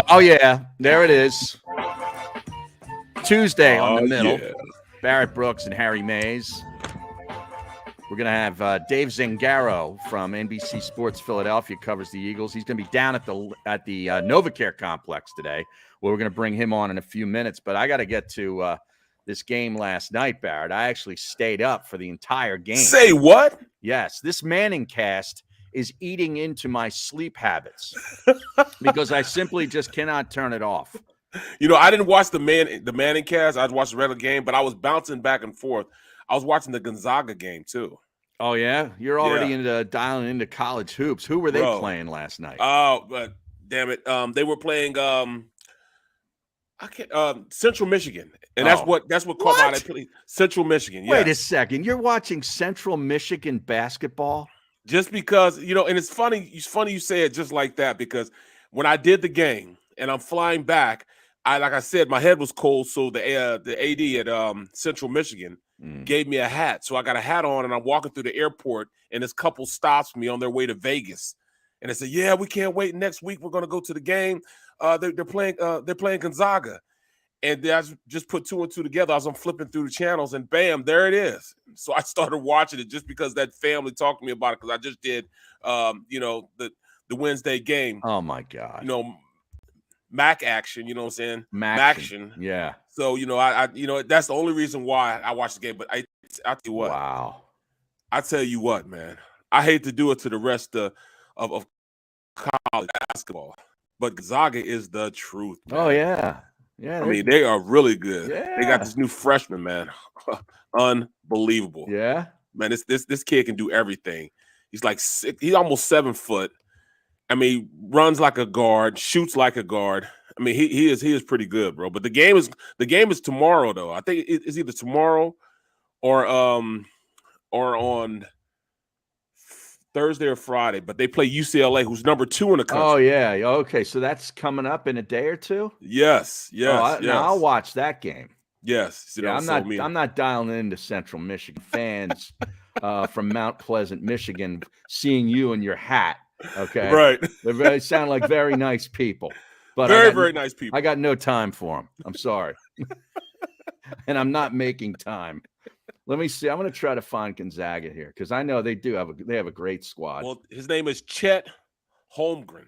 Oh, yeah. There it is. Tuesday on the middle. Yeah. Barrett Brooks and Harry Mays. We're going to have Dave Zangaro from NBC Sports Philadelphia, covers the Eagles. He's going to be down at the NovaCare complex today. Well, we're going to bring him on in a few minutes. But I got to get to this game last night, Barrett. I actually stayed up for the entire game. Say what? Yes, this Manning cast is eating into my sleep habits because I simply just cannot turn it off. You know, I didn't watch the Manning cast. I watched the regular game, but I was bouncing back and forth. I was watching the Gonzaga game too. Oh yeah, you're already into dialing into college hoops. Who were they playing last night? Oh, but damn it, they were playing Central Michigan, and that's what caught my eye. Central Michigan. Yes. Wait a second, you're watching Central Michigan basketball? Just because, you know, and it's funny you say it just like that, because when I did the game and I'm flying back, like I said, my head was cold, so the AD at Central Michigan gave me a hat. So I got a hat on, and I'm walking through the airport, and this couple stops me on their way to Vegas. And they said, "Yeah, we can't wait. Next week we're going to go to the game. They're playing Gonzaga." And I just put two and two together. I was flipping through the channels, and bam, there it is. So I started watching it just because that family talked to me about it, because I just did, you know, the Wednesday game. Oh my God! You know, Mac action. You know what I'm saying? Mac action. Yeah. So you know, I you know, that's the only reason why I watched the game. But I tell you what. Wow. I tell you what, man. I hate to do it to the rest of college basketball, but Gonzaga is the truth, man. Oh yeah. Yeah, I mean, they are really good. Yeah. They got this new freshman, man. Unbelievable. Yeah. Man, this kid can do everything. He's almost 7 foot. I mean, runs like a guard, shoots like a guard. I mean, he is pretty good, bro. But the game is tomorrow, though. I think it's either tomorrow or on Thursday or Friday, but they play UCLA, who's number 2 in the country. Oh yeah, okay. So that's coming up in a day or two. Yes. Now I'll watch that game. Yes. You know, I'm not dialing into Central Michigan fans from Mount Pleasant, Michigan, seeing you in your hat. Okay, right. They sound like very nice people, but very nice people. I got no time for them. I'm sorry, and I'm not making time. Let me see. I'm going to try to find Gonzaga here, because I know they have a great squad. Well, his name is Chet Holmgren.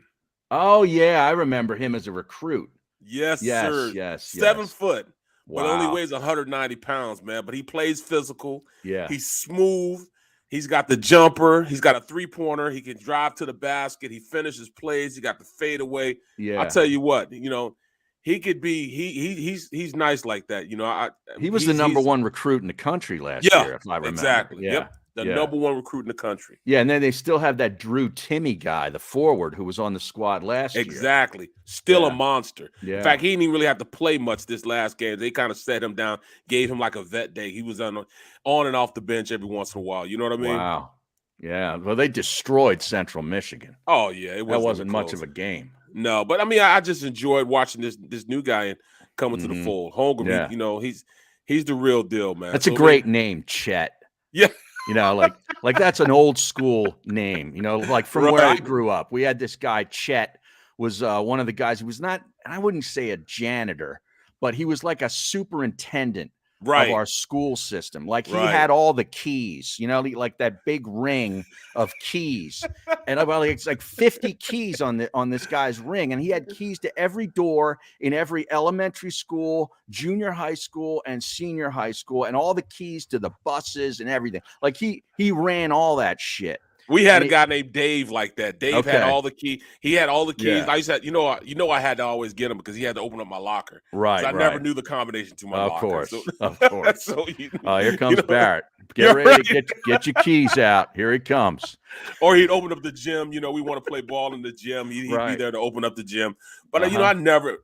Oh yeah, I remember him as a recruit. Yes, sir. Yes. 7 foot, wow. but only weighs 190 pounds, man. But he plays physical. Yeah, he's smooth. He's got the jumper. He's got a 3-pointer. He can drive to the basket. He finishes plays. He got the fadeaway. Yeah, I'll tell you what. You know, he could be. He's nice like that. You know, he was the number 1 recruit in the country last year, if I remember. Exactly. Yeah. Yep. The number 1 recruit in the country. Yeah, and then they still have that Drew Timme guy, the forward, who was on the squad last year. Exactly. Still a monster. Yeah. In fact, he didn't even really have to play much this last game. They kind of set him down, gave him like a vet day. He was on and off the bench every once in a while. You know what I mean? Wow. Yeah. Well, they destroyed Central Michigan. Oh, yeah. That wasn't much of a game. No, but I mean, I just enjoyed watching this new guy coming to the fold. Holmgren, you know, he's the real deal, man. That's a great name, Chet. Yeah. You know, like that's an old school name. You know, like from where I grew up, we had this guy, Chet, was one of the guys who was not, I wouldn't say a janitor, but he was like a superintendent of our school system. Like he had all the keys, you know, like that big ring of keys. And it's like 50 keys on this guy's ring. And he had keys to every door in every elementary school, junior high school, and senior high school, and all the keys to the buses and everything. Like he ran all that shit. We had a guy named Dave like that. Dave had all the keys. He had all the keys. Yeah. I used to, you know, I had to always get him because he had to open up my locker. Right. I never knew the combination to my locker. Of course. So, here comes Barrett. Get ready to get your keys out. Here he comes. Or he'd open up the gym. You know, we want to play ball in the gym. He'd be there to open up the gym. But, you know,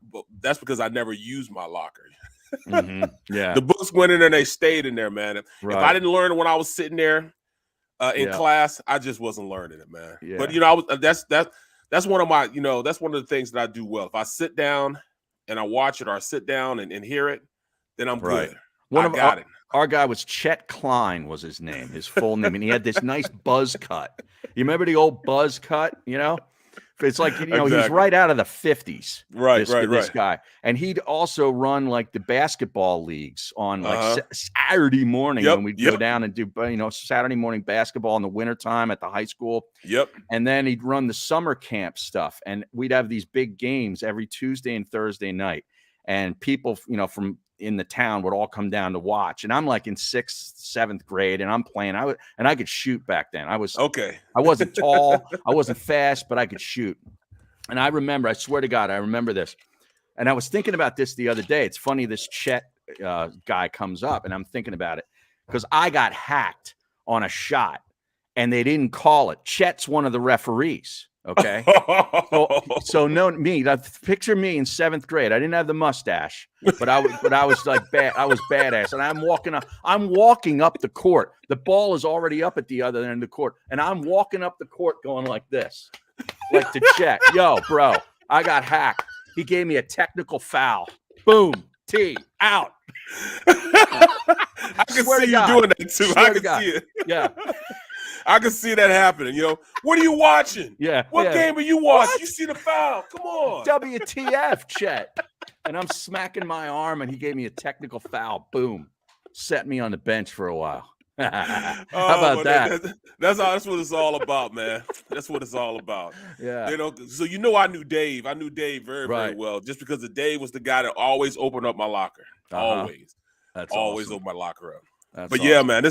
that's because I never used my locker. Yeah. The books went in there and they stayed in there, man. If I didn't learn it when I was sitting there, in class, I just wasn't learning it, man. Yeah. But you know, that's one of my, you know, that's one of the things that I do well. If I sit down and I watch it, or I sit down and hear it, then I'm good. I got it. Our guy was Chet Klein, was his name, his full name, and he had this nice buzz cut. You remember the old buzz cut? You know, It's like, you know, he's right out of the 50s. Right, This guy. And he'd also run like the basketball leagues on like Saturday morning when we'd go down and do, you know, Saturday morning basketball in the wintertime at the high school. And then he'd run the summer camp stuff. And we'd have these big games every Tuesday and Thursday night. And people, you know, from in the town would all come down to watch. And I'm like in 6th, 7th grade, and I'm playing. I could shoot back then. I wasn't tall, I wasn't fast, but I could shoot. And I remember, I swear to God, I remember this. And I was thinking about this the other day. It's funny, this Chet guy comes up, and I'm thinking about it because I got hacked on a shot, and they didn't call it. Chet's one of the referees. Okay. So no, picture me in 7th grade. I didn't have the mustache, but I was like I was badass. And I'm walking up the court. The ball is already up at the other end of the court. And I'm walking up the court going like this, like to Chet. Yo, bro, I got hacked. He gave me a technical foul. Boom. T out. I can see you doing that too. I can see it. Yeah. I can see that happening. You know, what are you watching? Yeah. What game are you watching? You see the foul. Come on. WTF, Chet. And I'm smacking my arm, and he gave me a technical foul. Boom. Set me on the bench for a while. How about that? That's what it's all about, man. That's what it's all about. Yeah. You know, so you know I knew Dave. I knew Dave very, very well, just because Dave was the guy that always opened up my locker. Always. That's always awesome. opened my locker up. That's but awesome. yeah, man,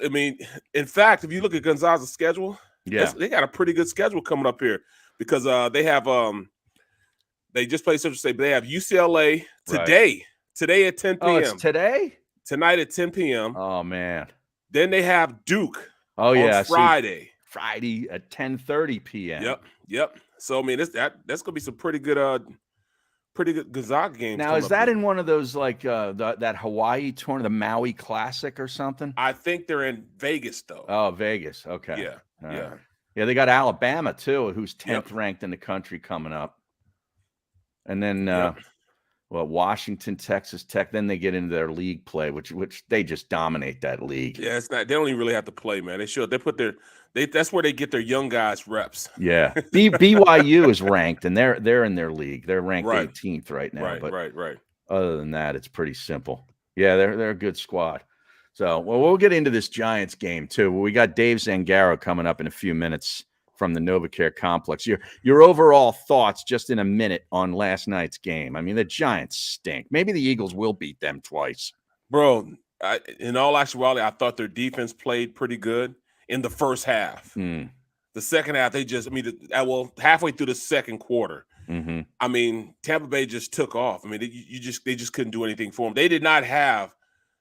I mean, in fact, if you look at Gonzaga's schedule, they got a pretty good schedule coming up here because they have they just played Central State, but they have UCLA today at 10 p.m. Oh, it's today? Tonight at 10 p.m. Oh man. Then they have Duke. On Friday. Friday at 10:30 p.m. Yep. So I mean, that's gonna be some pretty good Gonzaga games. Now, is that in one of those like that Hawaii tournament, the Maui Classic or something? I think they're in Vegas though. Oh, Vegas. Okay. Yeah. Yeah, they got Alabama too, who's 10th ranked in the country coming up. And then Washington, Texas Tech. Then they get into their league play, which they just dominate that league. Yeah, it's not. They don't even really have to play, man. They should. They put that's where they get their young guys reps. Yeah, BYU is ranked, and they're in their league. They're ranked 18th right now. Right. Other than that, it's pretty simple. Yeah, they're a good squad. So, well, we'll get into this Giants game too. We got Dave Zangaro coming up in a few minutes from the NovaCare complex. Your overall thoughts just in a minute on last night's game. I mean, the Giants stink. Maybe the Eagles will beat them twice. Bro, in all actuality, I thought their defense played pretty good in the first half. The second half, halfway through the second quarter, I mean, Tampa Bay just took off. I mean, they just couldn't do anything for them. They did not have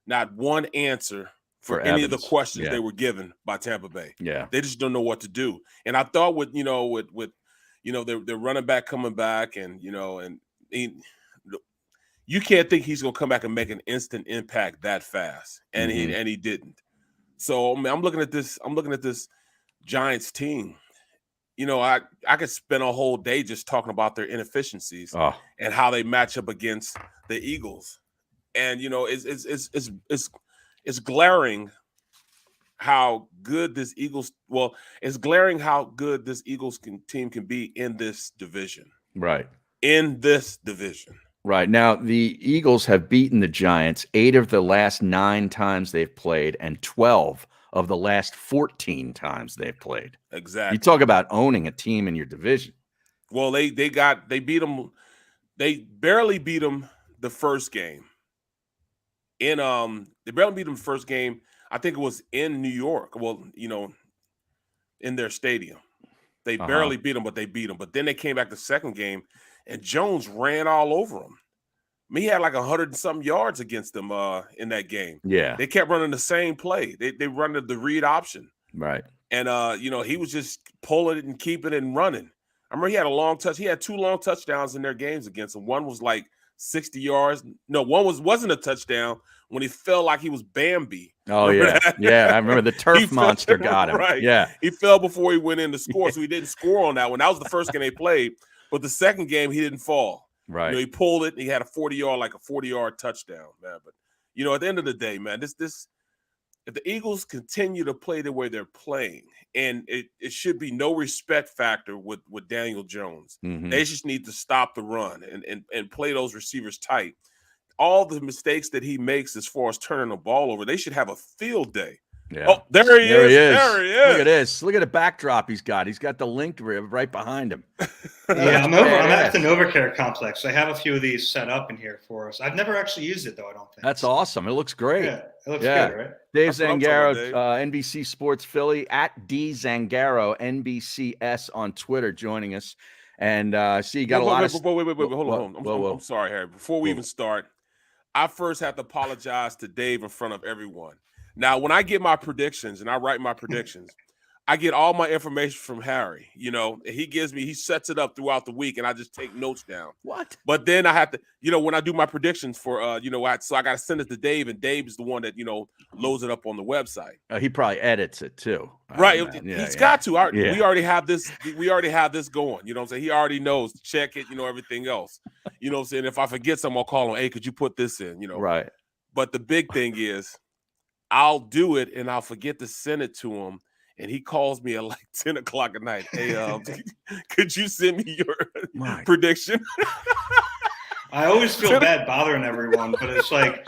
not one answer for any of the questions they were given by Tampa Bay. Yeah. They just don't know what to do. And I thought with their running back coming back and you can't think he's going to come back and make an instant impact that fast. And he didn't. So I mean, I'm looking at this Giants team. You know, I could spend a whole day just talking about their inefficiencies and how they match up against the Eagles. And it's glaring how good this Eagles team can be in this division. Right. In this division. Right. Now, the Eagles have beaten the Giants 8 of the last 9 times they've played and 12 of the last 14 times they've played. Exactly. You talk about owning a team in your division. Well, they beat them. They barely beat them the first game. They barely beat them the first game. I think it was in New York. Well, in their stadium. They barely beat them, but they beat them. But then they came back the second game, and Jones ran all over them. I mean, he had like 100 and something yards against them in that game. Yeah. They kept running the same play. They run the read option. Right. And, he was just pulling it and keeping it and running. I remember he had a long touch. He had 2 long touchdowns in their games against them. One was like 60 yards. No, one wasn't a touchdown when he felt like he was Bambi. Oh, remember yeah. that? Yeah, I remember the turf monster got him. Right. Yeah. He fell before he went in to score, so he didn't score on that one. That was the first game they played. But the second game, he didn't fall. Right. He pulled it, and he had a 40-yard touchdown, man. But, at the end of the day, man, if the Eagles continue to play the way they're playing, and it should be no respect factor with Daniel Jones. They just need to stop the run and play those receivers tight. All the mistakes that he makes as far as turning the ball over, they should have a field day. Yeah. Oh, there he is. There he is. Look at this. Look at the backdrop he's got. He's got the linked rib right behind him. Yeah, I'm at the NovaCare complex. I have a few of these set up in here for us. I've never actually used it, though, I don't think. That's awesome. It looks great. Yeah, it looks good, right? Dave Zangaro, NBC Sports Philly, at D Zangaro, NBCS on Twitter, joining us. And see, you got a lot of... Wait, hold on. I'm sorry, Harry. Before we even start, I first have to apologize to Dave in front of everyone. Now, when I get my predictions and I write my predictions, I get all my information from Harry. You know, he sets it up throughout the week, and I just take notes down. What? But then I have to, when I do my predictions for, so I got to send it to Dave, and Dave is the one that, loads it up on the website. He probably edits it too. Right. He's got to. We already have this. We already have this going. You know what I'm saying? He already knows to check it, everything else. You know what I'm saying? If I forget something, I'll call him. Hey, could you put this in? Right. But the big thing is, I'll do it and I'll forget to send it to him. And he calls me at like 10 o'clock at night. Hey, could you send me your prediction? I always feel bad bothering everyone, but it's like,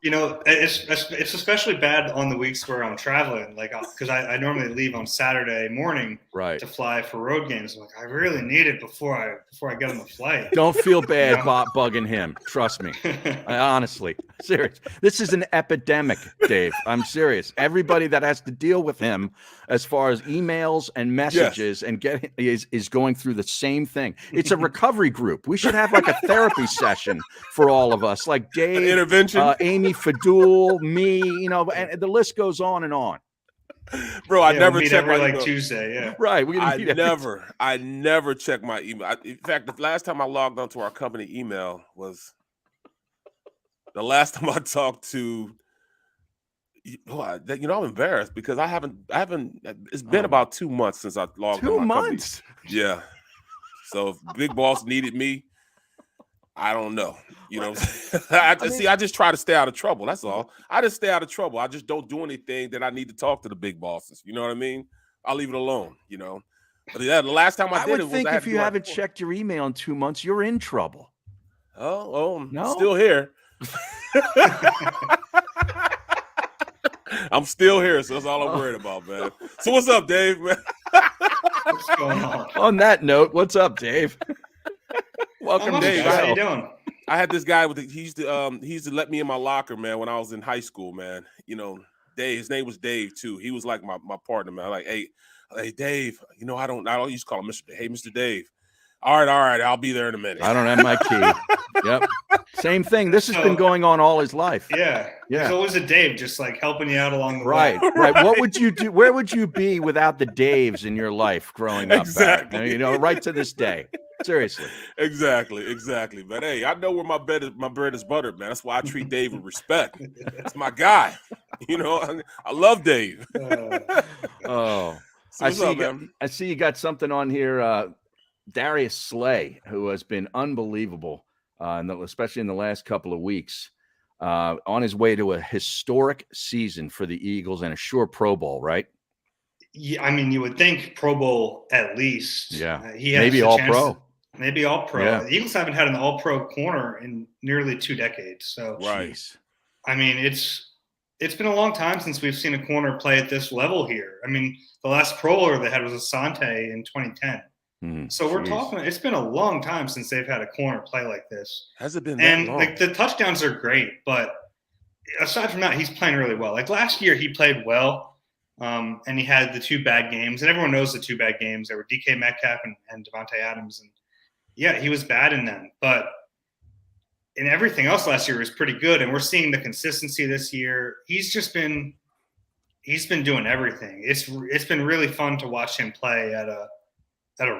it's especially bad on the weeks where I'm traveling, like, because I normally leave on Saturday morning to fly for road games. I'm like, I really need it before I get on the flight. Don't feel bad bugging him. Trust me. Honestly, serious. This is an epidemic, Dave. I'm serious. Everybody that has to deal with him as far as emails and messages and is going through the same thing. It's a recovery group. We should have like a therapy session for all of us, like Dave, intervention, Amy Fadul, me, and the list goes on and on. Bro, I never check my email. Tuesday, yeah. Right. I never check my email. In fact, the last time I logged onto our company email was the last time I talked to. I'm embarrassed because I haven't. It's been about 2 months since I logged on. 2 months. Company. Yeah. So if Big Boss needed me, I don't know. I just try to stay out of trouble. That's all. I just stay out of trouble. I just don't do anything that I need to talk to the big bosses. You know what I mean? I'll leave it alone. But the last time I did it was. I think if you haven't checked your email in 2 months, you're in trouble. Oh, no? Still here. I'm still here, so that's all I'm worried about, man. So what's up, Dave, man? What's going on? On that note, what's up, Dave? Welcome, Dave. How you doing? I had this guy he used to let me in my locker, man, when I was in high school, man. Dave, his name was Dave too. He was like my partner, man. Like, hey, Dave, I don't used to call him Mr. Dave. All right, I'll be there in a minute. I don't have my key. Yep. Same thing. This has been going on all his life. Yeah. There's always a Dave just like helping you out along the way. Right. What would you do? Where would you be without the Daves in your life growing up? Exactly. Right to this day. Seriously. Exactly. But hey, I know where my bread is buttered, man. That's why I treat Dave with respect. That's my guy. I love Dave. So I see you got something on here. Darius Slay, who has been unbelievable, especially in the last couple of weeks, on his way to a historic season for the Eagles and a sure Pro Bowl, right? Yeah, I mean, you would think Pro Bowl at least. Yeah, he has maybe all pro. Maybe all pro. Yeah. The Eagles haven't had an all pro corner in nearly 2 decades. So, I mean, it's been a long time since we've seen a corner play at this level here. I mean, the last Pro Bowler they had was Asante in 2010. So we're talking. It's been a long time since they've had a corner play like this. Has it been that long? Like the touchdowns are great, but aside from that, he's playing really well. Like last year, he played well, and he had the 2 bad games, and everyone knows the 2 bad games. There were DK Metcalf and Devontae Adams, and yeah, he was bad in them. But in everything else last year was pretty good, and we're seeing the consistency this year. He's been doing everything. It's been really fun to watch him play at a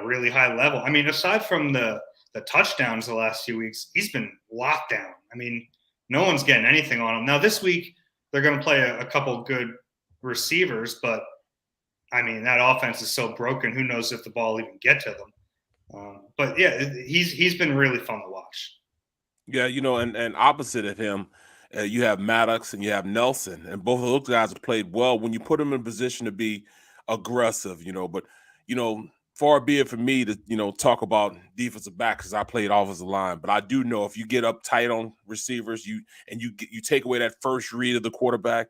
really high level. I mean, aside from the touchdowns the last few weeks, he's been locked down. I mean, no one's getting anything on him. Now this week they're going to play a couple good receivers, but I mean, that offense is so broken. Who knows if the ball will even get to them? But yeah, he's been really fun to watch. Yeah, and opposite of him, You have Maddox and you have Nelson, and both of those guys have played well when you put them in a position to be aggressive, But, far be it for me to, talk about defensive back because I played offensive line. But I do know if you get up tight on receivers, you take away that first read of the quarterback,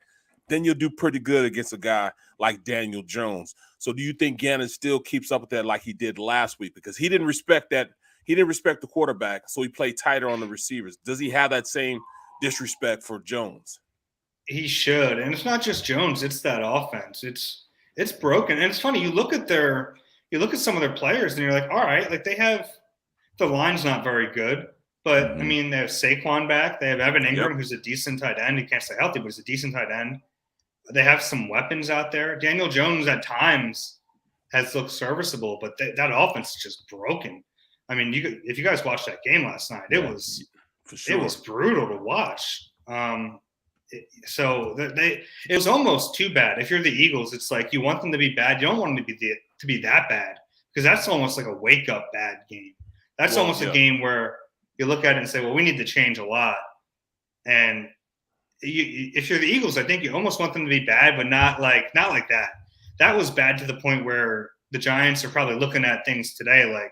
then you'll do pretty good against a guy like Daniel Jones. So do you think Gannon still keeps up with that like he did last week? Because he didn't respect that. He didn't respect the quarterback, so he played tighter on the receivers. Does he have that same disrespect for Jones? He should. And it's not just Jones, it's that offense. It's broken. And it's funny, you look at some of their players and you're like, all right, like the line's not very good. But I mean, they have Saquon back. They have Evan Ingram, who's a decent tight end. He can't stay healthy, but he's a decent tight end. They have some weapons out there. Daniel Jones at times has looked serviceable, but that offense is just broken. I mean, if you guys watched that game last night, it was brutal to watch. It was almost too bad. If you're the Eagles, it's like you want them to be bad. You don't want them to be that bad because that's almost like a wake up bad game. That's almost a game where you look at it and say, well, we need to change a lot. And if you're the Eagles, I think you almost want them to be bad, but not like that. That was bad to the point where the Giants are probably looking at things today like,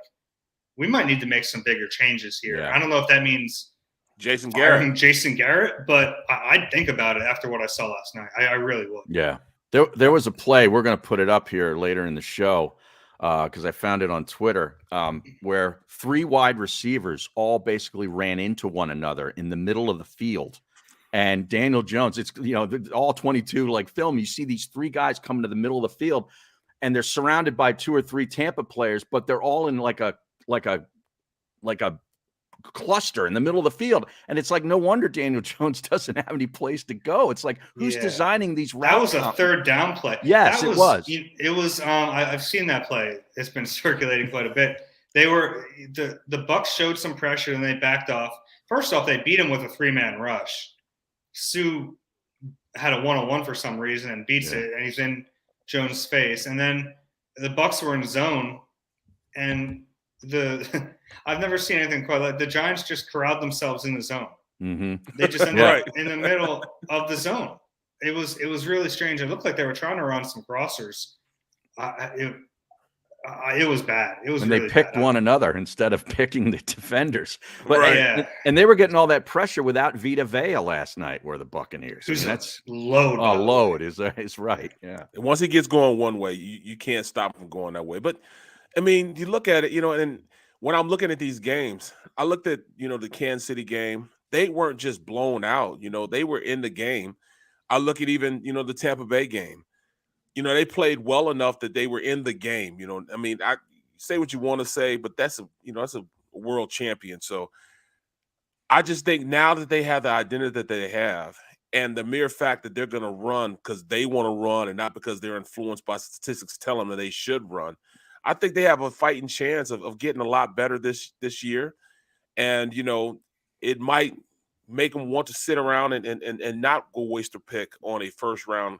we might need to make some bigger changes here. Yeah. I don't know if that means Jason Garrett, but I'd think about it after what I saw last night. I really would. Yeah. There was a play. We're going to put it up here later in the show because I found it on Twitter where 3 wide receivers all basically ran into one another in the middle of the field. And Daniel Jones, it's, all 22 like film. You see these 3 guys coming to the middle of the field and they're surrounded by 2 or 3 Tampa players, but they're all in like a cluster in the middle of the field. And it's like, no wonder Daniel Jones doesn't have any place to go. It's like, who's designing these routes? That was a third down play. Yes, it was. It was. I've seen that play. It's been circulating quite a bit. The Bucs showed some pressure and they backed off. First off, they beat him with a 3-man rush. Sue had a 1-on-1 for some reason and beats it, and he's in Jones' face. And then the Bucs were in zone, and I've never seen anything quite like the Giants just corralled themselves in the zone. They just ended up in the middle of the zone. It was really strange. It looked like they were trying to run some crossers. It was bad. It was. And really they picked bad. one another instead of picking the defenders. But and they were getting all that pressure without Vita Vea last night. Were the Buccaneers? That's load. Load is right. Yeah. And once he gets going one way, you can't stop him going that way. But I mean, you look at it, and when I'm looking at these games, I looked at the Kansas City game. They weren't just blown out. They were in the game. I look at even the Tampa Bay game. They played well enough that they were in the game. I mean, I say what you want to say, but that's a world champion. So I just think now that they have the identity that they have, and the mere fact that they're going to run because they want to run and not because they're influenced by statistics telling them that they should run, I think they have a fighting chance of getting a lot better this year. And, it might make them want to sit around and not go waste a pick on a first round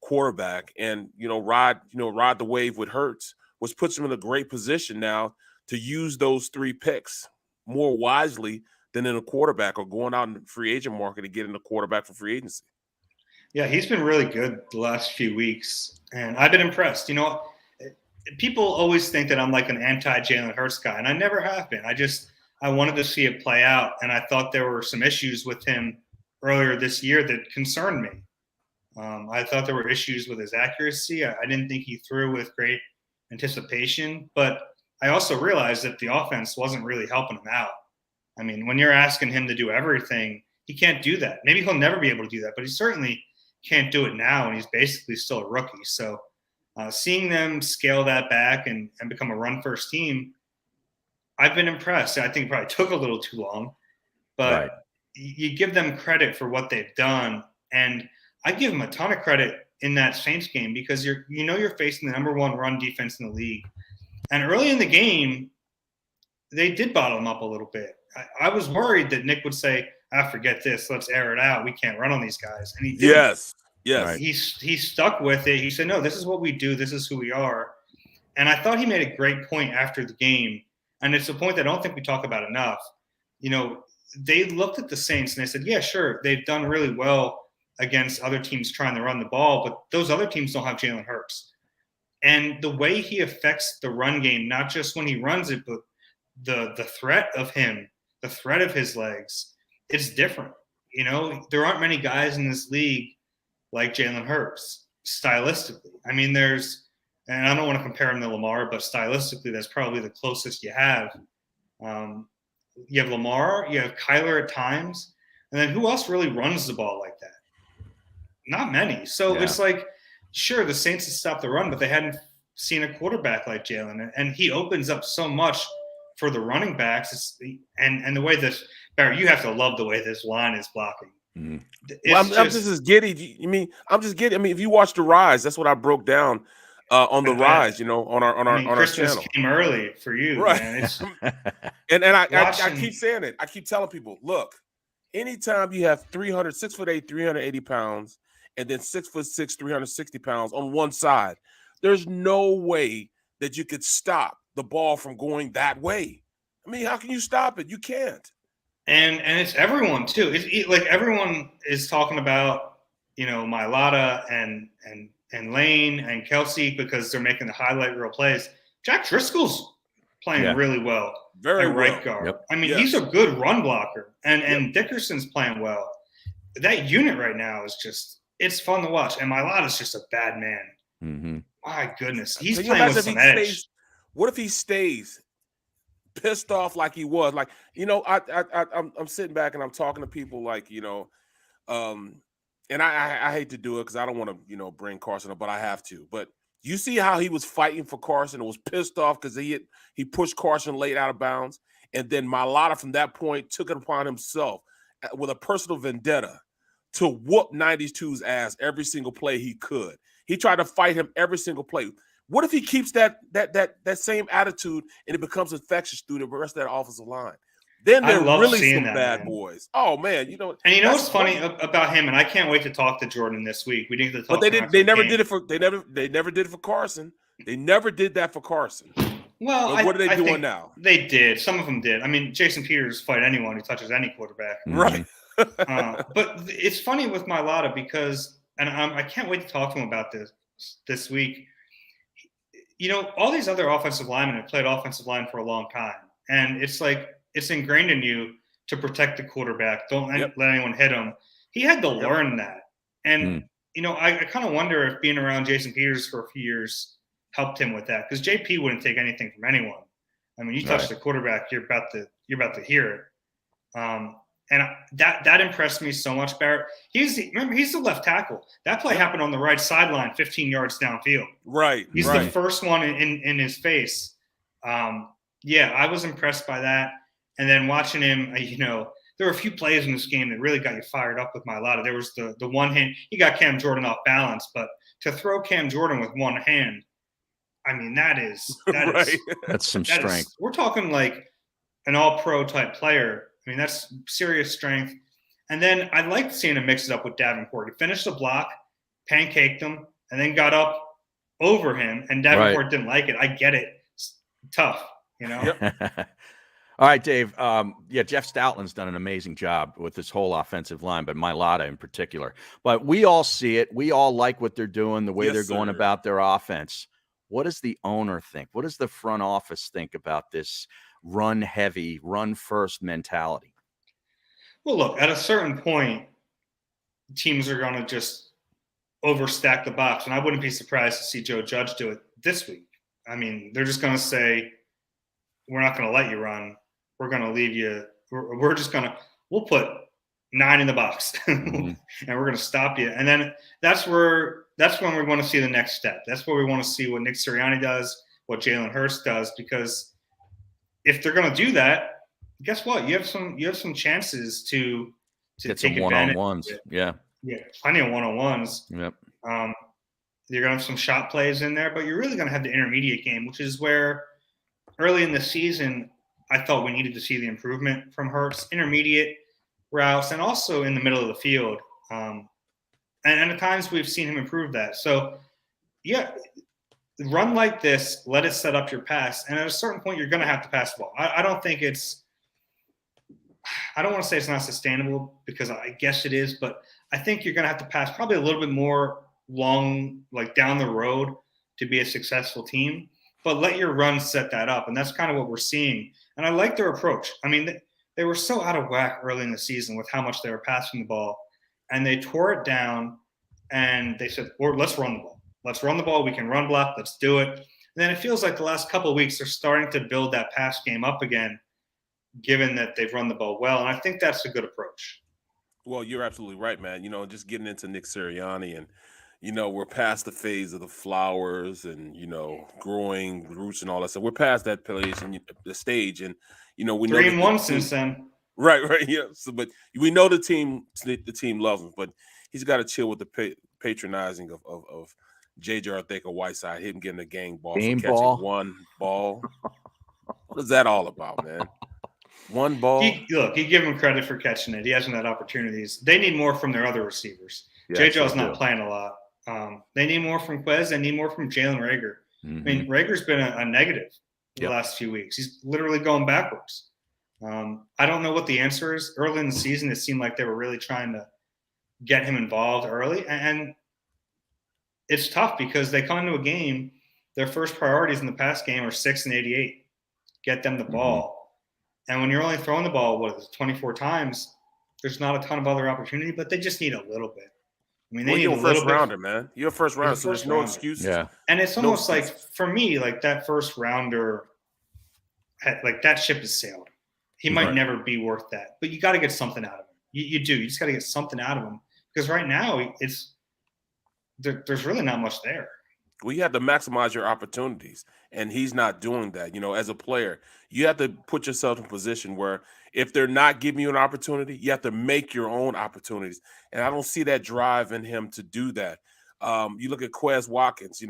quarterback and ride the wave with Hurts, which puts them in a great position now to use those 3 picks more wisely than in a quarterback or going out in the free agent market and getting a quarterback for free agency. Yeah, he's been really good the last few weeks, and I've been impressed. People always think that I'm like an anti-Jalen Hurts guy, and I never have been. I wanted to see it play out, and I thought there were some issues with him earlier this year that concerned me. I thought there were issues with his accuracy. I didn't think he threw with great anticipation, but I also realized that the offense wasn't really helping him out. I mean, when you're asking him to do everything, he can't do that. Maybe he'll never be able to do that, but he certainly can't do it now, and he's basically still a rookie. So seeing them scale that back and become a run-first team, I've been impressed. I think it probably took a little too long, but you give them credit for what they've done, and I give them a ton of credit in that Saints game because you're facing the #1 run defense in the league. And early in the game, they did bottle them up a little bit. I was worried that Nick would say, forget this. Let's air it out. We can't run on these guys. And he did. Yes. Right. He stuck with it. He said, no, this is what we do. This is who we are. And I thought he made a great point after the game. And it's a point that I don't think we talk about enough. they looked at the Saints and they said, yeah, sure, they've done really well against other teams trying to run the ball, but those other teams don't have Jalen Hurts. And the way he affects the run game, not just when he runs it, but the threat of him, the threat of his legs, it's different. You know, there aren't many guys in this league like Jalen Hurts stylistically. I mean, and I don't want to compare him to Lamar, but stylistically, that's probably the closest you have. You have Lamar, you have Kyler at times, and then who else really runs the ball like that? Not many. So it's like, sure, the Saints have stopped the run, but they hadn't seen a quarterback like Jalen, and he opens up so much for the running backs. And the way this, Barrett, you have to love the way this line is blocking. Well, I'm just as giddy. I'm just giddy. I mean, if you watch The Rise, that's what I broke down on The Rise. You know, on our Christmas channel. Came early for you, right? Man. and I keep saying it. I keep telling people, look, anytime you have 6'8", 380 pounds, and then 6'6", 360 pounds on one side, there's no way that you could stop the ball from going that way. I mean, how can you stop it? You can't. And it's everyone too. It's like everyone is talking about, you know, Mailata and Lane and Kelsey because they're making the highlight reel plays. Jack Driscoll's playing really well. Very at right guard. Yep. I mean, he's a good run blocker, and Dickerson's playing well. That unit right now is just, it's fun to watch. And Mailata's just a bad man. Mm-hmm. My goodness, he's playing with some edge. What if he stays pissed off like he was? Like, you know, I'm sitting back and I'm talking to people like, you know, and I hate to do it because I don't want to, you know, bring Carson up, but I have to. But you see how he was fighting for Carson and was pissed off because he pushed Carson late out of bounds. And then Mailata from that point took it upon himself with a personal vendetta to whoop 92's ass every single play he could. He tried to fight him every single play. What if he keeps that same attitude and it becomes infectious through the rest of that offensive line? Then they're really some bad boys. Oh man, you know. And you know what's funny about him? And I can't wait to talk to Jordan this week. We need to talk. But they never did it for Carson. They never did that for Carson. Well, what are they doing now? They did. Some of them did. I mean, Jason Peters fight anyone who touches any quarterback. Right. But it's funny with Mailata because, and I can't wait to talk to him about this week. You know, all these other offensive linemen have played offensive line for a long time. And it's like, it's ingrained in you to protect the quarterback. Don't let anyone hit him. He had to learn that. And, you know, I kind of wonder if being around Jason Peters for a few years helped him with that. Because JP wouldn't take anything from anyone. I mean, you touch the quarterback, you're about to hear it. And that impressed me so much, Barrett. He's the left tackle. That play happened on the right sideline, 15 yards downfield. Right. He's the first one in his face. I was impressed by that. And then watching him, you know, there were a few plays in this game that really got you fired up with Mailata. There was the one hand. He got Cam Jordan off balance, but to throw Cam Jordan with one hand, I mean, that's some strength. We're talking like an all-pro type player. I mean, that's serious strength. And then I liked seeing him mix it up with Davenport. He finished the block, pancaked him, and then got up over him. And Davenport didn't like it. I get it. It's tough, you know? Yep. All right, Dave. Jeff Stoutland's done an amazing job with this whole offensive line, but Mailata in particular. But we all see it. We all like what they're doing, the way they're going about their offense. What does the owner think? What does the front office think about this run heavy, run first mentality? Well, look, at a certain point, teams are going to just overstack the box. And I wouldn't be surprised to see Joe Judge do it this week. I mean, they're just going to say, we're not going to let you run. We're going to leave you. We'll put 9 in the box and we're going to stop you. And then that's when we want to see the next step. That's where we want to see what Nick Sirianni does, what Jalen Hurts does, because if they're going to do that, guess what? You have some chances to get take some one-on-ones. Yeah, plenty of one-on-ones. Yep. You're going to have some shot plays in there, but you're really going to have the intermediate game, which is where early in the season I thought we needed to see the improvement from Hurts, intermediate routes, and also in the middle of the field. And at times we've seen him improve that. So, run like this, let it set up your pass. And at a certain point, you're going to have to pass the ball. I don't think it's I don't want to say it's not sustainable because I guess it is, but I think you're going to have to pass probably a little bit more long, like down the road to be a successful team, but let your run set that up. And that's kind of what we're seeing. And I like their approach. I mean, they were so out of whack early in the season with how much they were passing the ball, and they tore it down and they said, let's run the ball. Let's run the ball. We can run block. Let's do it. And then it feels like the last couple of weeks, they're starting to build that pass game up again, given that they've run the ball well. And I think that's a good approach. Well, you're absolutely right, man. Just getting into Nick Sirianni and, we're past the phase of the flowers and, growing roots and all that stuff. We're past that place and the stage. And, we know 3-1 since then. Right. Yeah. So, but we know the team loves him, but he's got to chill with the patronizing of J.J. Arthur-Whiteside, him getting a gang ball for catching one ball. What is that all about, man? One ball. You give him credit for catching it. He hasn't had opportunities. They need more from their other receivers. Yes, J.J.'s not playing a lot. They need more from Quez. They need more from Jalen Reagor. Mm-hmm. I mean, Rager's been a negative the last few weeks. He's literally going backwards. I don't know what the answer is. Early in the season, it seemed like they were really trying to get him involved early. And it's tough because they come into a game, their first priorities in the past game are 6 and 88. Get them the ball. And when you're only throwing the ball, 24 times, there's not a ton of other opportunity, but they just need a little bit. I mean, they need a little bit. Rounder, man. You're a first rounder, so there's no excuse. Yeah. And it's almost like, for me, like that first rounder, like that ship has sailed. He might never be worth that, but you got to get something out of him. You do. You just got to get something out of him because right now there's really not much there. Well, you have to maximize your opportunities, and he's not doing that. As a player, you have to put yourself in a position where if they're not giving you an opportunity, you have to make your own opportunities. And I don't see that drive in him to do that. You look at Quez Watkins,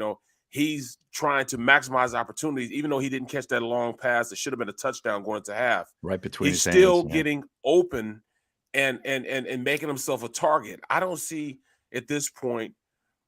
he's trying to maximize opportunities, even though he didn't catch that long pass. It should have been a touchdown going into half. Right between He's his still hands, getting open and making himself a target. I don't see at this point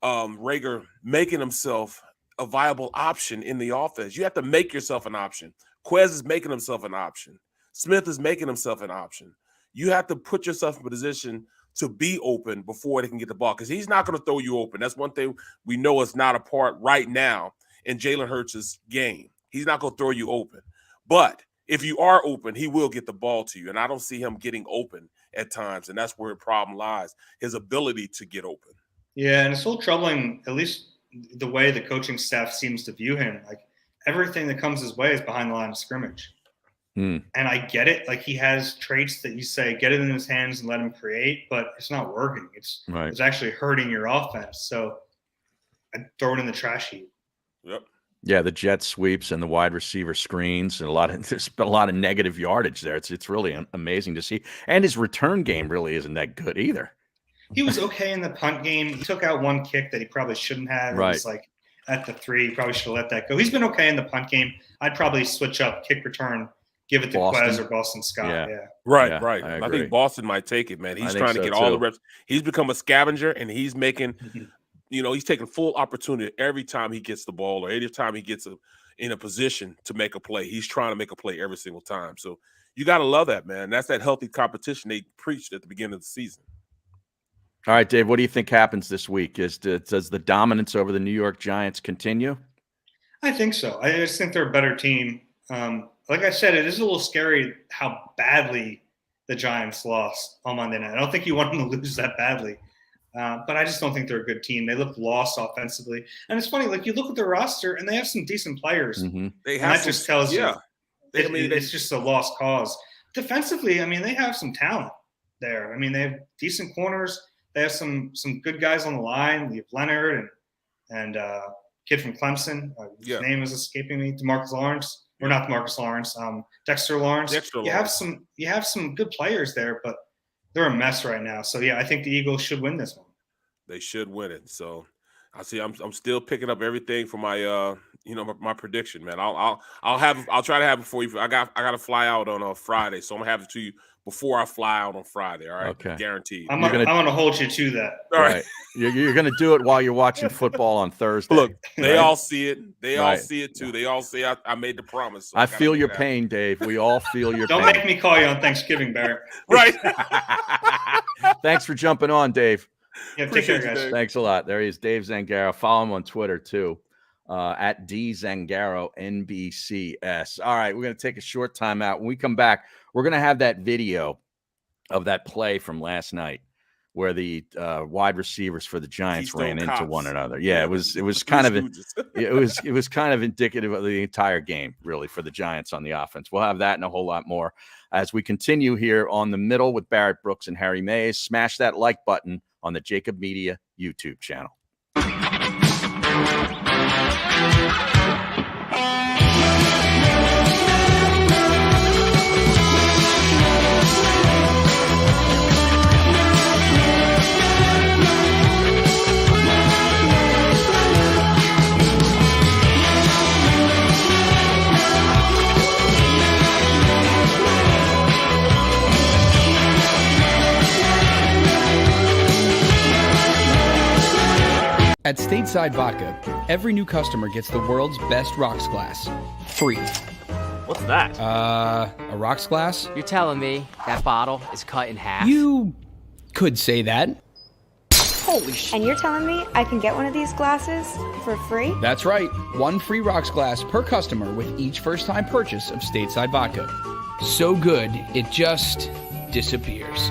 Reagor making himself a viable option in the offense. You have to make yourself an option. Quez is making himself an option. Smith is making himself an option. You have to put yourself in a position to be open before they can get the ball because he's not going to throw you open. That's one thing we know is not a part right now in Jalen Hurts' game. He's not going to throw you open. But if you are open, he will get the ball to you. And I don't see him getting open at times. And that's where the problem lies, his ability to get open. Yeah, and it's a little troubling, at least the way the coaching staff seems to view him. Like everything that comes his way is behind the line of scrimmage. And I get it. Like he has traits that you say, get it in his hands and let him create, but it's not working. It's actually hurting your offense. So I'd throw it in the trash heap. Yep. Yeah, the jet sweeps and the wide receiver screens and there's been a lot of negative yardage there. It's really amazing to see. And his return game really isn't that good either. He was okay in the punt game. He took out one kick that he probably shouldn't have. Right. It was like at the 3, he probably should have let that go. He's been okay in the punt game. I'd probably switch up kick return, give it to Quez or Boston Scott. Yeah. Right. I think Boston might take it, man. He's trying to get all the reps. He's become a scavenger, and he's making, he's taking full opportunity every time he gets the ball or every time he gets in a position to make a play. He's trying to make a play every single time. So you got to love that, man. That's that healthy competition they preached at the beginning of the season. All right, Dave, what do you think happens this week? Does the dominance over the New York Giants continue? I think so. I just think they're a better team. Like I said, it is a little scary how badly the Giants lost on Monday night. I don't think you want them to lose that badly. But I just don't think they're a good team. They look lost offensively. And it's funny, like you look at their roster and they have some decent players. They have that just tells you it's just a lost cause. Defensively, I mean, they have some talent there. I mean, they have decent corners. They have some good guys on the line. We have Leonard and kid from Clemson. His name is escaping me. DeMarcus Lawrence, or not DeMarcus Lawrence. Dexter Lawrence. You have some good players there, but they're a mess right now. So yeah, I think the Eagles should win this one. They should win it. So I see. I'm still picking up everything for my my prediction, man. I'll try to have it for you. I got to fly out on Friday, so I'm gonna have it to you before I fly out on Friday. All right, okay, guaranteed. I'm gonna hold you to that. All right. You're gonna do it while you're watching football on Thursday. Look, they right? all see it. They all Right. see it too. They all say I made the promise. So I feel your pain, Dave. We all feel your Don't pain. make me call you on Thanksgiving, Barrett. Right. Thanks for jumping on, Dave. Yeah, take care, guys. Dave. Thanks a lot. There he is, Dave Zangaro. Follow him on Twitter too, at DZangaro NBCS. All right, we're going to take a short time out. When we come back, we're going to have that video of that play from last night where the wide receivers for the Giants ran into one another. Yeah, it was kind of it was kind of indicative of the entire game, really, for the Giants on the offense. We'll have that and a whole lot more as we continue here on The Middle with Barrett Brooks and Harry Mays. Smash that like button on the JAKIB Media YouTube channel. At Stateside Vodka, every new customer gets the world's best rocks glass, free. What's that? A rocks glass? You're telling me that bottle is cut in half? You could say that. Holy shit. And you're telling me I can get one of these glasses for free? That's right. One free rocks glass per customer with each first-time purchase of Stateside Vodka. So good, it just disappears.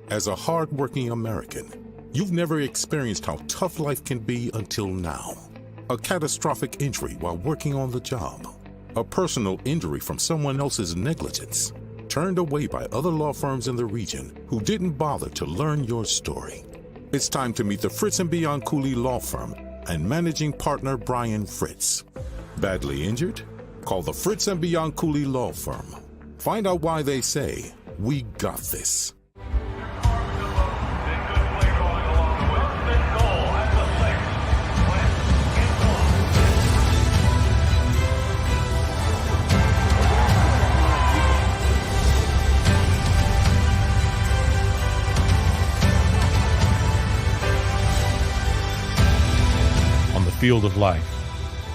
As a hard-working American, you've never experienced how tough life can be until now. A catastrophic injury while working on the job. A personal injury from someone else's negligence. Turned away by other law firms in the region who didn't bother to learn your story. It's time to meet the Fritz & Bianculli Law Firm and managing partner Brian Fritz. Badly injured? Call the Fritz & Bianculli Law Firm. Find out why they say, "We got this." Field of life,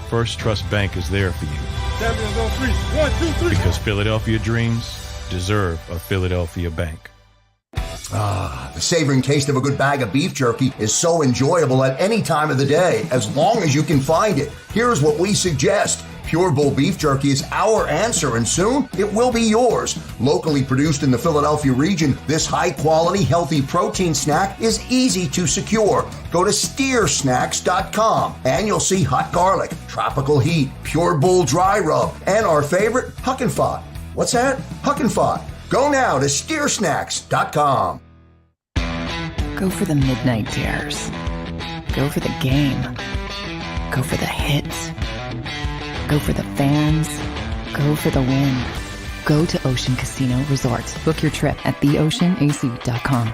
First Trust Bank is there for you. Champions on three. 1, 2, 3. Because Philadelphia dreams deserve a Philadelphia bank. The savoring taste of a good bag of beef jerky is so enjoyable at any time of the day, as long as you can find it. Here's what we suggest. Pure Bull Beef Jerky is our answer, and soon it will be yours. Locally produced in the Philadelphia region, this high-quality, healthy protein snack is easy to secure. Go to steersnacks.com, and you'll see hot garlic, tropical heat, Pure Bull dry rub, and our favorite, Huck and Fod. What's that? Huck and Fod. Go now to steersnacks.com. Go for the midnight dares. Go for the game. Go for the hits. Go for the fans. Go for the win. Go to Ocean Casino Resort. Book your trip at theoceanac.com.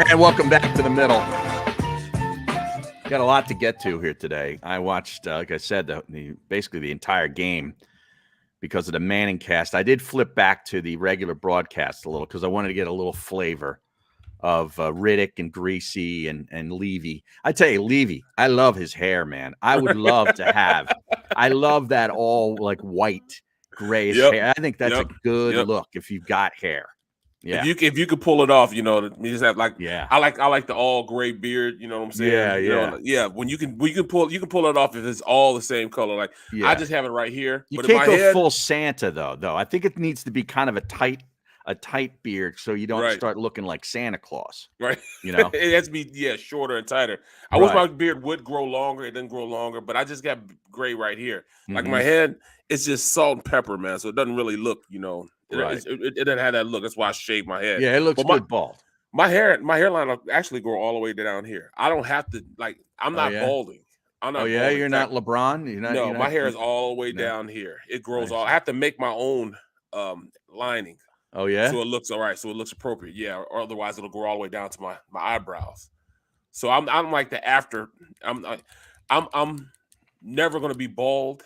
And welcome back to The Middle. Got a lot to get to here today. I watched, like I said, basically the entire game because of the Manning cast. I did flip back to the regular broadcast a little because I wanted to get a little flavor of Riddick and Greasy and Levy. I tell you, Levy, I love his hair, man. I would love to have. I love that all like white, grayish hair. I think that's a good look if you've got hair. Yeah, if you could pull it off, you just have like I like the all gray beard. You know what I'm saying? Yeah. When you can pull it off if it's all the same color. Like I just have it right here. You but can't go head, full Santa though. I think it needs to be kind of a tight beard so you don't start looking like Santa Claus. Right. It has to be shorter and tighter. I wish my beard would grow longer. It didn't grow longer, but I just got gray right here. Like my head, it's just salt and pepper, man. So it doesn't really look, It doesn't have that look. That's why I shaved my head. Yeah, it looks good bald. My hairline will actually grow all the way down here. I don't have to I'm not balding. I'm not. Oh yeah, balding. you're not LeBron. No, my hair is all the way down here. It grows all. I have to make my own lining. Oh yeah. So it looks all right. So it looks appropriate. Yeah. Or otherwise it'll grow all the way down to my eyebrows. So I'm like the after. I'm never gonna be bald.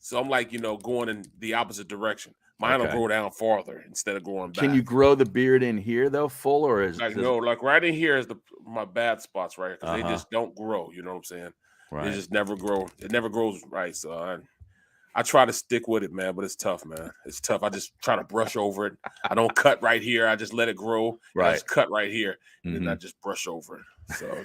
So I'm like going in the opposite direction. Mine will grow down farther instead of growing back. Can you grow the beard in here though, full, or is no? Like right in here is my bad spots right here because they just don't grow. You know what I'm saying? Right. They just never grow. It never grows right. So I try to stick with it, man. But it's tough, man. It's tough. I just try to brush over it. I don't cut right here. I just let it grow. Right. I just cut right here, and then I just brush over it. So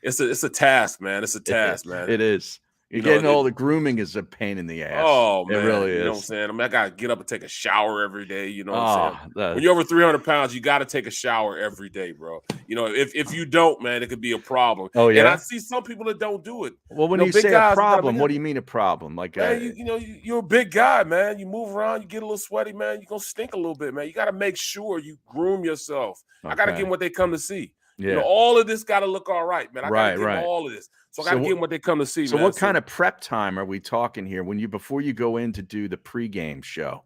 it's a task, man. It's a task, man. It is. You're getting all the grooming is a pain in the ass. Oh, man. It really is. You know what I'm saying? I mean, I got to get up and take a shower every day. You know what I'm saying? When you're over 300 pounds, you got to take a shower every day, bro. If you don't, man, it could be a problem. Oh, yeah? And I see some people that don't do it. Well, when you say a problem, what do you mean a problem? Like, man, you're a big guy, man. You move around, you get a little sweaty, man. You're going to stink a little bit, man. You got to make sure you groom yourself. Okay. I got to give them what they come to see. Yeah. All of this got to look all right, man. I got to give them all of this. So I got to give them what they come to see, so what kind of prep time are we talking here before you go in to do the pregame show?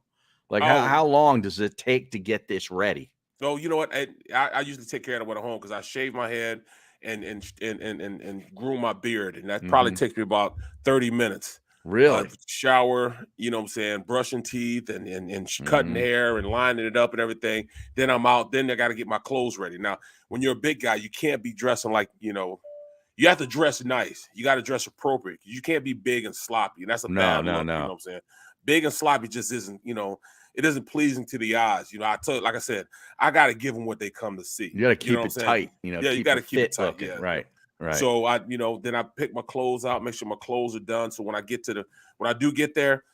Like how long does it take to get this ready? Oh, you know what? I usually take care of it at home because I shave my head and groom my beard. And that probably takes me about 30 minutes. Really? Shower, you know what I'm saying, brushing teeth and cutting hair and lining it up and everything. Then I'm out. Then I got to get my clothes ready. Now, when you're a big guy, you can't be dressing like, you have to dress nice. You got to dress appropriate. You can't be big and sloppy. And that's a bad look, you know what I'm saying? Big and sloppy just isn't, it isn't pleasing to the eyes. Like I said, I got to give them what they come to see. You got to keep it tight. Yeah, you got to keep it tight. Looking. Yeah. Right. Right. So then I pick my clothes out, make sure my clothes are done. So when I do get there,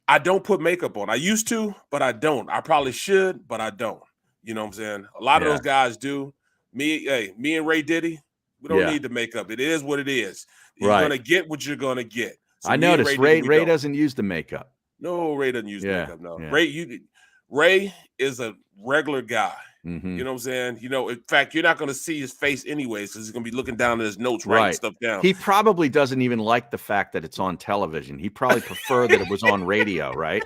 I don't put makeup on. I used to, but I don't. I probably should, but I don't. You know what I'm saying? A lot of those guys do. Me and Ray Diddy, we don't need the makeup. It is what it is. You're gonna get what you're gonna get. So I noticed Ray doesn't use the makeup. No, Ray doesn't use makeup. No, Ray is a regular guy. You know what I'm saying? In fact, you're not going to see his face anyways because he's going to be looking down at his notes, writing stuff down. He probably doesn't even like the fact that it's on television. He probably prefer that it was on radio, right?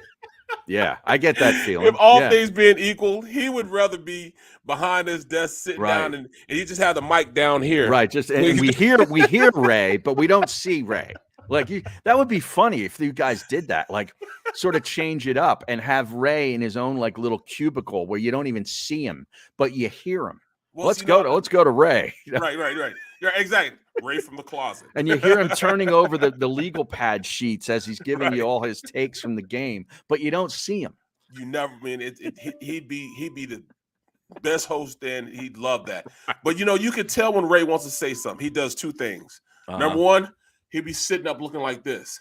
Yeah, I get that feeling. If all things being equal, he would rather be behind his desk sitting down and he just have the mic down here. Right. And we hear Ray, but we don't see Ray. Like that would be funny if you guys did that, like sort of change it up and have Ray in his own like little cubicle where you don't even see him, but you hear him. Well, let's go to Ray. Right. Yeah, exactly. Ray from the closet. And you hear him turning over the legal pad sheets as he's giving you all his takes from the game, but you don't see him. You never he'd be the best host and he'd love that. But you can tell when Ray wants to say something. He does two things. Number one, he'll be sitting up looking like this.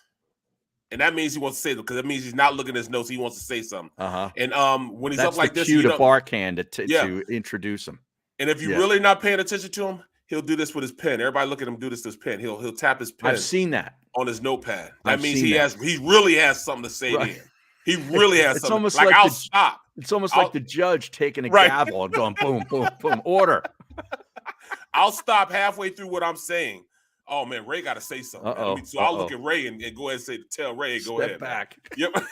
And that means he wants to say it because that means he's not looking at his notes. He wants to say something. And when he's up like this, cue to Barkhand to introduce him. And if you're really not paying attention to him, he'll do this with his pen. Everybody look at him do this with his pen. He'll tap his pen. I've seen that on his notepad. That means he really has something to say there. He really has something. Almost like I'll stop. It's almost like the judge taking a gavel and going boom, boom, boom, order. I'll stop halfway through what I'm saying. Oh man, Ray got to say something. So I'll look at Ray and go ahead and tell Ray, go ahead. Step back. Yep.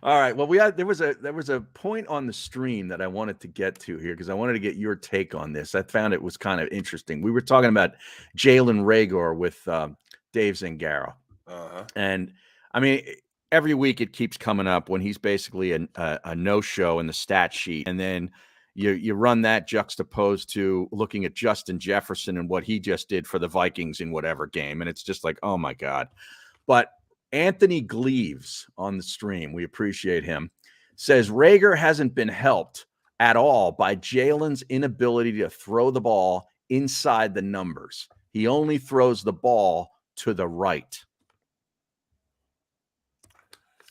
All right. Well, there was a point on the stream that I wanted to get to here because I wanted to get your take on this. I found it was kind of interesting. We were talking about Jalen Reagor with Dave Zangaro, and I mean, every week it keeps coming up when he's basically a no-show in the stat sheet, and then you run that juxtaposed to looking at Justin Jefferson and what he just did for the Vikings in whatever game, and it's just like, oh my God. But Anthony Gleaves on the stream, we appreciate him, says Reagor hasn't been helped at all by Jalen's inability to throw the ball inside the numbers. He only throws the ball to the right.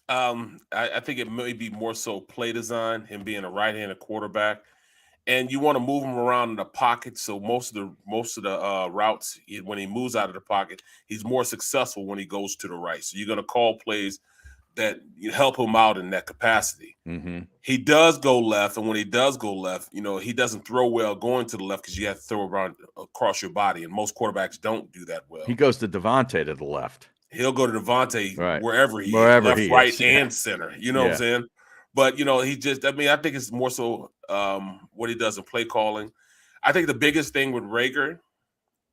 I think it may be more so play design, him being a right-handed quarterback, and you want to move him around in the pocket. So most of the routes, when he moves out of the pocket, he's more successful when he goes to the right. So you're going to call plays that you help him out in that capacity. Mm-hmm. He does go left, and when he does go left, he doesn't throw well going to the left because you have to throw around across your body, and most quarterbacks don't do that well. He goes to Devontae to the left. He'll go to Devontae Right. wherever he is, left, he right, is. and center. You know what I'm saying? But, he just – I mean, I think it's more so what he does in play calling. I think the biggest thing with Reagor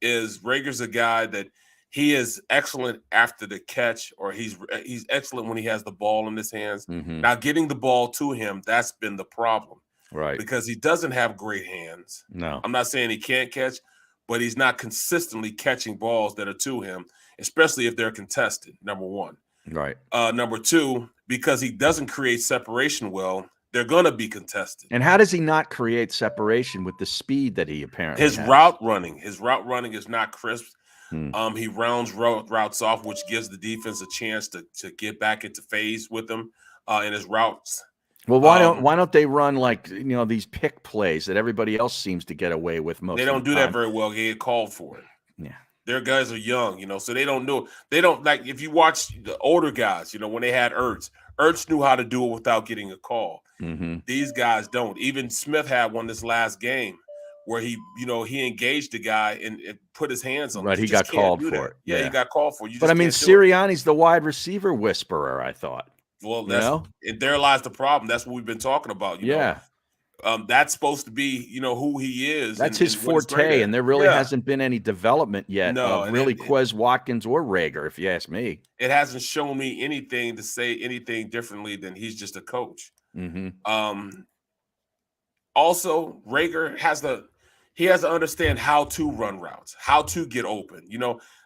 is Rager's a guy that he is excellent after the catch, or he's excellent when he has the ball in his hands. Mm-hmm. Now, getting the ball to him, that's been the problem. Right. Because he doesn't have great hands. No. I'm not saying he can't catch, but he's not consistently catching balls that are to him, especially if they're contested, number one. Right. Number two, because he doesn't create separation well, they're going to be contested. And how does he not create separation with the speed that he apparently has? His route running is not crisp. He rounds routes off, which gives the defense a chance to get back into phase with him in his routes. Well, why don't they run like these pick plays that everybody else seems to get away with most? They don't do that very well. They get called for it. Yeah, their guys are young, so they don't know. They don't like if you watch the older guys, when they had Ertz knew how to do it without getting a call. Mm-hmm. These guys don't. Even Smith had one this last game where he engaged the guy and put his hands on him. Right, he got called for it. Yeah, he got called for it. But I mean, Sirianni's the wide receiver whisperer, I thought. Well, there lies the problem. That's what we've been talking about. You know? That's supposed to be, who he is. That's his forte, and there really hasn't been any development yet of really Quez Watkins or Reagor, if you ask me. It hasn't shown me anything to say anything differently than he's just a coach. Mm-hmm. Also, Reagor has to understand how to run routes, how to get open.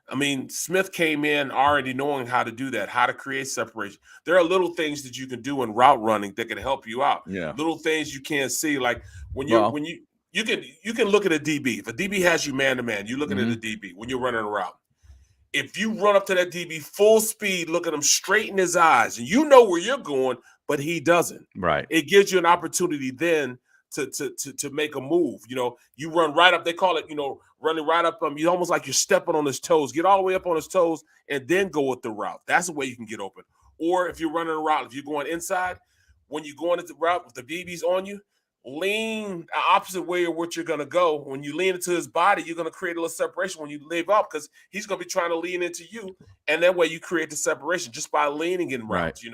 I mean, Smith came in already knowing how to do that, how to create separation. There are little things that you can do in route running that can help you out. Yeah. Little things you can't see, like when you can look at a DB. If a DB has you man to man, you're looking at a DB when you're running a route. If you run up to that DB full speed, look at him straight in his eyes, and you know where you're going, but he doesn't. Right. It gives you an opportunity then to make a move. You run right up. They call it, running right up. You almost like you're stepping on his toes. Get all the way up on his toes and then go with the route. That's the way you can get open. Or if you're running a route, if you're going inside, when you're going into the route with the BB's on you, lean the opposite way of what you're going to go. When you lean into his body, you're going to create a little separation when you leave up because he's going to be trying to lean into you. And that way you create the separation just by leaning in routes,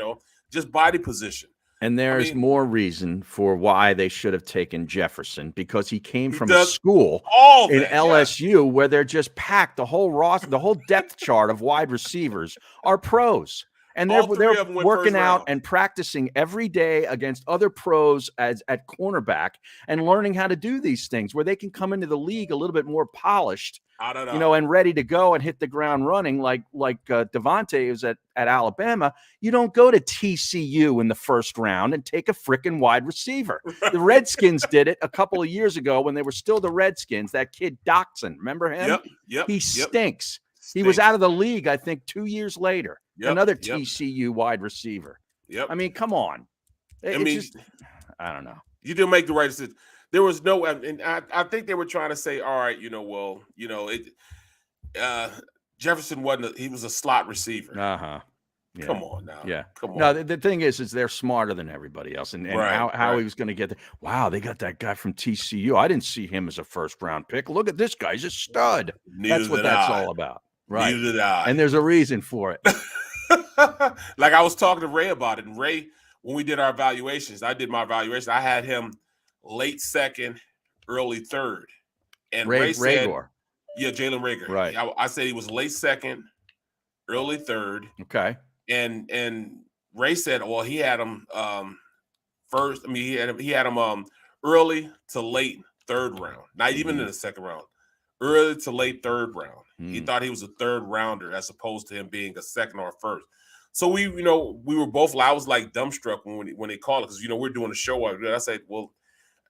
just body position. And there's more reason for why they should have taken Jefferson, because he came from a school in LSU where they're just packed. The whole roster, the whole depth chart of wide receivers are pros. And they're working out and practicing every day against other pros at cornerback and learning how to do these things where they can come into the league a little bit more polished, and ready to go and hit the ground running like Devontae is at Alabama. You don't go to TCU in the first round and take a freaking wide receiver. The Redskins did it a couple of years ago when they were still the Redskins. That kid Doxson, remember him? Yep. He stinks. He was out of the league, I think, 2 years later. Another TCU wide receiver. I mean, come on. I don't know. You didn't make the right decision. There was no, and I think they were trying to say, all right, Jefferson he was a slot receiver. Yeah. Come on now. Yeah. Come on. No, the thing is they're smarter than everybody else. And how he was going to get there. Wow, they got that guy from TCU. I didn't see him as a first-round pick. Look at this guy. He's a stud. That's what that's all about. Right. Neither did I. And there's a reason for it. Like I was talking to Ray about it. And Ray, when we did our evaluations, I did my evaluation. I had him late second, early third. And Ray said, Reagor. Yeah, Jalen Reagor. Right. I said he was late second, early third. Okay. And Ray said, well, he had him first. I mean, he had him early to late third round, not even in the second round, early to late third round. He thought he was a third rounder as opposed to him being a second or a first. So we were both. I was like dumbstruck when they called it because we're doing a show. I said, well,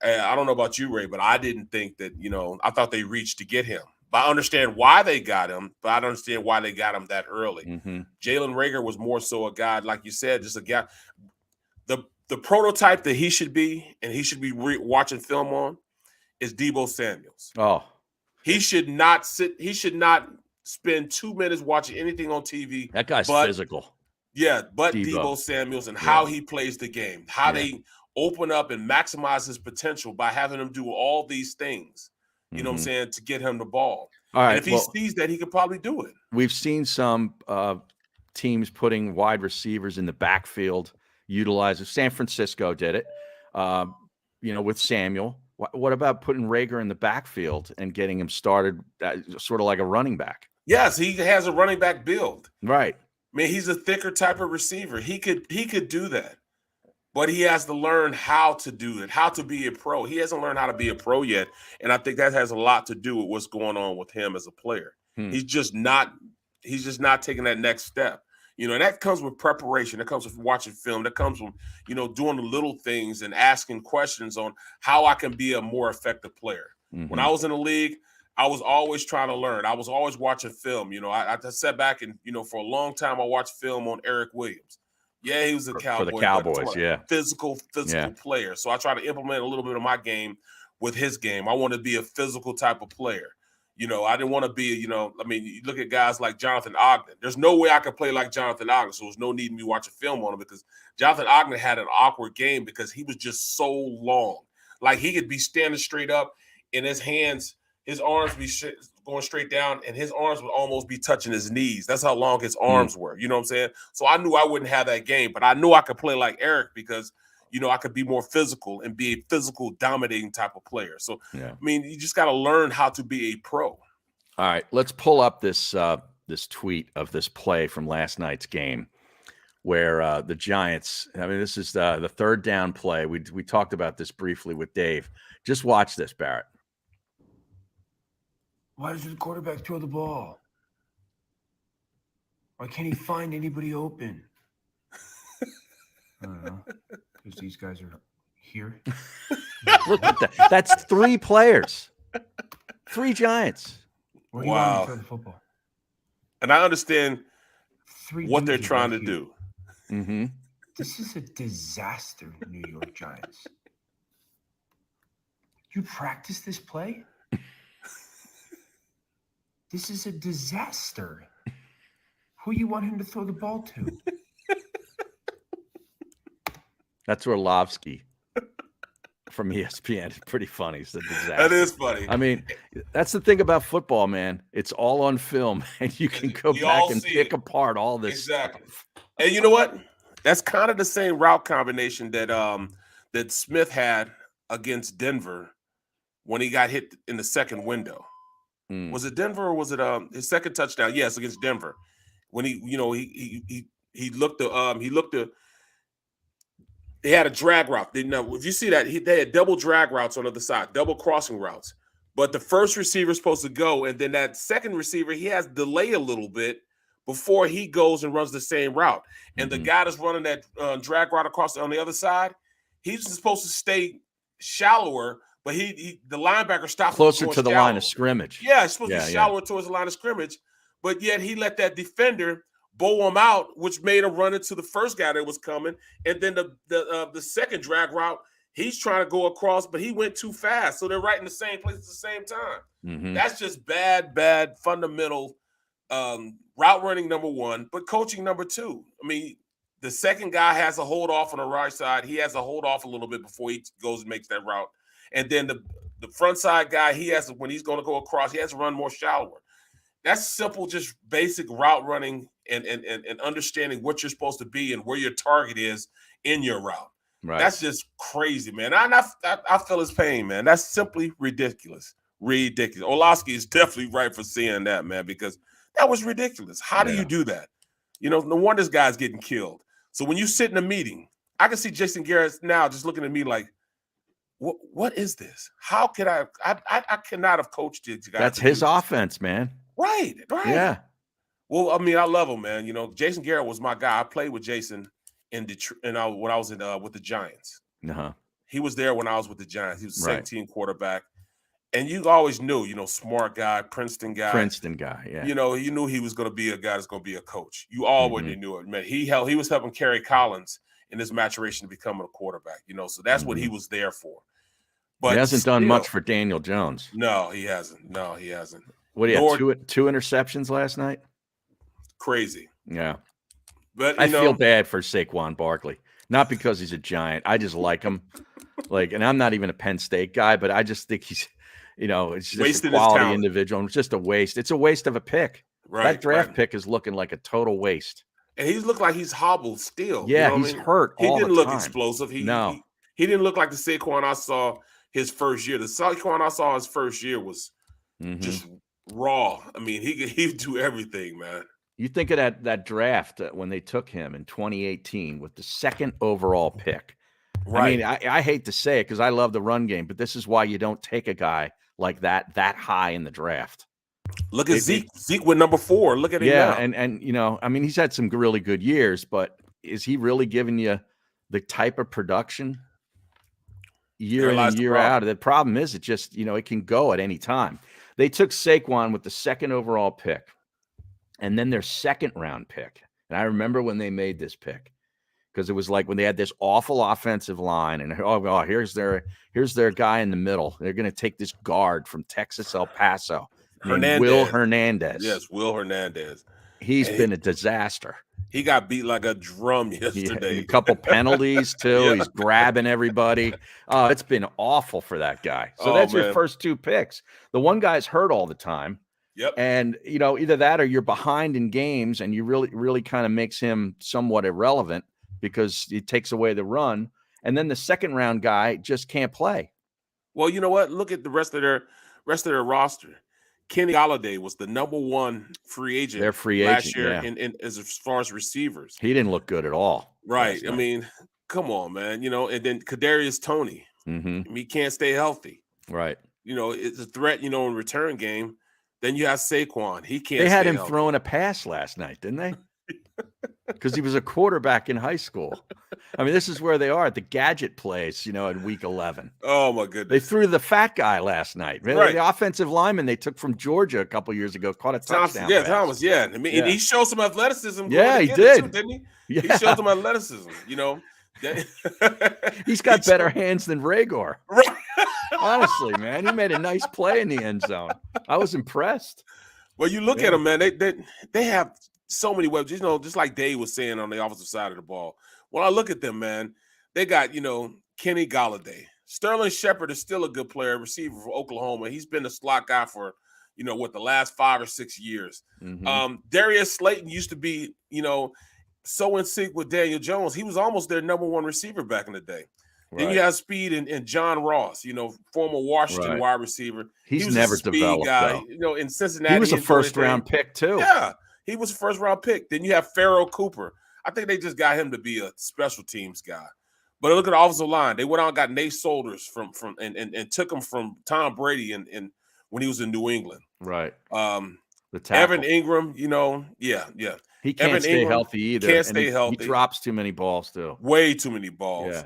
I don't know about you, Ray, but I didn't think that I thought they reached to get him. But I understand why they got him, but I don't understand why they got him that early. Jalen Reagor was more so a guy, like you said, just a guy. The prototype that he should be, and he should be watching film on, is Deebo Samuels. Oh. He should not sit. He should not spend 2 minutes watching anything on TV. That guy's physical. Yeah, but Debo. Debo Samuels and how he plays the game, how they open up and maximize his potential by having him do all these things, you know what I'm saying, to get him the ball. All right, and if he sees that, he could probably do it. We've seen some teams putting wide receivers in the backfield, utilizing. San Francisco did it, with Samuel. What about putting Rager in the backfield and getting him started sort of like a running back? Yes, he has a running back build. Right. I mean, he's a thicker type of receiver. He could do that. But he has to learn how to do it, how to be a pro. He hasn't learned how to be a pro yet. And I think that has a lot to do with what's going on with him as a player. He's just not taking that next step. And that comes with preparation. That comes with watching film. That comes from, doing the little things and asking questions on how I can be a more effective player. When I was in the league, I was always trying to learn. I was always watching film. I sat back and, for a long time, I watched film on Eric Williams. Yeah, he was a Cowboy. For the Cowboys, Physical player. So I try to implement a little bit of my game with his game. I want to be a physical type of player. I didn't want to be, you look at guys like Jonathan Ogden. There's no way I could play like Jonathan Ogden, so there's no need in me watching film on him because Jonathan Ogden had an awkward game because he was just so long. Like he could be standing straight up and his arms be going straight down and his arms would almost be touching his knees. That's how long his arms were. You know what I'm saying? So I knew I wouldn't have that game, but I knew I could play like Eric because, I could be more physical and be a physical dominating type of player. So, you just got to learn how to be a pro. All right, let's pull up this tweet of this play from last night's game where the Giants, this is the third down play. We talked about this briefly with Dave. Just watch this, Barrett. Why does the quarterback throw the ball? Why can't he find anybody open? I don't know. Because these guys are here. Look at that. That's 3 players. 3 Giants. Where do you want to throw the football? And I understand what they're trying to do. Mm-hmm. This is a disaster, New York Giants. You practice this play? This is a disaster. Who you want him to throw the ball to? That's Orlovsky from ESPN. It's pretty funny. It's a disaster. That is funny. That's the thing about football, man. It's all on film, and you can go back and pick apart all this stuff. And you know what? That's kind of the same route combination that Smith had against Denver when he got hit in the second window. Was it Denver or was it his second touchdown? Yes, against Denver. When he looked they had a drag route. If you see that, they had double drag routes on the other side, double crossing routes. But the first receiver is supposed to go, and then that second receiver, he has to delay a little bit before he goes and runs the same route. And the guy that's running that drag route across on the other side, he's supposed to stay shallower, but the linebacker stops closer to the line of scrimmage. Yeah, it's supposed to be shallower towards the line of scrimmage, but yet he let that defender bow him out, which made him run into the first guy that was coming. And then the second drag route, he's trying to go across, but he went too fast. So they're right in the same place at the same time. That's just bad, fundamental route running, number one, but coaching, number two. The second guy has a hold off on the right side. He has to hold off a little bit before he goes and makes that route. And then the front side guy, when he's going to go across, he has to run more shallower. That's simple, just basic route running and understanding what you're supposed to be and where your target is in your route. Right. That's just crazy, man. I feel his pain, man. That's simply ridiculous. Ridiculous. Orlovsky is definitely right for seeing that, man, because that was ridiculous. How do you do that? No wonder this guy's getting killed. So when you sit in a meeting, I can see Jason Garrett now just looking at me like, what is this? How could I cannot have coached these guys. That's his offense, man. Right. Yeah. Well, I love him, man. Jason Garrett was my guy. I played with Jason in Detroit, when I was with the Giants. He was there when I was with the Giants. He was a 17 quarterback. And you always knew, smart guy, Princeton guy. Yeah. You knew he was going to be a guy that's going to be a coach. You already knew it, man. He was helping Kerry Collins in his maturation to becoming a quarterback, so that's what he was there for. But he hasn't done much for Daniel Jones. No, he hasn't. What do you have? Two interceptions last night? Crazy. Yeah. But I feel bad for Saquon Barkley, not because he's a Giant. I just like him. And I'm not even a Penn State guy, but I just think he's, it's just wasting a quality his individual. It's just a waste. It's a waste of a pick. Right. That draft pick is looking like a total waste. And he's looked like he's hobbled still. Yeah, he's hurt. He didn't look time. explosive. He didn't look like the Saquon I saw his first year. The Saquon I saw his first year was just raw. I mean, he'd do everything, man. You think of that draft when they took him in 2018 with the 2nd overall pick. Right. I mean, I hate to say it because I love the run game, but this is why you don't take a guy like that high in the draft. Look at Zeke. Zeke went number 4. Look at him now. And I mean, he's had some really good years, but is he really giving you the type of production year in and year out? The problem is it just, it can go at any time. They took Saquon with the 2nd overall pick and then their 2nd round pick. And I remember when they made this pick because it was like when they had this awful offensive line and here's their guy in the middle. They're going to take this guard from Texas, El Paso. Will Hernandez. Yes, Will Hernandez. He's been a disaster. He got beat like a drum yesterday. A couple penalties, too. Yeah. He's grabbing everybody. It's been awful for that guy. So that's your first 2 picks. The one guy's hurt all the time. Yep. And, either that or you're behind in games and you really kind of makes him somewhat irrelevant because it takes away the run. And then the 2nd round guy just can't play. Well, you know what? Look at the rest of their roster. Kenny Golladay was the number 1 free agent. Their free last agent, year yeah. as far as receivers. He didn't look good at all. Right. I mean, come on, man. And then Kadarius Toney. He can't stay healthy. Right. It's a threat, in return game. Then you have Saquon. He can't. They had him throwing a pass last night, didn't they? Because he was a quarterback in high school. I mean, this is where they are at the gadget place, in week 11. Oh, my goodness. They threw the fat guy last night. Right. The offensive lineman they took from Georgia a couple years ago caught a touchdown. Thomas. Yeah. I mean, and he showed some athleticism. Yeah, he did. Too, didn't he? Yeah. He showed some athleticism, He's got better hands than Rhaegar. Right. Honestly, man, he made a nice play in the end zone. I was impressed. Well, you look at them, man. They have so many weapons. Just like Dave was saying on the offensive side of the ball. When I look at them, man, they got Kenny Golladay. Sterling Shepard is still a good player, receiver for Oklahoma. He's been the slot guy for the last 5 or 6 years. Darius Slayton used to be so in sync with Daniel Jones. He was almost their number 1 receiver back in the day. Right. Then you have speed and John Ross, former Washington wide receiver. He's he was never a speed developed, guy. though. In Cincinnati, he was a first-round pick too. Yeah, he was a first-round pick. Then you have Farrell Cooper. I think they just got him to be a special teams guy. But look at the offensive line. They went out and got Nate Soldiers and took him from Tom Brady and when he was in New England. Right. The Evan Ingram, yeah. He can't stay healthy either. Can't stay healthy. He drops too many balls too. Way too many balls. Yeah.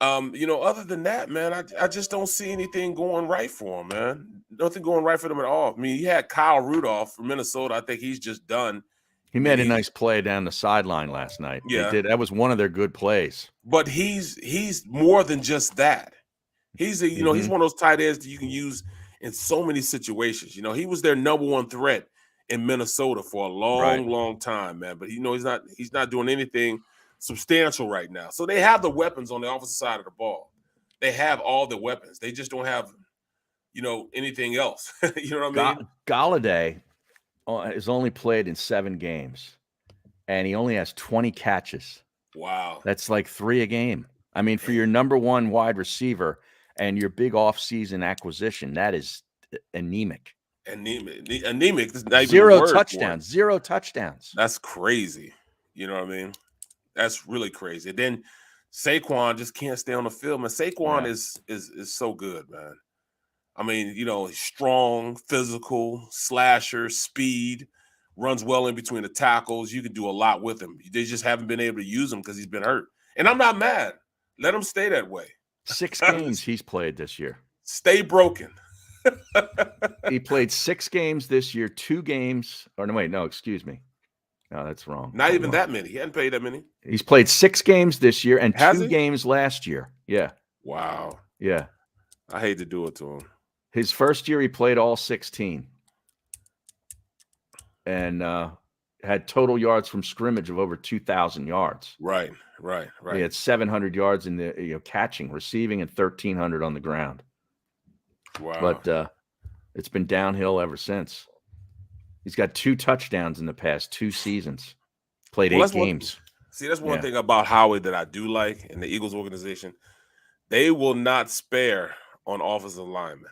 Other than that, man, I just don't see anything going right for him, man. Nothing going right for them at all. I mean, you had Kyle Rudolph from Minnesota. I think he's just done. He made a nice play down the sideline last night. Yeah. They did. That was one of their good plays. But he's more than just that. He's he's one of those tight ends that you can use in so many situations. He was their number 1 threat in Minnesota for a long time, man. But he's not doing anything substantial right now. So they have the weapons on the offensive side of the ball. They have all the weapons. They just don't have, anything else. You know what I mean? Golladay is only played in 7 games, and he only has 20 catches. Wow. That's like 3 a game. I mean, for your number 1 wide receiver and your big offseason acquisition, that is anemic. Anemic. 0 touchdowns. 0 touchdowns. That's crazy. You know what I mean? That's really crazy. And then Saquon just can't stay on the field, man. Saquon is so good, man. I mean, strong, physical, slasher, speed, runs well in between the tackles. You can do a lot with him. They just haven't been able to use him because he's been hurt. And I'm not mad. Let him stay that way. 6 games he's played this year. Stay broken. He played 6 games this year, 2 games. Or no, excuse me. No, that's wrong. Not even that many. He hadn't played that many. He's played 6 games this year and 2 games last year. Yeah. Wow. Yeah. I hate to do it to him. His first year, he played all 16. And had total yards from scrimmage of over 2,000 yards. Right. He had 700 yards in the catching, receiving, and 1,300 on the ground. Wow. But it's been downhill ever since. He's got 2 touchdowns in the past 2 seasons. Played 8 games. That's one thing about Howie that I do like in the Eagles organization. They will not spare on offensive linemen.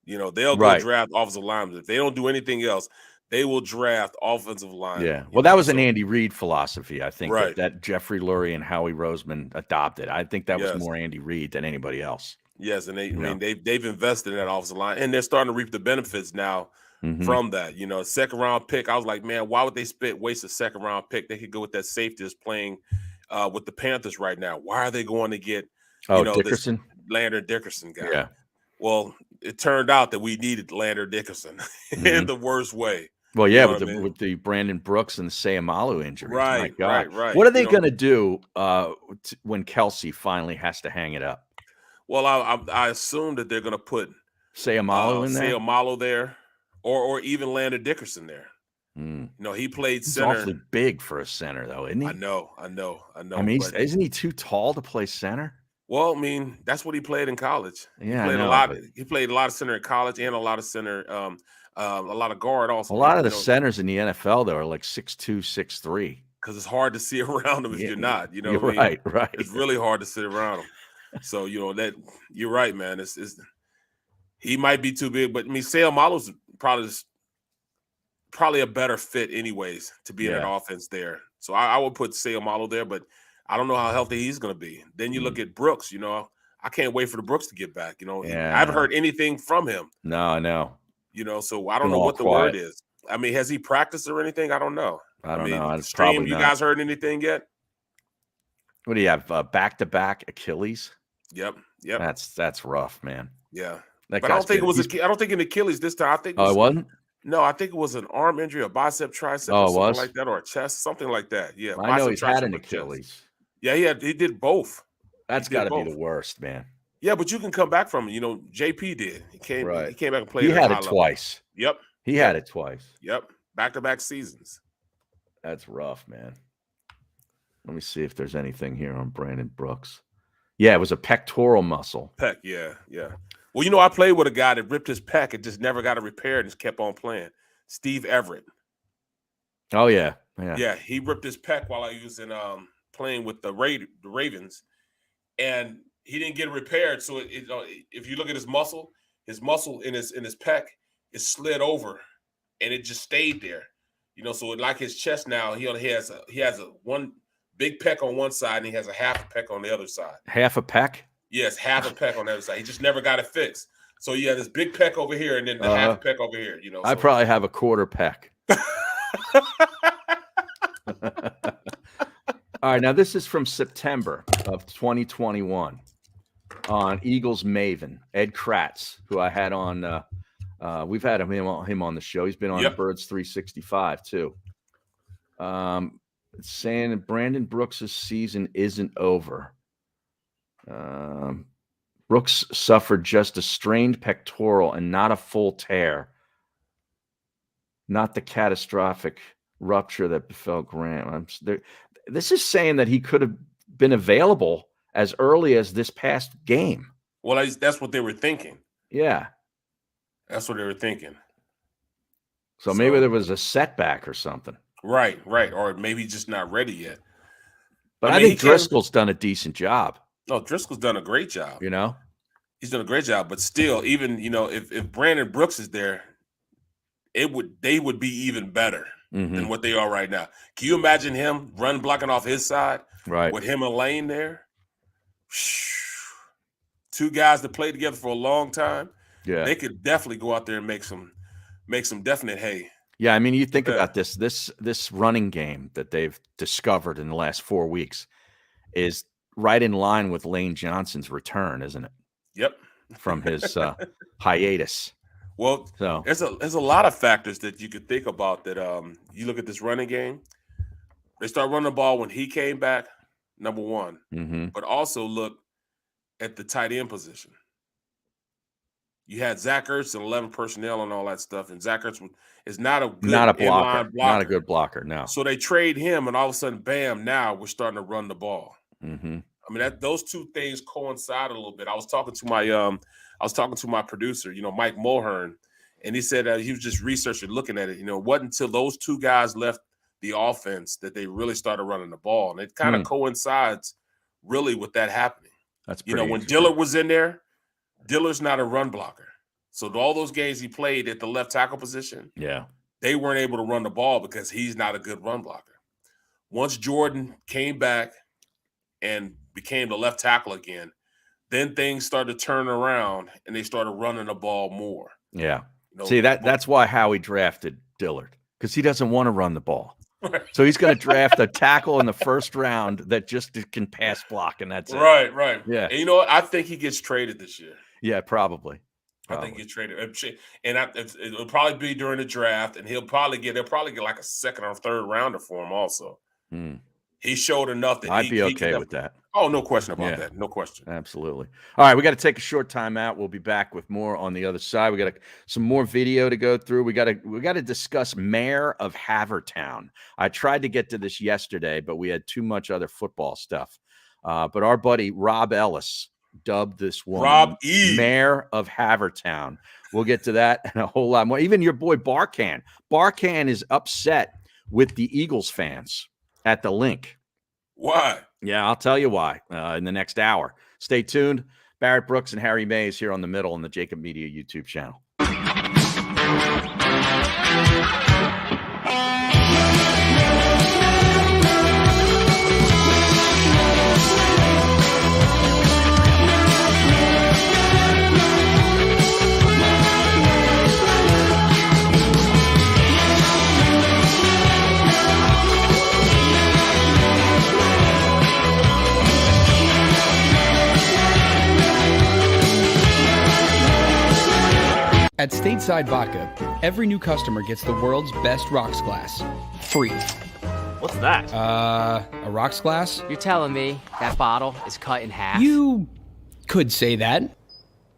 They'll go draft offensive linemen. If they don't do anything else, they will draft offensive linemen. Yeah. Well, that was an Andy Reid philosophy, I think, Right. that Jeffrey Lurie and Howie Roseman adopted. I think that was more Andy Reid than anybody else. Yes, and they've invested in that offensive line, and they're starting to reap the benefits now from that. Second round pick. I was like, man, why would they waste a second round pick? They could go with that safety that's playing with the Panthers right now. Why are they going to get Dickerson? This Lander Dickerson guy? Yeah. Well, it turned out that we needed Lander Dickerson in the worst way. Well, yeah, with the Brandon Brooks and the Sayamalu injuries. Right, My God. right. What are they going to do when Kelsey finally has to hang it up? Well, I assume that they're going to put Sayamalu in there? Sayamalu there, or even Lander Dickerson there. He played center. He's awfully big for a center, though, isn't he? I know. I mean, isn't he too tall to play center? Well, I mean, that's what he played in college. Yeah, he played a lot of center in college and a lot of center, a lot of guard also. A lot of the centers in the NFL though are like 6'2", 6'3". Because it's hard to see around them if you're not. You're right. It's really hard to sit around them. So that you're right, man. It's he might be too big, but I mean, Sayamalu's probably a better fit anyways to be in an offense there. So I would put Sayamalu there, but I don't know how healthy he's going to be. Then you look at Brooks. I can't wait for the Brooks to get back. I haven't heard anything from him. No, I know. So I don't know what the word is. I mean, has he practiced or anything? I don't know. I don't know. Stream, you guys heard anything yet? What do you have? Back-to-back Achilles? Yep. That's rough, man. Yeah. But I don't think it was. I don't think an Achilles this time. I think. It wasn't. No, I think it was an arm injury, a bicep, tricep, or something like that, or a chest, something like that. Yeah, I know he's had an Achilles. Yeah, he did both. That's got to be the worst, man. Yeah, but you can come back from it. JP did. He came back and played. He had it twice. Yep. He had it twice. Yep. Back-to-back seasons. That's rough, man. Let me see if there's anything here on Brandon Brooks. Yeah, it was a pectoral muscle. Pec, yeah. Well, I played with a guy that ripped his pec and just never got it repaired and just kept on playing. Steve Everett. Oh, yeah. Yeah, he ripped his pec while I was in playing with the Ravens, and he didn't get it repaired. So if you look at his muscle in his pec is slid over, and it just stayed there. So like his chest now, he has a one big pec on one side, and he has a half a pec on the other side. Half a pec? Yes, half a pec on the other side. He just never got it fixed. So you have this big pec over here, and then the half a pec over here. I probably have a quarter pec. All right, now this is from September of 2021 on Eagles Maven, Ed Kratz, who I had on. We've had him on the show. He's been on Birds 365 too. It's saying that Brandon Brooks' season isn't over. Brooks suffered just a strained pectoral and not a full tear. Not the catastrophic rupture that befell Grant. This is saying that he could have been available as early as this past game. Well, that's what they were thinking. Yeah. That's what they were thinking. So maybe there was a setback or something. Right. Or maybe just not ready yet. But I think Driscoll's done a decent job. No, Driscoll's done a great job. He's done a great job. But still, even if Brandon Brooks is there, they would be even better than what they are right now. Can you imagine him blocking off his side? Right. With him and Lane there? Two guys that played together for a long time. Yeah. They could definitely go out there and make some definite hay. Yeah, I mean, you think about this running game that they've discovered in the last 4 weeks is right in line with Lane Johnson's return, isn't it? Yep. From his hiatus. Well, there's a lot of factors that you could think about that you look at this running game. They start running the ball when he came back, number one. Mm-hmm. But also look at the tight end position. You had Zach Ertz and 11 personnel and all that stuff, and Zach Ertz is not a good not a inline blocker, not a good blocker. No. So they trade him, and all of a sudden, bam! Now we're starting to run the ball. Mm-hmm. I mean, those two things coincide a little bit. I was talking to my producer, Mike Mulhern, and he said he was just researching, looking at it. It wasn't until those two guys left the offense that they really started running the ball, and it kind of coincides really with that happening. That's pretty when Dillard was in there, Dillard's not a run blocker. So all those games he played at the left tackle position, they weren't able to run the ball because he's not a good run blocker. Once Jordan came back and became the left tackle again, then things started to turn around and they started running the ball more. Yeah. See, that's why Howie drafted Dillard, because he doesn't want to run the ball. Right. So he's going to draft a tackle in the first round that just can pass block, and that's it. Right. Yeah. And you know what? I think he gets traded this year. Yeah, probably. I think he gets traded. And it'll probably be during the draft, and they'll probably get like a second or third rounder for him also. He showed enough that I'd be okay with that. Oh, no question about that. No question. Absolutely. All right, we got to take a short time out. We'll be back with more on the other side. We got some more video to go through. We got to discuss Mayor of Havertown. I tried to get to this yesterday, but we had too much other football stuff. But our buddy Rob Ellis dubbed this woman Rob E. Mayor of Havertown. We'll get to that and a whole lot more. Even your boy Barkan. Barkan is upset with the Eagles fans at the link. Why? Yeah, I'll tell you why in the next hour. Stay tuned. Barrett Brooks and Harry Mays here on The Middle on the JAKIB Media YouTube channel. At Stateside Vodka, every new customer gets the world's best rocks glass, free. What's that? A rocks glass? You're telling me that bottle is cut in half? You could say that.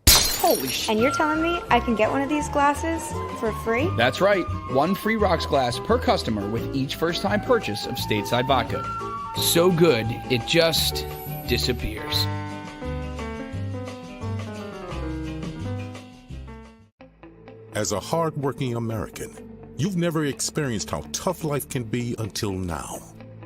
Holy shit. And you're telling me I can get one of these glasses for free? That's right. One free rocks glass per customer with each first-time purchase of Stateside Vodka. So good, it just disappears. As a hardworking American, you've never experienced how tough life can be until now.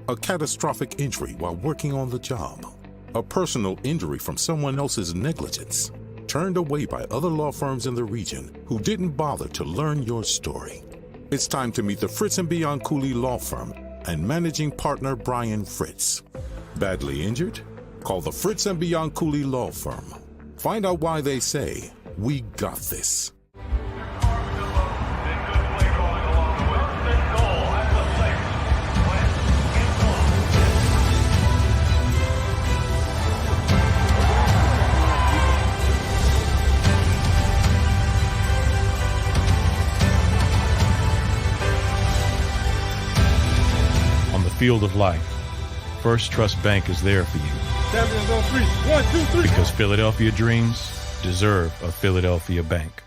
A catastrophic injury while working on the job. A personal injury from someone else's negligence. Turned away by other law firms in the region who didn't bother to learn your story. It's time to meet the Fritz & Bianculli Law Firm and managing partner Brian Fritz. Badly injured? Call the Fritz & Bianculli Law Firm. Find out why they say, "We got this." Field of life, First Trust Bank is there for you. Champions on 3. 1, 2, 3. Because Philadelphia dreams deserve a Philadelphia bank.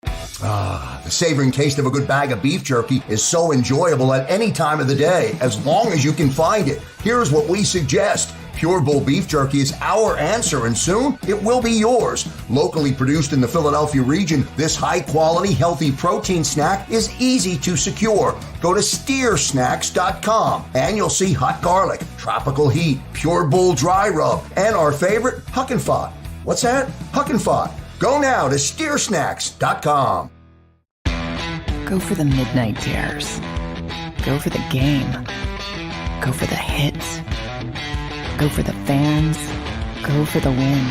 The savoring taste of a good bag of beef jerky is so enjoyable at any time of the day, as long as you can find it. Here's what we suggest. Pure Bull Beef Jerky is our answer, and soon it will be yours. Locally produced in the Philadelphia region, this high-quality, healthy protein snack is easy to secure. Go to steersnacks.com, and you'll see hot garlic, tropical heat, Pure Bull dry rub, and our favorite, Huck and Fod. What's that? Huck and Fod. Go now to steersnacks.com. Go for the midnight dares. Go for the game. Go for the hits. Go for the fans. Go for the win.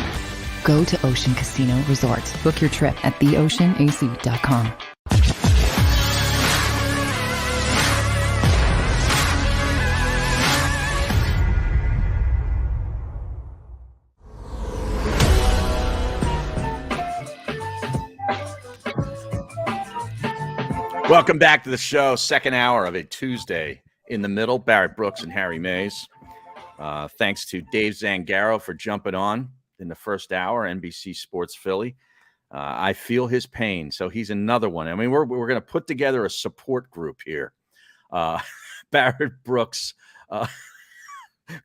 Go to Ocean Casino Resort. Book your trip at theoceanac.com. Welcome back to the show. Second hour of a Tuesday in the Middle. Barrett Brooks and Harry Mays. Thanks to Dave Zangaro for jumping on in the first hour, NBC Sports Philly. I feel his pain. So he's another one. I mean, we're going to put together a support group here. Barrett Brooks,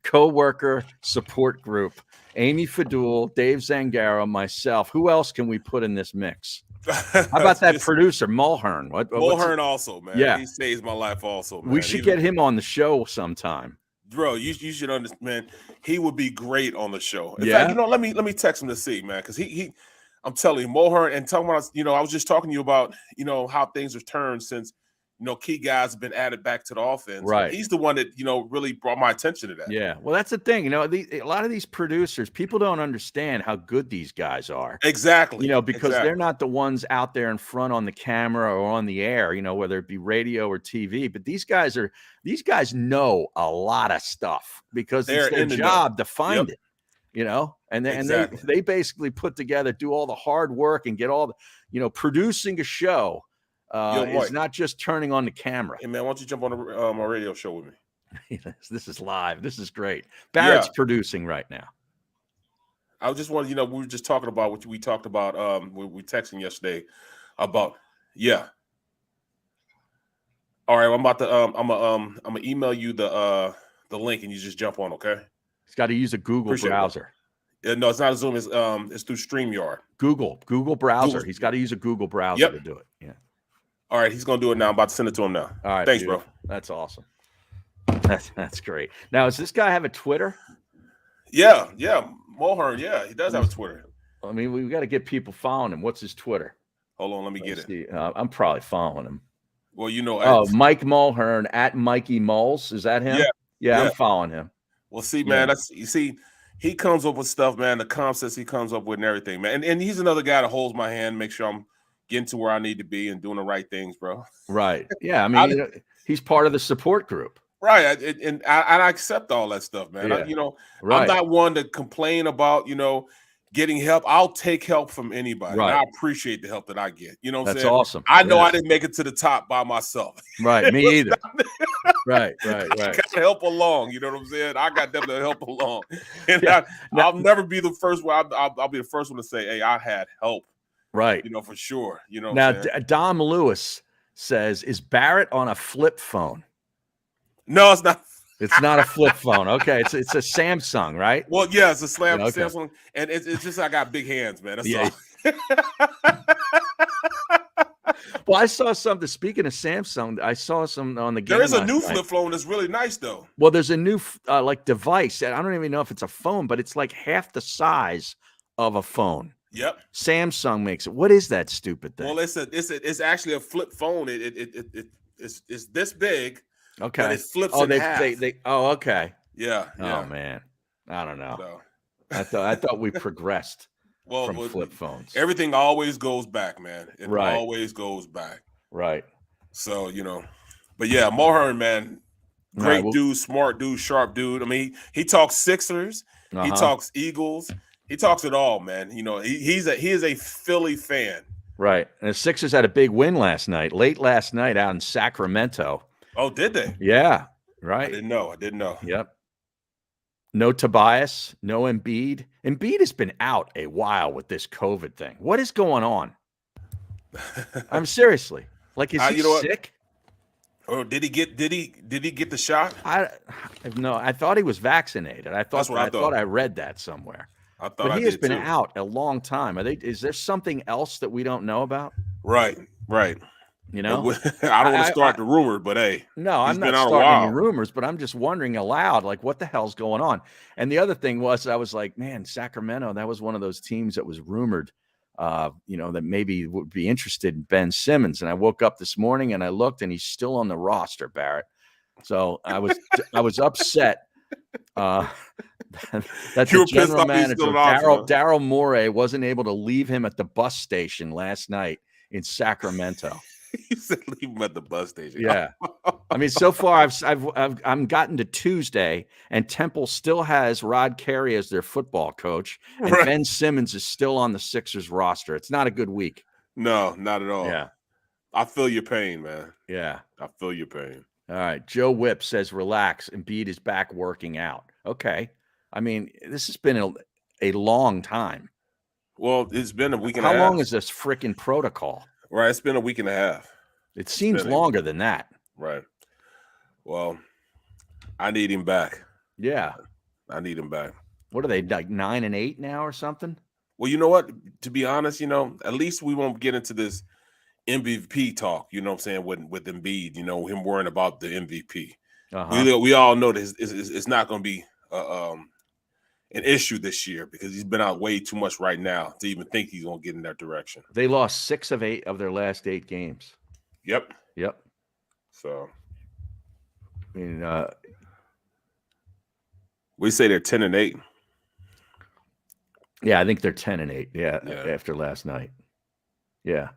co-worker support group. Amy Fadul, Dave Zangaro, myself. Who else can we put in this mix? How about that producer, Mulhern? Mulhern also, man. Yeah. He saves my life also, man. We should get him on the show sometime. Bro, you should understand, man. He would be great on the show. In fact, let me text him to see, man, because I'm telling you, Mulhern, and talking about, I was just talking to you about, how things have turned since, key guys have been added back to the offense. Right. He's the one that, really brought my attention to that. Yeah. Well, that's the thing. A lot of these producers, people don't understand how good these guys are. Exactly. Because they're not the ones out there in front on the camera or on the air, whether it be radio or TV. But these guys know a lot of stuff because it's their job to find it. And they basically put together, do all the hard work and get all the, producing a show. It's not just turning on the camera. Hey, man, why don't you jump on a radio show with me? This is live. This is great. Barrett's producing right now. I just wanted, we were just talking about what we talked about. We texting yesterday about, All right, I'm about to, I'm gonna email you the link and you just jump on, okay? He's got to use a Google browser. No, it's not a Zoom. It's through StreamYard. Google browser. He's got to use a Google browser to do it. Yeah. All right, he's gonna do it now. I'm about to send it to him now. All right, thanks, dude. bro. That's awesome. That's great. Now, does this guy have a Twitter? Yeah, Mulhern. Yeah, he does have a Twitter. I mean, we've got to get people following him. What's his Twitter? Hold on, let me get it. I'm probably following him. Well, Mike Mulhern at Mikey Mulls. Is that him? Yeah, I'm following him. Well, see, man, you see, he comes up with stuff, man. The concepts he comes up with and everything, man. And he's another guy that holds my hand, make sure I'm getting to where I need to be and doing the right things, bro. Right. Yeah. I mean, he's part of the support group. Right. And I accept all that stuff, man. Yeah. I'm not one to complain about, getting help. I'll take help from anybody. Right. And I appreciate the help that I get. You know what I'm That's saying? awesome. I know I didn't make it to the top by myself. Right. Me either. Right. I got to help along. You know what I'm saying? I got them to help along. And I'll never be the first one. I'll be the first one to say, hey, I had help. Right. For sure. Now, Dom Lewis says, is Barrett on a flip phone? No, it's not. It's not a flip phone. Okay. It's a Samsung, right? Well, yeah, it's a Samsung. And it's just I got big hands, man. That's all. Well, I saw something. Speaking of Samsung, I saw some on the game. There is a new flip phone that's really nice, though. Well, there's a new device. I don't even know if it's a phone, but it's like half the size of a phone. Yep. Samsung makes it. What is that stupid thing? Well, it's actually a flip phone. It's this big. Okay. But it flips in half. Okay. Yeah. Oh man, I don't know. So. I thought we progressed. From flip phones. Everything always goes back, man. It always goes back. Right. So but yeah, Mulhern, man, great dude, smart dude, sharp dude. I mean, he talks Sixers. He talks Eagles. He talks it all, man. He is a Philly fan. Right. And the Sixers had a big win last night, late last night out in Sacramento. Oh, did they? Yeah. Right. I didn't know. Yep. No Tobias, no Embiid. Embiid has been out a while with this COVID thing. What is going on? I'm seriously. Like, is he sick? Or did he get the shot? I thought he was vaccinated. I thought I read that somewhere. But he has been out a long time. Is there something else that we don't know about? Right. I don't want to start the rumor, but hey. No, I'm not starting any rumors, but I'm just wondering aloud, like, what the hell's going on? And the other thing was, I was like, man, Sacramento, that was one of those teams that was rumored, that maybe would be interested in Ben Simmons. And I woke up this morning and I looked and he's still on the roster, Barrett. So I was upset. That the general manager, Daryl Morey, wasn't able to leave him at the bus station last night in Sacramento. He said leave him at the bus station. Yeah. I mean, so far I've gotten to Tuesday, and Temple still has Rod Carey as their football coach, and Ben Simmons is still on the Sixers roster. It's not a good week. No, not at all. Yeah. I feel your pain, man. Yeah. I feel your pain. All right. Joe Whip says, relax. Embiid is back working out. Okay. I mean, this has been a long time. Well, it's been a week and a How half. long is this freaking protocol? Right, it's been a week and a half. It seems longer than that. Right. Well, I need him back. Yeah. I need him back. What are they, like 9-8 now or something? Well, you know what? To be honest, at least we won't get into this MVP talk, you know what I'm saying, with Embiid, him worrying about the MVP. We all know that it's not going to be an issue this year because he's been out way too much right now to even think he's going to get in that direction. They lost 6 of 8 of their last 8 games. Yep. I So, mean, we say they're 10-8. Yeah, I think they're 10-8. Yeah, after last night. Yeah,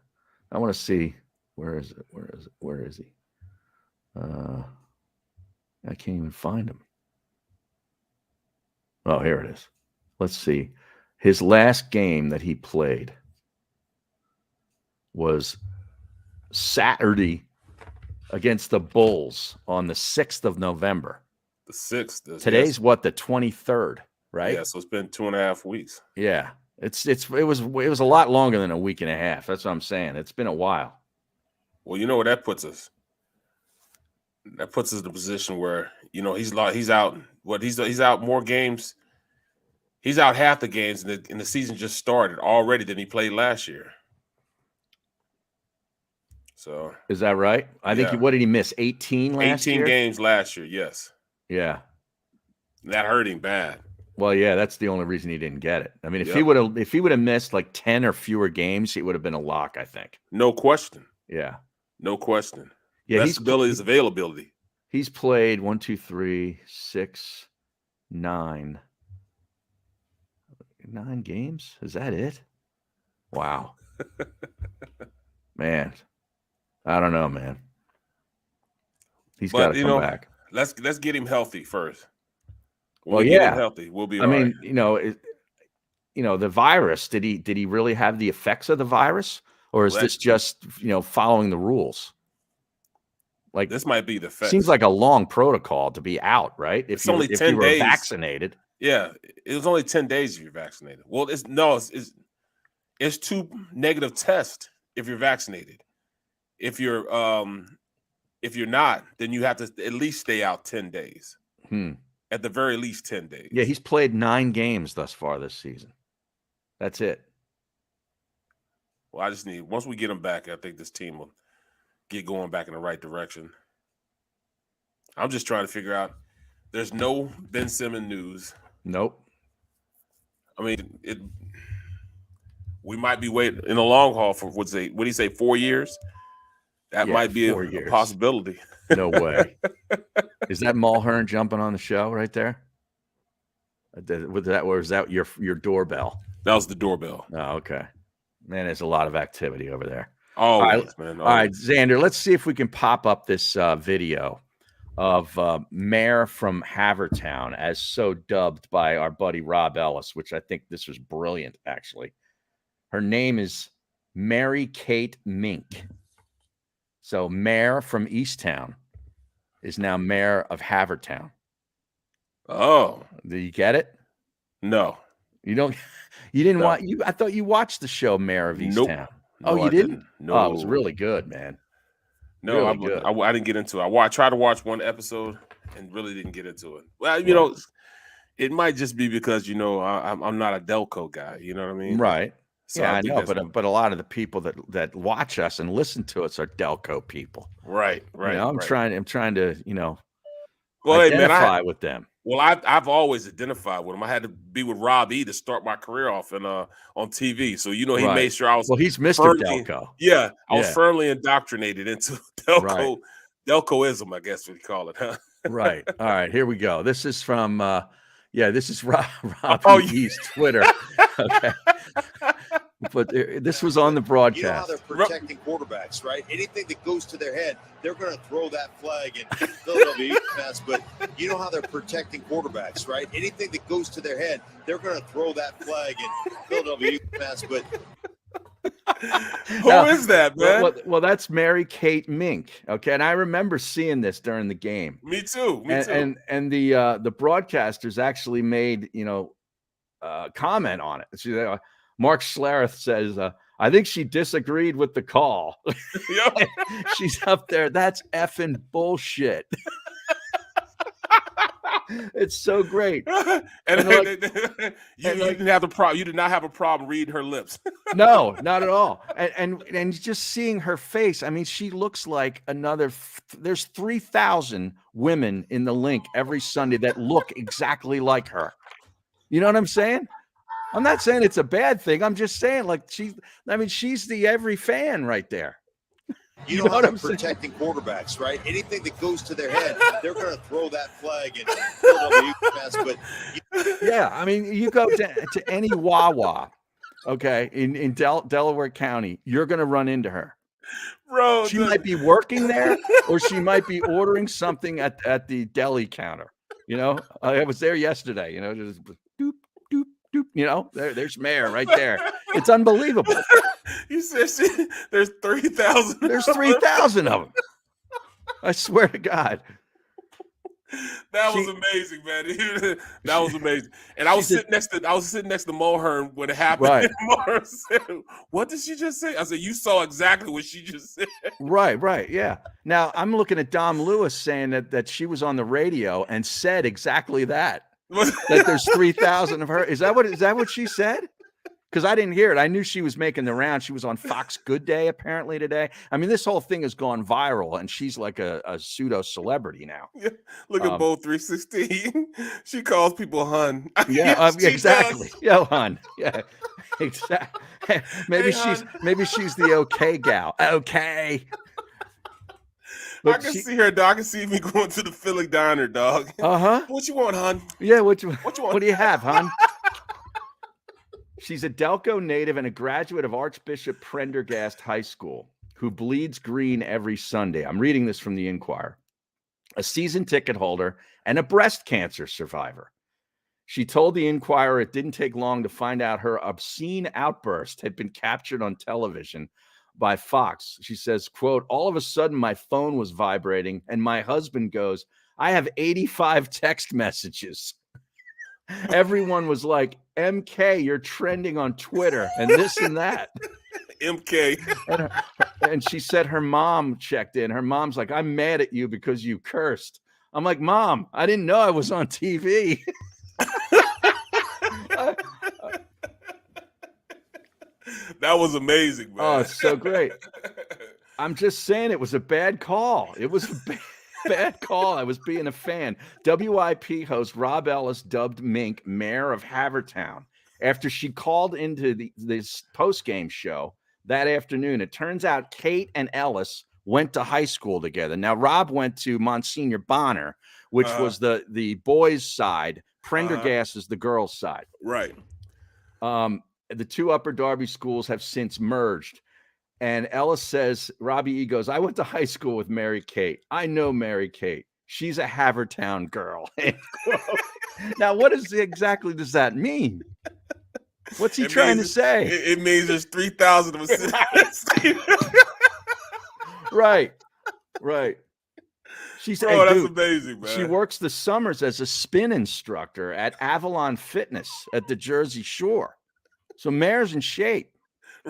I want to see where is it? Where is he? I can't even find him. Oh, here it is. Let's see. His last game that he played was Saturday against the Bulls on the 6th of November. The 6th. Today's what, the 23rd, right? Yeah, so it's been 2.5 weeks. Yeah. It was a lot longer than a week and a half. That's what I'm saying. It's been a while. Well, you know where that puts us? That puts us in a position where, he's out. He's out more games. He's out half the games and the season just started already than he played last year. So is that right? I think what did he miss? 18 last year? 18 games last year, yes. Yeah. That hurt him bad. Well, yeah, that's the only reason he didn't get it. I mean, if he would have missed like 10 or fewer games, he would have been a lock, I think. No question. Yeah. No question. Yeah, his availability. He's played 1, 2, 3, 6, 9. 9 games? Is that it? Wow. Man. I don't know, man. He's got to come back. Let's get him healthy first. Well, get him healthy. We'll be. I mean, the virus. Did he really have the effects of the virus, or is this just following the rules? Like this might be the effects. Seems like a long protocol to be out, right? It's only 10 days. Vaccinated. Yeah, it was only 10 days if you're vaccinated. Well, it's 2 negative tests if you're vaccinated. If you're not, then you have to at least stay out 10 days. At the very least 10 days. Yeah, he's played 9 games thus far this season. That's it. Well, once we get him back, I think this team will get going back in the right direction. I'm just trying to figure out. There's no Ben Simmons news. Nope. I mean, we might be waiting in the long haul for what do you say, 4 years? That might be a possibility. No way. Is that Mulhern jumping on the show right there? Was that your doorbell? That was the doorbell. Oh, okay. Man, there's a lot of activity over there. Oh, man. All right, Xander, let's see if we can pop up this video of Mayor from Havertown, as so dubbed by our buddy Rob Ellis, which I think this was brilliant, actually. Her name is Mary Kate Mink. So Mayor from Easttown is now Mayor of Havertown. Oh. Do you get it? No. You don't? You didn't watch? I thought you watched the show Mayor of Easttown. No, you didn't? No. Oh, it was really good, man. No, really good. I didn't get into it. I tried to watch one episode and really didn't get into it. Well, it might just be because, I'm not a Delco guy. You know what I mean? Right. So yeah, I know, but a lot of the people that watch us and listen to us are Delco people. Right. I'm trying to, well, identify with them. Well, I've always identified with him. I had to be with Rob E to start my career off on TV. So he made sure I was. Well, he's Mr. Delco. Yeah, I was firmly indoctrinated into Delco, Delcoism, I guess we call it. Huh? Right. All right. Here we go. This is from. This is Rob E's Twitter. Okay. But this was on the broadcast. You know how they're protecting quarterbacks, right? Anything that goes to their head, they're going to throw that flag and Philadelphia pass. But you know how they're protecting quarterbacks, right? Anything that goes to their head, they're going to throw that flag and Philadelphia pass. But who is that, man? Well, that's Mary Kate Mink. Okay, and I remember seeing this during the game. Me too. And the broadcasters actually made comment on it. Mark Schlareth says, I think she disagreed with the call. Yep. She's up there. That's effing bullshit. It's so great. And like, you didn't have the problem. You did not have a problem reading her lips. No, not at all. And just seeing her face, I mean, she looks like another. There's 3,000 women in the link every Sunday that look exactly like her. You know what I'm saying? I'm not saying it's a bad thing. I'm just saying, like, she's the every fan right there. You know how they're protecting quarterbacks, right? Anything that goes to their head, they're going to throw that flag and but yeah, I mean, you go to any Wawa, okay, in Delaware County, you're going to run into her. Bro, she might be working there, or she might be ordering something at the deli counter. You know, I was there yesterday. You know, just doop doop doop. You know, there's Mayor right there. It's unbelievable. You said there's 3,000. There's 3,000 of them. I swear to God. That was amazing, man. That was amazing. And I was sitting next to Mulhern when it happened. Right. Mulhern said, "What did she just say?" I said, "You saw exactly what she just said." Right, yeah. Now I'm looking at Dom Lewis saying that she was on the radio and said exactly that. That there's 3,000 of her. Is that what she said? Because I didn't hear it. I knew she was making the round. She was on Fox Good Day apparently today. I mean, this whole thing has gone viral, and she's like a pseudo celebrity now. Yeah. Look at Bo 316. She calls people hun. Yeah, exactly. Does. Yo, hun. Yeah, exactly. Maybe she's the okay gal. Okay. But I can see her, dog. I can see me going to the Philly diner, dog. What you want, hun? Yeah, what you want? What do you have, hun? She's a Delco native and a graduate of Archbishop Prendergast High School who bleeds green every Sunday. I'm reading this from the Inquirer. A season ticket holder and a breast cancer survivor. She told the Inquirer it didn't take long to find out her obscene outburst had been captured on television by Fox. She says, quote, all of a sudden my phone was vibrating and my husband goes, I have 85 text messages. Everyone was like, MK, you're trending on Twitter and this and that. MK. And she said her mom checked in. Her mom's like, I'm mad at you because you cursed. I'm like, Mom, I didn't know I was on TV. That was amazing, man. Oh, it's so great. I'm just saying it was a bad call. It was a bad call. I was being a fan. WIP host Rob Ellis dubbed Mink mayor of Havertown after she called into this post-game show that afternoon. It turns out Kate and Ellis went to high school together. Now, Rob went to Monsignor Bonner, which was the boys' side. Prendergast is the girls' side. Right. The two Upper Darby schools have since merged. And Ellis says, Robbie E goes, I went to high school with Mary Kate. I know Mary Kate. She's a Havertown girl. Now, what exactly does that mean? What's he trying to say? It means there's 3,000 of us. Right. She's that's amazing, man. She works the summers as a spin instructor at Avalon Fitness at the Jersey Shore. So Mare's in shape.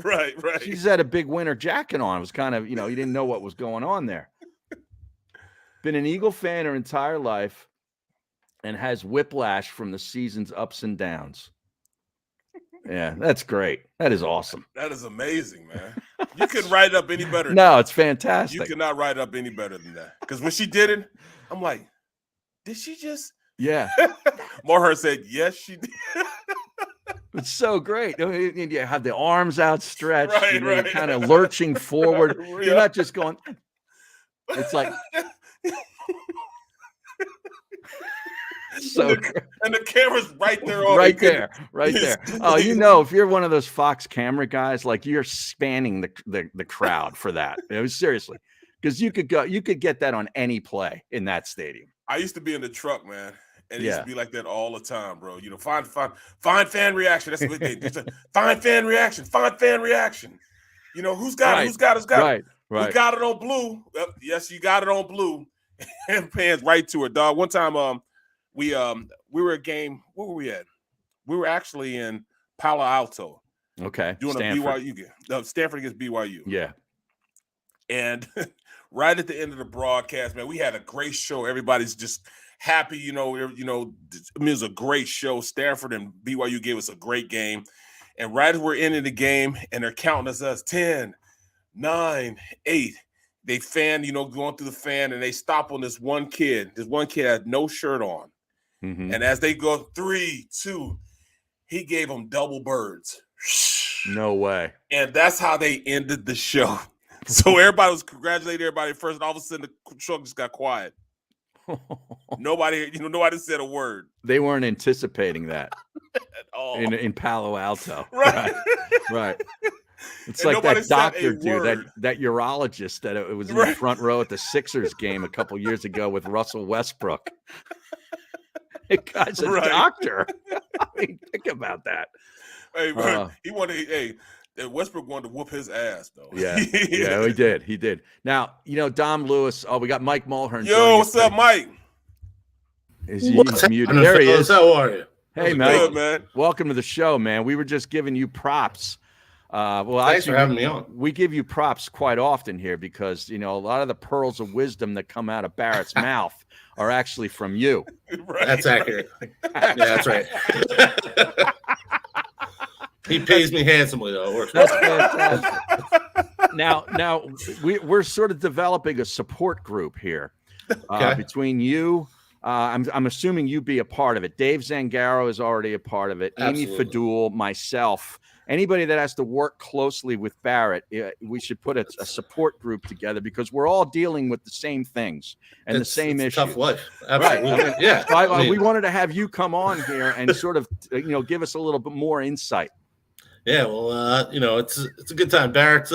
Right. She's had a big winter jacket on. It was kind of, you didn't know what was going on there. Been an Eagle fan her entire life and has whiplash from the season's ups and downs. Yeah, that's great. That is awesome. That is amazing, man. You couldn't write it up any better. No, it's fantastic. You cannot write it up any better than that. Because when she did it, I'm like, did she just? Yeah. Mulhern said, yes, she did. It's so great. You have the arms outstretched. Right. You're kind of lurching forward. Yeah. You're not just going. It's like. And the camera's right there. Right there. Oh, if you're one of those Fox camera guys, like you're spanning the crowd for that. Seriously, because you could get that on any play in that stadium. I used to be in the truck, man. And it used to be like that all the time, bro. Find fan reaction. That's what they do. Find fan reaction. Who's got it? Who's got it? Right. Who got it on blue? Yes, you got it on blue. And pans right to it, dog. One time, we were a game. Where were we at? We were actually in Palo Alto, Okay. Doing Stanford. a BYU game. No, Stanford against BYU. Yeah. And right at the end of the broadcast, man, we had a great show. Everybody's just happy, it was a great show. Stanford and BYU gave us a great game. And right as we're ending the game, and they're counting us 10, 9, 8. They fan, going through the fan, and they stop on this one kid. This one kid had no shirt on. Mm-hmm. And as they go 3, 2, he gave them double birds. No way. And that's how they ended the show. So everybody was congratulating everybody first, and all of a sudden the truck just got quiet. Nobody said a word. They weren't anticipating that at all in Palo Alto. Right. Right. It's And like that nobody said doctor a dude, word. that urologist that it was in the front row at the Sixers game a couple years ago with Russell Westbrook. The guy's a doctor. I mean, think about that. Hey, man, Westbrook wanted to whoop his ass, though. Yeah, yeah, he did. Now, Dom Lewis. Oh, we got Mike Mulhern. Yo, what's up, Mike? Is he muted? There he is. How are you? Hey, Good, man. Welcome to the show, man. We were just giving you props. Thanks for having me on. We give you props quite often here because, a lot of the pearls of wisdom that come out of Barrett's mouth are actually from you. Right. That's accurate. Yeah, that's right. He pays me handsomely, though. It works. That's fantastic. Now we're sort of developing a support group here between you. I'm assuming you be a part of it. Dave Zangaro is already a part of it. Absolutely. Amy Fadul, myself. Anybody that has to work closely with Barrett, we should put a support group together because we're all dealing with the same things and the same issues. Tough life. Absolutely. Right. Yeah. We wanted to have you come on here and sort of, give us a little bit more insight. Yeah. Well, it's a good time. Barrett's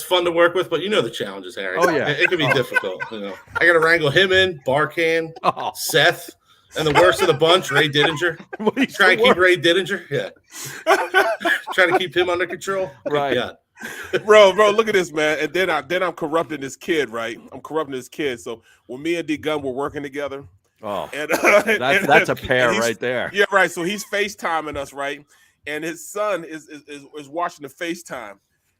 fun to work with, but the challenges, Harry. Oh, yeah. It can be difficult. I got to wrangle him in, Barkan, Seth. And the worst of the bunch, Ray Didinger. Try to keep Ray Didinger. Yeah. Trying to keep him under control. Right. Yeah. Bro, look at this, man. And then I'm corrupting this kid, right? I'm corrupting this kid. So when me and D Gun were working together. Oh, and that's a pair right there. Yeah, right. So he's FaceTiming us, right? And his son is watching the FaceTime.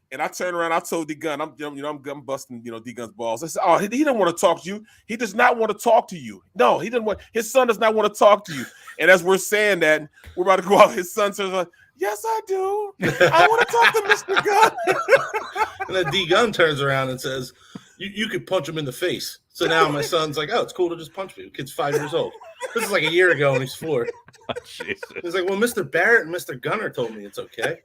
And I turned around, I told D Gun, I'm busting, D Gun's balls. I said, oh, he doesn't want to talk to you. He does not want to talk to you. No, he didn't want. His son does not want to talk to you. And as we're saying that, we're about to go out. His son says, yes, I do. I want to talk to Mr. Gunn. And then D Gun turns around and says, you could punch him in the face. So now my son's like, oh, it's cool to just punch me. The kid's 5 years old. This is like a year ago and he's 4. Oh, Jesus. He's like, well, Mr. Barrett and Mr. Gunner told me it's okay.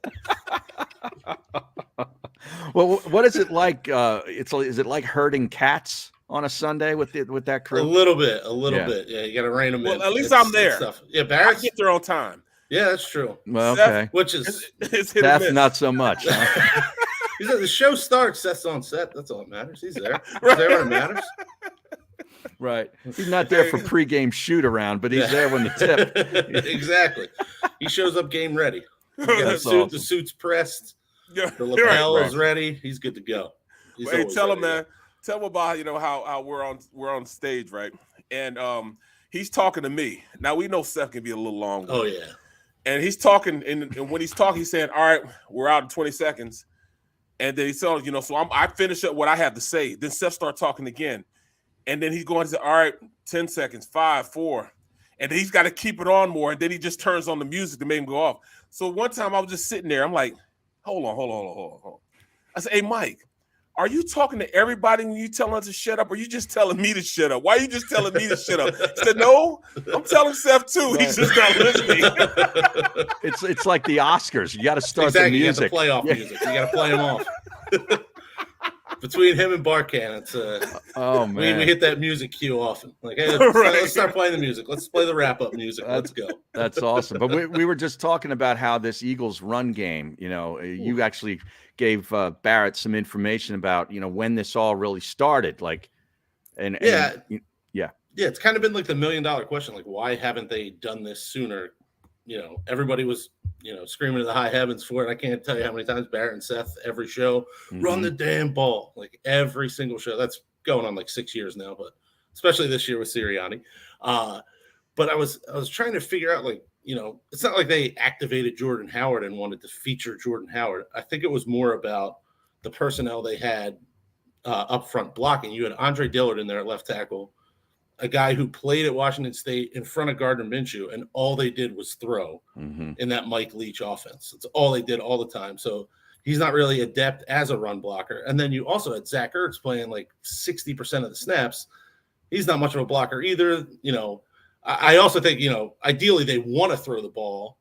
Well, what is it like? Is it like herding cats on a Sunday with that crew? A little bit. Yeah, you got to rein them in. Well, at least I'm there. Yeah, Barrett get there on time. Yeah, that's true. Well, Seth, okay. Which is Seth, not so much. Huh? He said the show starts. Seth's on set. That's all that matters. He's there. He's there when it matters. Right. He's not there for pregame shoot around, but he's there when the tip. Exactly. He shows up game ready. Awesome. The suit's pressed. Yeah, the lapel is ready. He's good to go. Hey, tell him, man. Tell him about how we're on stage, right? And he's talking to me. Now we know Seth can be a little long. Oh yeah. And he's talking, and when he's talking, he's saying, "All right, we're out in 20 seconds." And then he said, so I finish up what I have to say. Then Seth starts talking again, and then he's going to say, "All right, 10 seconds, 5, 4," and then he's got to keep it on more. And then he just turns on the music to make him go off. So one time I was just sitting there. I'm like, hold on. I said, "Hey, Mike, are you talking to everybody when you telling us to shut up, or are you just telling me to shut up? Why are you just telling me to shut up?" He said, "No, I'm telling Seth too. Right. He's just not listening." It's like the Oscars. You got to start the music. You got to play off music. You got to play them off. Between him and Barkan, it's oh man, we hit that music cue often. Like, hey, let's start playing the music. Let's play the wrap up music. Let's go. That's awesome. But we were just talking about how this Eagles run game. You actually gave Barrett some information about when this all really started. Yeah, it's kind of been like the $1 million question. Like, why haven't they done this sooner? Everybody was screaming to the high heavens for it. I can't tell you how many times Barrett and Seth every show run the damn ball, like every single show. That's going on like 6 years now, but especially this year with Sirianni. But I was trying to figure out, like, you know, it's not like they activated Jordan Howard and wanted to feature Jordan Howard. I think it was more about the personnel they had up front blocking. You had Andre Dillard in there at left tackle, a guy who played at Washington State in front of Gardner Minshew, and all they did was throw in that Mike Leach offense. It's all they did all the time. So he's not really adept as a run blocker. And then you also had Zach Ertz playing like 60% of the snaps. He's not much of a blocker either. You know, I also think, you know, ideally they want to throw the ball.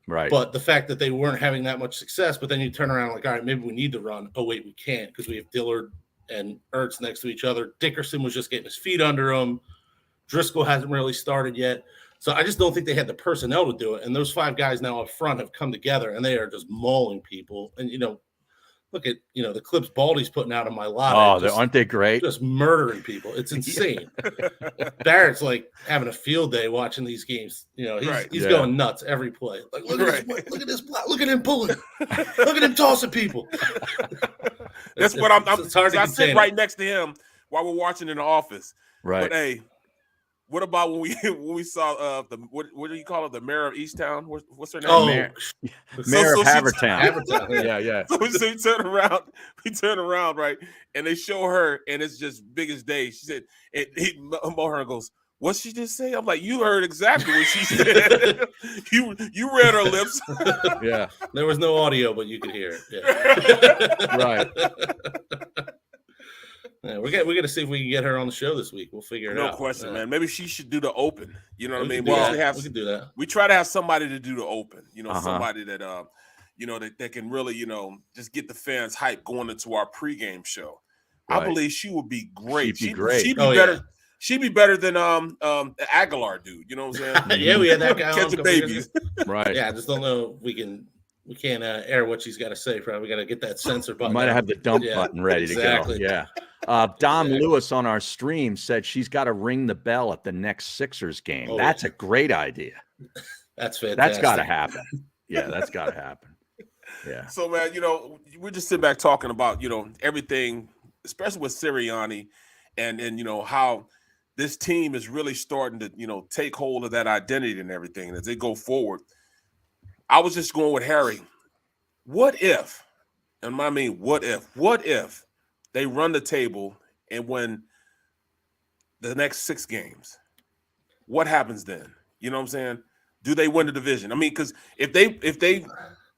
Right. But the fact that they weren't having that much success, but then you turn around like, all right, maybe we need to run. Oh, wait, we can't because we have Dillard and Ertz next to each other. Dickerson was just getting his feet under him. Driscoll hasn't really started yet. So I just don't think they had the personnel to do it. And those 5 guys now up front have come together, and they are just mauling people. And, you know, look at, you know, the clips Baldy's putting out of my lot. Oh, aren't they great? Just murdering people. It's insane. Barrett's like having a field day watching these games. You know, he's going nuts every play. Like, look at this block. Look at him pulling. Look at him tossing people. That's what I'm it's hard to I sit contain right it. next to him while we're watching in the office. Right. But hey, what about when we saw the what do you call it? The mayor of Easttown? What's her name? Oh, Mayor of Havertown. Yeah. So we turn around, right? And they show her, and it's just big as day. She said, Mulhern goes, "What'd she just say?" I'm like, "You heard exactly what she said. you read her lips." Yeah. There was no audio, but you could hear it. Yeah. Right. Yeah, we got to see if we can get her on the show this week. We'll figure it out. No question, man. Maybe she should do the open. You know what I mean? We can do that. We try to have somebody to do the open. You know, somebody that you know, that can really, you know, just get the fans hype going into our pregame show. Right. I believe she would be great. She'd be great. She'd be better. Yeah. She'd be better than the Aguilar dude. You know what I'm saying? Yeah, we had that guy catching babies. Right. Yeah, I just don't know if we can't air what she's got to say. Probably we got to get that censor button. Might have the dump button ready to go. Yeah. Dom Lewis on our stream said she's got to ring the bell at the next Sixers game. Oh, that's a great idea. That's fantastic. That's got to happen. Yeah, that's got to happen. Yeah. So, man, you know, we're just sitting back talking about, you know, everything, especially with Sirianni and you know, how this team is really starting to, you know, take hold of that identity and everything as they go forward. I was just going with Harry. What if, and I mean, what if they run the table and win the next 6 games? What happens then? You know what I'm saying? Do they win the division? I mean, because if they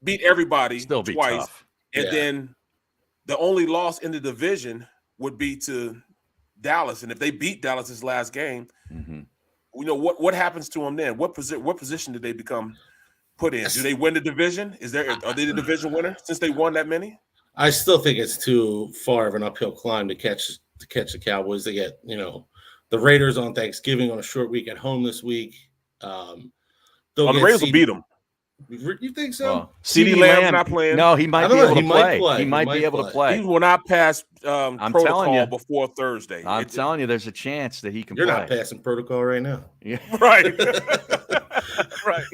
beat everybody twice, tough. And then the only loss in the division would be to Dallas, and if they beat Dallas this last game, you know what happens to them then? What position do they become put in? Do they win the division? Are they the division winner since they won that many? I still think it's too far of an uphill climb to catch the Cowboys. They get, you know, the Raiders on Thanksgiving on a short week at home this week. The Raiders will beat them. You think so? CeeDee Lamb's not playing. No, he might be able to play. He might be able to play. He will not pass I'm protocol telling you. Before Thursday. I'm telling you, there's a chance that he can You're play. not passing protocol right now. Yeah. Right. Right.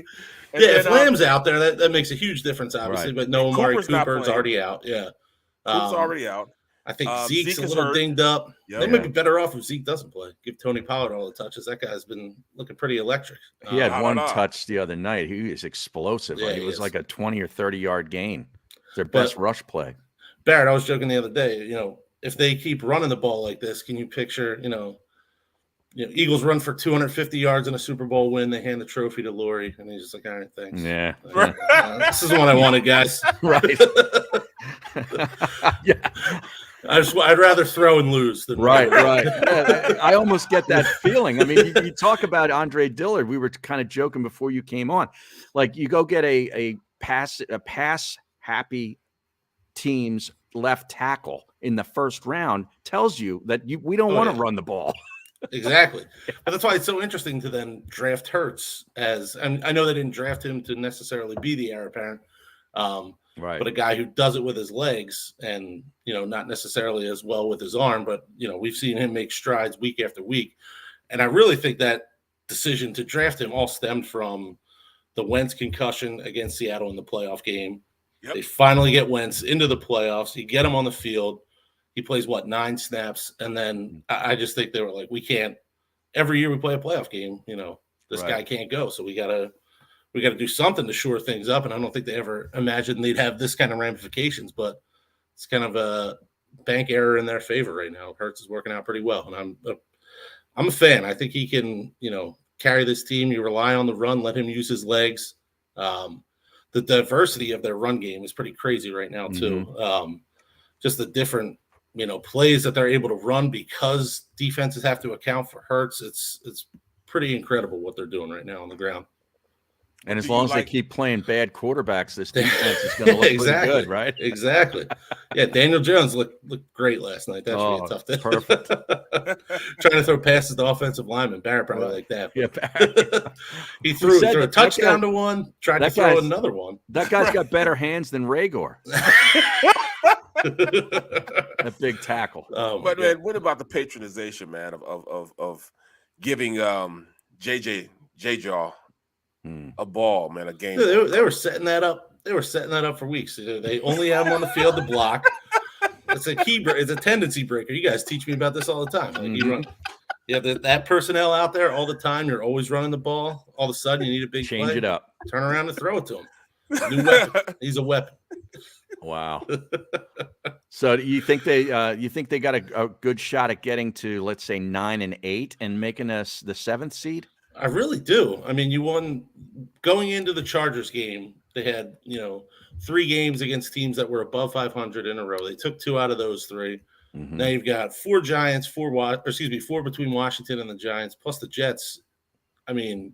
And yeah, if Lamb's out there, that makes a huge difference, obviously. Right. But no, Amari Cooper's not Cooper's playing. already out. Yeah. Cooper's already out. I think Zeke Zeke's a is little hurt. dinged up. Yep. They might be better off if Zeke doesn't play. Give Tony Pollard all the touches. That guy's been looking pretty electric. He had one touch the other night. He was explosive. Yeah, It was like a 20 or 30-yard gain. Their But- best rush play. Barrett, I was joking the other day, you know, if they keep running the ball like this, can you picture, you know, Eagles run for 250 yards in a Super Bowl win. They hand the trophy to Laurie, and he's just like, all right, thanks. Yeah. This is what I wanted, guys. Right. Yeah. I'd rather throw and lose than Right. Yeah, I almost get that feeling. I mean, you talk about Andre Dillard. We were kind of joking before you came on. Like, you go get a pass happy team's left tackle in the first round, tells you that we don't want to run the ball. Exactly. But that's why it's so interesting to then draft Hurts as, and I know they didn't draft him to necessarily be the heir apparent, right? But a guy who does it with his legs and, you know, not necessarily as well with his arm, but, you know, we've seen him make strides week after week. And I really think that decision to draft him all stemmed from the Wentz concussion against Seattle in the playoff game. Yep. They finally get Wentz into the playoffs. You get him on the field. He plays, 9 snaps? And then I just think they were like, we can't – every year we play a playoff game, you know. This guy can't go. So we gotta do something to shore things up. And I don't think they ever imagined they'd have this kind of ramifications, but it's kind of a bank error in their favor right now. Hurts is working out pretty well. And I'm a fan. I think he can, carry this team. You rely on the run, let him use his legs. The diversity of their run game is pretty crazy right now too. Just the different, plays that they're able to run because defenses have to account for Hurts. It's pretty incredible what they're doing right now on the ground. And as long as they keep playing bad quarterbacks, this defense is going to look pretty good, right? Exactly. Yeah, Daniel Jones looked great last night. That's really tough. Perfect. Trying to throw passes to offensive linemen. Barrett probably like that. Yeah, Barrett. He threw a touchdown to one, tried to throw another one. That guy's got better hands than Ragor. That big tackle. But man, what about the patronization, man, of giving J-Jaw a ball, man, a game? They were setting that up. They were setting that up for weeks. They only have him on the field to block. It's a tendency breaker. You guys teach me about this all the time. You have that personnel out there all the time. You're always running the ball. All of a sudden, you need a big change play. It up. Turn around and throw it to him. New weapon. He's a weapon. Wow. So you think they got a good shot at getting to, let's say, 9-8 and making us the 7th seed? I really do. I mean, you won going into the Chargers game. They had, 3 games against teams that were above 500 in a row. They took 2 out of those 3. Mm-hmm. Now you've got 4 Giants, 4 between Washington and the Giants, plus the Jets. I mean,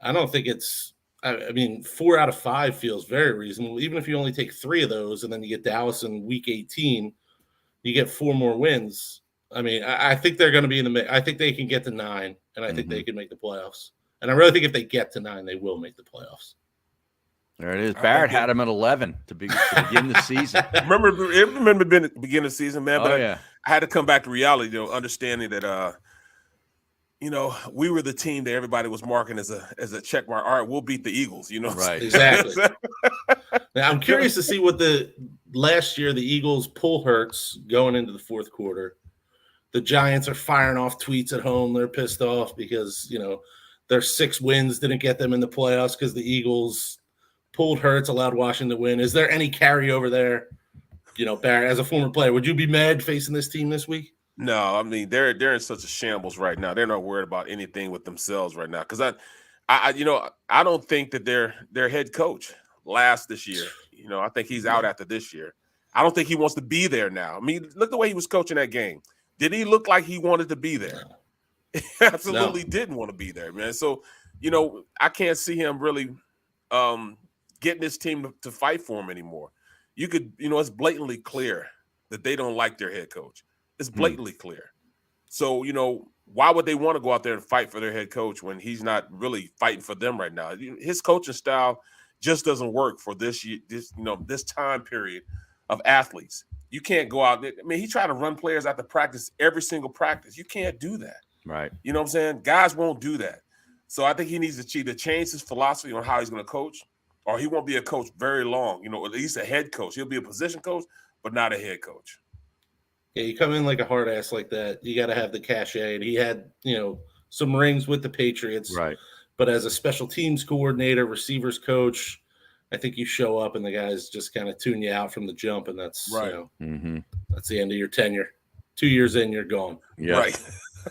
I don't think it's. I mean, 4 out of 5 feels very reasonable. Even if you only take 3 of those, and then you get Dallas in Week 18, you get 4 more wins. I mean, I think they're going to be in the. I think they can get to 9, and I think they can make the playoffs. And I really think if they get to 9, they will make the playoffs. There it is. Barrett had him at 11 to begin the season. Remember beginning of the season, man. But yeah. I had to come back to reality, understanding that we were the team that everybody was marking as a check mark. All right, we'll beat the Eagles. Right? Exactly. Now I'm curious to see what last year the Eagles pull Hurts going into the 4th quarter. The Giants are firing off tweets at home. They're pissed off because their 6 wins didn't get them in the playoffs because the Eagles pulled Hurts, allowed Washington to win. Is there any carryover there? Barrett, as a former player, would you be mad facing this team this week? No, I mean they're in such a shambles right now. They're not worried about anything with themselves right now. Because I don't think that their head coach lasts this year. I think he's out after this year. I don't think he wants to be there now. I mean, look the way he was coaching that game. Did he look like he wanted to be there? He absolutely didn't want to be there, man. So, I can't see him really getting this team to fight for him anymore. You could, it's blatantly clear that they don't like their head coach. It's blatantly clear. So, why would they want to go out there and fight for their head coach when he's not really fighting for them right now? His coaching style just doesn't work for this time period of athletes. You can't go out there. I mean, he tried to run players out to practice every single practice. You can't do that. Right. You know what I'm saying? Guys won't do that. So I think he needs to either change his philosophy on how he's going to coach, or he won't be a coach very long. At least a head coach. He'll be a position coach, but not a head coach. Yeah, you come in like a hard ass like that, you got to have the cachet. And he had, some rings with the Patriots. Right. But as a special teams coordinator, receivers coach, I think you show up and the guys just kind of tune you out from the jump, and that's right. That's the end of your tenure. 2 years in, you're gone. Yeah. Right.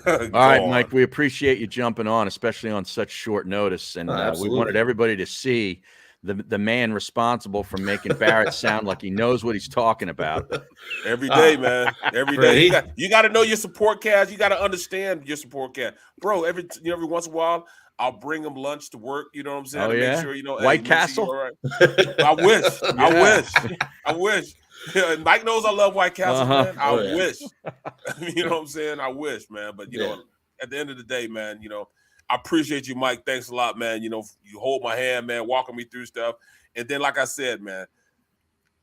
All right, Mike, we appreciate you jumping on, especially on such short notice. And we wanted everybody to see the man responsible for making Barrett sound like he knows what he's talking about. Every day, man. Every day. You got to know your support cast. You got to understand your support cast. Bro, every once in a while, I'll bring them lunch to work. You know what I'm saying? Oh, yeah? Make sure, White Castle? Sure I wish. I wish. Mike knows I love White Castle, man. I wish. You know what I'm saying? I wish, man. But, at the end of the day, man, I appreciate you, Mike. Thanks a lot, man. You hold my hand, man, walking me through stuff. And then, like I said, man,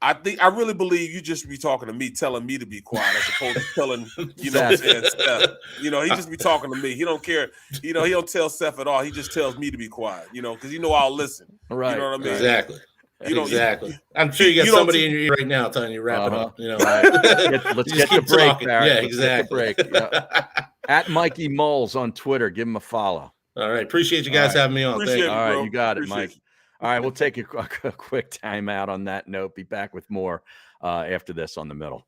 I really believe you just be talking to me, telling me to be quiet as opposed to telling, Steph. He just be talking to me. He don't care. He don't tell Steph at all. He just tells me to be quiet, because I'll listen. Right. You know what I mean? Exactly. Exactly. I'm sure you got somebody in your ear right now telling you wrap it up. Right. Let's get the break, Barrett. Yeah, exactly. Let's get the break. At Mikey Moles on Twitter. Give him a follow. All right. Appreciate you guys having me on. Appreciate Thank it, you. All bro. right, you got it, Appreciate Mike. you. All right, we'll take a quick timeout on that note. Be back with more after this on The Middle.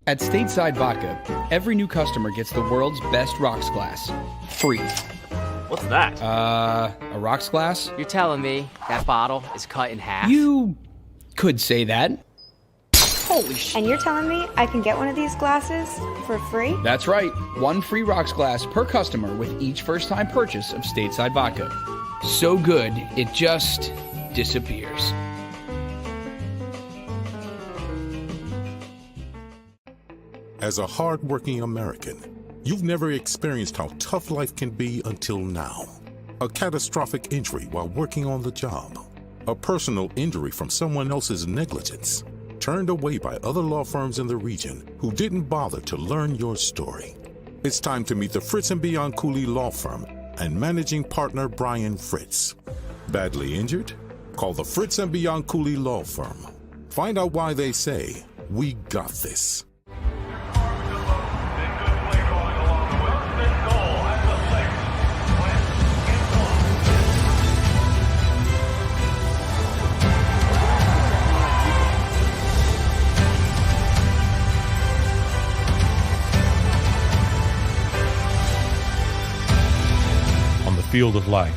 At Stateside Vodka, every new customer gets the world's best rocks glass, free. What's that? A rocks glass? You're telling me that bottle is cut in half? You could say that. Holy shit. And you're telling me I can get one of these glasses for free? That's right. One free rocks glass per customer with each first-time purchase of Stateside Vodka. So good, it just disappears. As a hardworking American, you've never experienced how tough life can be until now. A catastrophic injury while working on the job. A personal injury from someone else's negligence. Turned away by other law firms in the region who didn't bother to learn your story. It's time to meet the Fritz & Bianculli Law Firm and managing partner Brian Fritz. Badly injured? Call the Fritz & Bianculli Law Firm. Find out why they say, "We got this." Field of life,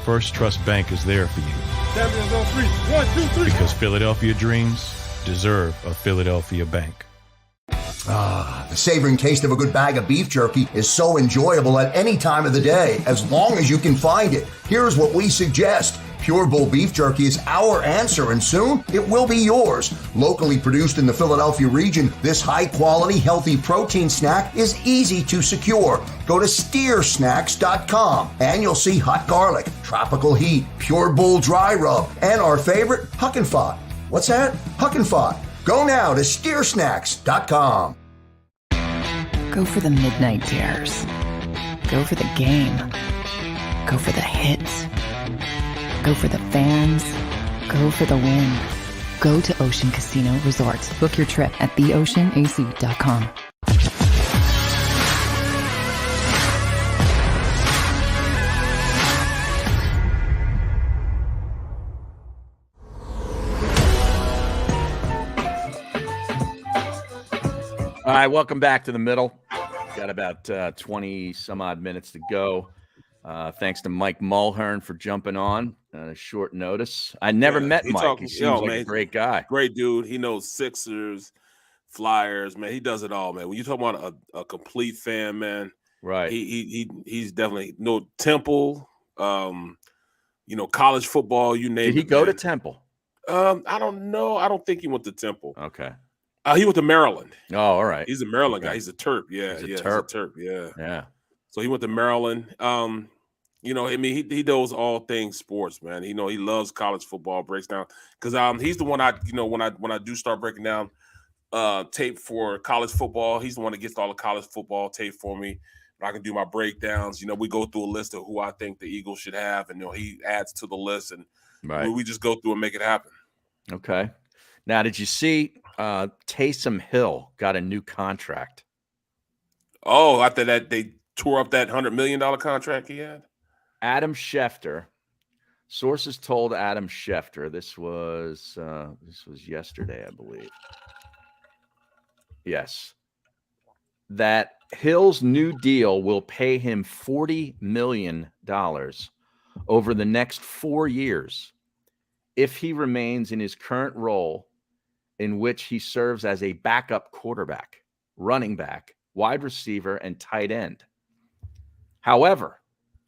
First Trust Bank is there for you. Champions on 3. 1, 2, 3. Because Philadelphia dreams deserve a Philadelphia bank. The savoring taste of a good bag of beef jerky is so enjoyable at any time of the day, as long as you can find it. Here's what we suggest. Pure Bull beef jerky is our answer, and soon it will be yours. Locally produced in the Philadelphia region, this high-quality, healthy protein snack is easy to secure. Go to steersnacks.com, and you'll see hot garlic, tropical heat, Pure Bull dry rub, and our favorite, Huck and Fod. What's that? Huck and Fod. Go now to steersnacks.com. Go for the midnight dares. Go for the game. Go for the hits. Go for the fans. Go for the win. Go to Ocean Casino Resort. Book your trip at theoceanac.com. All right, welcome back to The Middle. Got about 20 some odd minutes to go. Thanks to Mike Mulhern for jumping on short notice. I never met Mike. He seems like a great guy. Great dude. He knows Sixers, Flyers, man. He does it all, man. When you talk about a complete fan, man, right? He's definitely Temple, college football. You name it. Did he go to Temple? I don't know. I don't think he went to Temple. Okay. He went to Maryland. Oh, all right. He's a Maryland guy. He's a Terp. Yeah, he's a Terp. He's a Terp. Yeah, yeah. So he went to Maryland. He knows all things sports, man. He loves college football, breaks down because he's the one when I do start breaking down tape for college football, he's the one that gets all the college football tape for me. I can do my breakdowns. We go through a list of who I think the Eagles should have, and he adds to the list, and we just go through and make it happen. Okay. Now, did you see Taysom Hill got a new contract? Oh, after that they tore up that $100 million contract he had? Adam Schefter, sources told Adam Schefter, this was yesterday, I believe. Yes. That Hill's new deal will pay him $40 million over the next 4 years if he remains in his current role, in which he serves as a backup quarterback, running back, wide receiver, and tight end. However,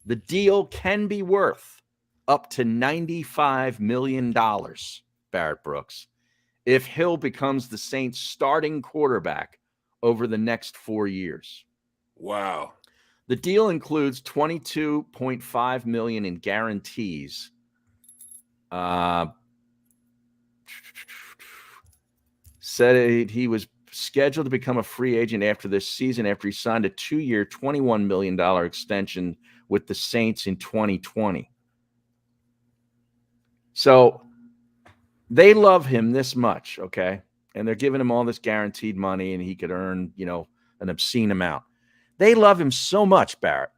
the deal can be worth up to $95 million, Barrett Brooks, if Hill becomes the Saints' starting quarterback over the next 4 years. Wow. The deal includes $22.5 million in guarantees. Said he was scheduled to become a free agent after this season after he signed a 2-year, $21 million extension with the Saints in 2020. So they love him this much, okay? And they're giving him all this guaranteed money, and he could earn, an obscene amount. They love him so much, Barrett,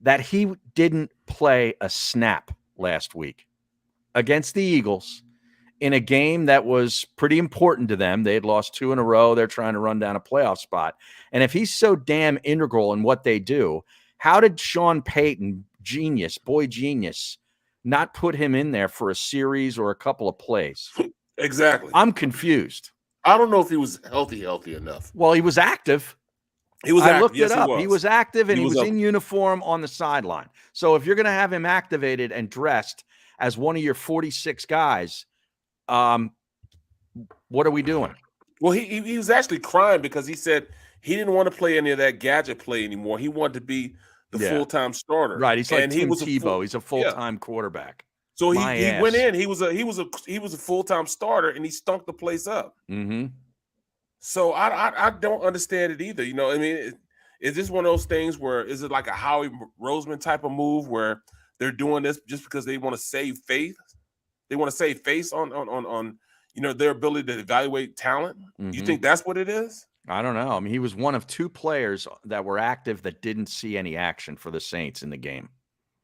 that he didn't play a snap last week against the Eagles in a game that was pretty important to them. They had lost 2 in a row. They're trying to run down a playoff spot. And if he's so damn integral in what they do, how did Sean Payton, genius, not put him in there for a series or a couple of plays? Exactly. I'm confused. I don't know if he was healthy enough. Well, he was active. He was I active. looked Yes, it up. He was, he was active, and he was up. in uniform on the sideline. So if you're going to have him activated and dressed as one of your 46 guys, what are we doing? Well, he was actually crying because he said he didn't want to play any of that gadget play anymore. He wanted to be the full-time starter. Right. He's like and Tim Tebow. He's a full-time quarterback. So he went in. He was a full-time starter, and he stunk the place up. Mm-hmm. So I don't understand it either. I mean, is this one of those things where is it like a Howie Roseman type of move where they're doing this just because they want to save face? They want to save face on their ability to evaluate talent. Mm-hmm. You think that's what it is? I don't know. I mean, he was one of 2 players that were active that didn't see any action for the Saints in the game.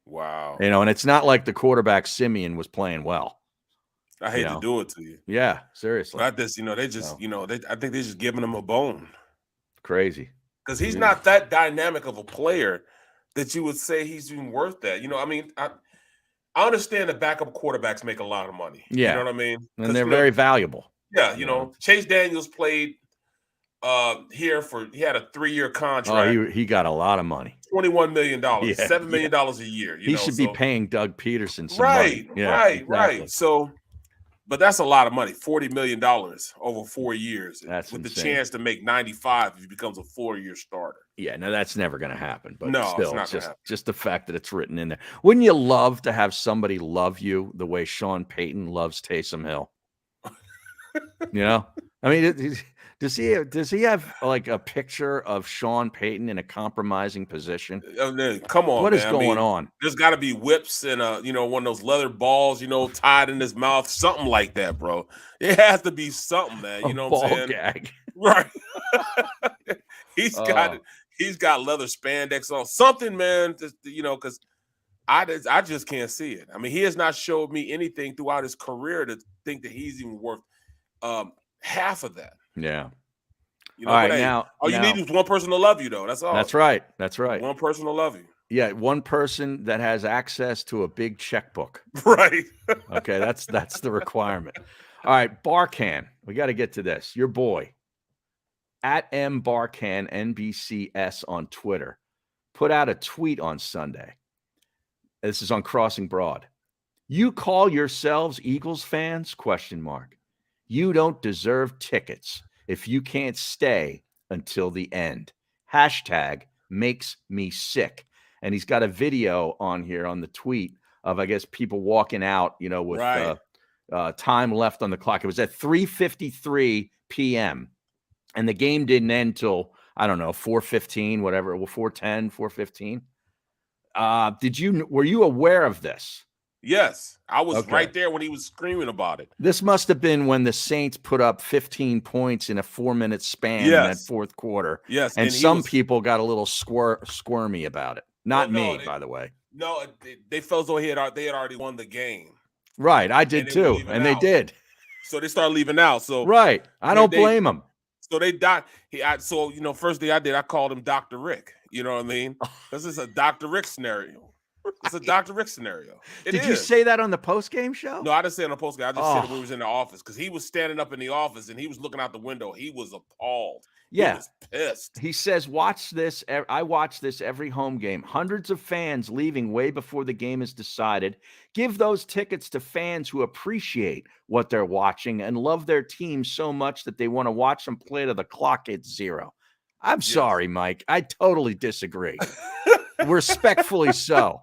Wow. And it's not like the quarterback Simeon was playing well. I hate to do it to you. Yeah, seriously. But they just, I think they're just giving him a bone. Crazy. Because he's not that dynamic of a player that you would say he's even worth that. I mean, I understand that backup quarterbacks make a lot of money. Yeah. You know what I mean? And they're very valuable. Yeah, Chase Daniels played here he had a 3-year contract. Oh, he got a lot of money. $21 million, $7 million a year. He should be paying Doug Peterson some money. Right, yeah, exactly. Right. So, but that's a lot of money, $40 million over 4 years. That's with insane. The chance to make 95 if he becomes a 4-year starter. Yeah, no, that's never going to happen. But no, still, it's just the fact that it's written in there. Wouldn't you love to have somebody love you the way Sean Payton loves Taysom Hill? I mean, does he have like a picture of Sean Payton in a compromising position? Come on, what is going on? There's got to be whips and one of those leather balls, tied in his mouth, something like that, bro. It has to be something, man. You know what I'm saying? Gag. Right. He's got leather spandex on, something, man. Just, because I just can't see it. I mean, he has not showed me anything throughout his career to think that he's even worth half of that. Yeah. All right, all you need is one person to love you, though. That's all. That's right. That's right. One person to love you. Yeah, one person that has access to a big checkbook. Right. Okay, that's the requirement. All right, Barkan. We got to get to this. Your boy, at @mbarkan NBCS on Twitter, put out a tweet on Sunday. This is on Crossing Broad. You call yourselves Eagles fans? ? You don't deserve tickets if you can't stay until the end. #makes me sick. And he's got a video on here on the tweet of, I guess, people walking out, with time left on the clock. It was at 3:53 p.m. and the game didn't end till, I don't know, 4:15, whatever, 4:10, 4:15. Were you aware of this? Yes, I was right there when he was screaming about it. This must have been when the Saints put up 15 points in a 4-minute span in that fourth quarter. Yes, and some people got a little squirmy about it. Not me, by the way. No, they felt as though they had already won the game. Right, I did too, and they did. So they started leaving out. So right, I don't blame them. So they died. First thing I did, I called him Dr. Rick. You know what I mean? This is a Dr. Rick scenario. It's a Dr. Rick scenario. Did you say that on the post-game show? No, I didn't say it on the post-game. I just said it when we was in the office because he was standing up in the office and he was looking out the window. He was appalled. Yeah. He was pissed. He says, watch this. I watch this every home game. Hundreds of fans leaving way before the game is decided. Give those tickets to fans who appreciate what they're watching and love their team so much that they want to watch them play to the clock hits 0. I'm sorry, Mike. I totally disagree. Respectfully so.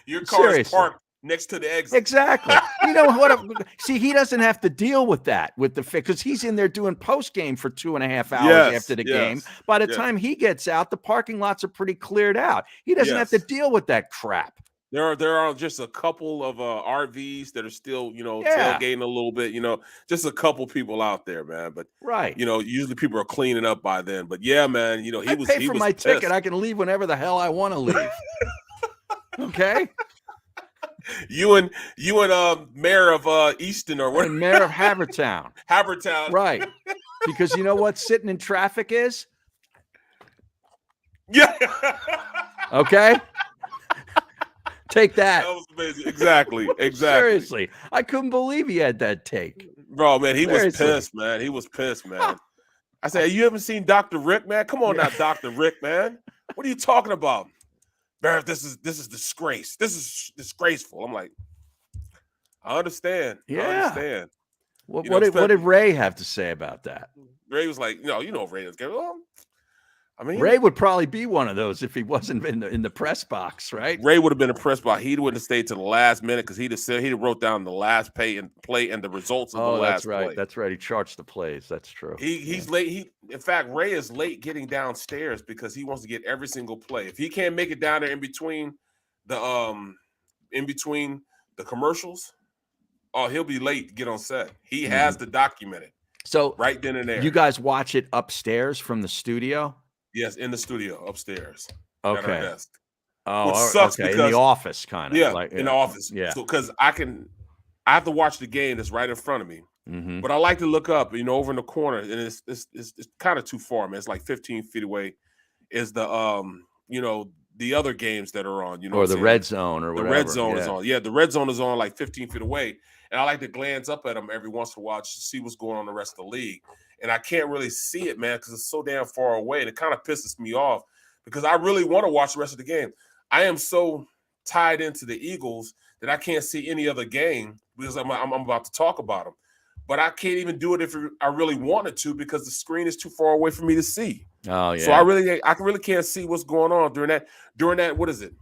Your car is Seriously. parked next to the exit. Exactly. You know what? See, he doesn't have to deal with that with the because he's in there doing post game for 2.5 hours after the game. By the time he gets out, the parking lots are pretty cleared out. He doesn't have to deal with that crap. There are just a couple of RVs that are still, tailgating a little bit, just a couple people out there, man. But usually people are cleaning up by then. But yeah, man, he I was pay for my pissed. ticket. I can leave whenever the hell I want to leave. Okay. You and mayor of Easton or what? Mayor of Havertown. Havertown. Right. Because you know what sitting in traffic is? Yeah. Okay. Take that. That was amazing. Exactly. Seriously. I couldn't believe he had that take. Bro, man, he was pissed, man. He was pissed, man. I said, you haven't seen Dr. Rick, man? Come on now, Dr. Rick, man. What are you talking about? Barrett, this is disgrace. This is disgraceful. I'm like, I understand. Yeah. I understand. What did Ray have to say about that? Ray was like, Ray is good. Ray would probably be one of those if he wasn't in the press box, right? Ray would have been a press box. He wouldn't have stayed to the last minute because he'd have wrote down the last play and the results of the last play. That's right. He charts the plays. That's true. He's late. In fact, Ray is late getting downstairs because he wants to get every single play. If he can't make it down there in between the commercials, he'll be late to get on set. He has to document it. So right then and there. You guys watch it upstairs from the studio? Yes, in the studio upstairs. Okay. At our desk. Oh, which sucks okay. because In the office, kind of. Yeah, in the office. Yeah. So because I have to watch the game that's right in front of me. Mm-hmm. But I like to look up, over in the corner, and it's kind of too far, man. It's like 15 feet away. Is the the other games that are on, or the red zone or whatever. The red zone is on. Yeah, the red zone is on like 15 feet away. And I like to glance up at them every once in a while just to see what's going on in the rest of the league. And I can't really see it, man, because it's so damn far away. And it kind of pisses me off because I really want to watch the rest of the game. I am so tied into the Eagles that I can't see any other game because I'm about to talk about them. But I can't even do it if I really wanted to because the screen is too far away for me to see. Oh, yeah. So I really can't see what's going on during that. What is it?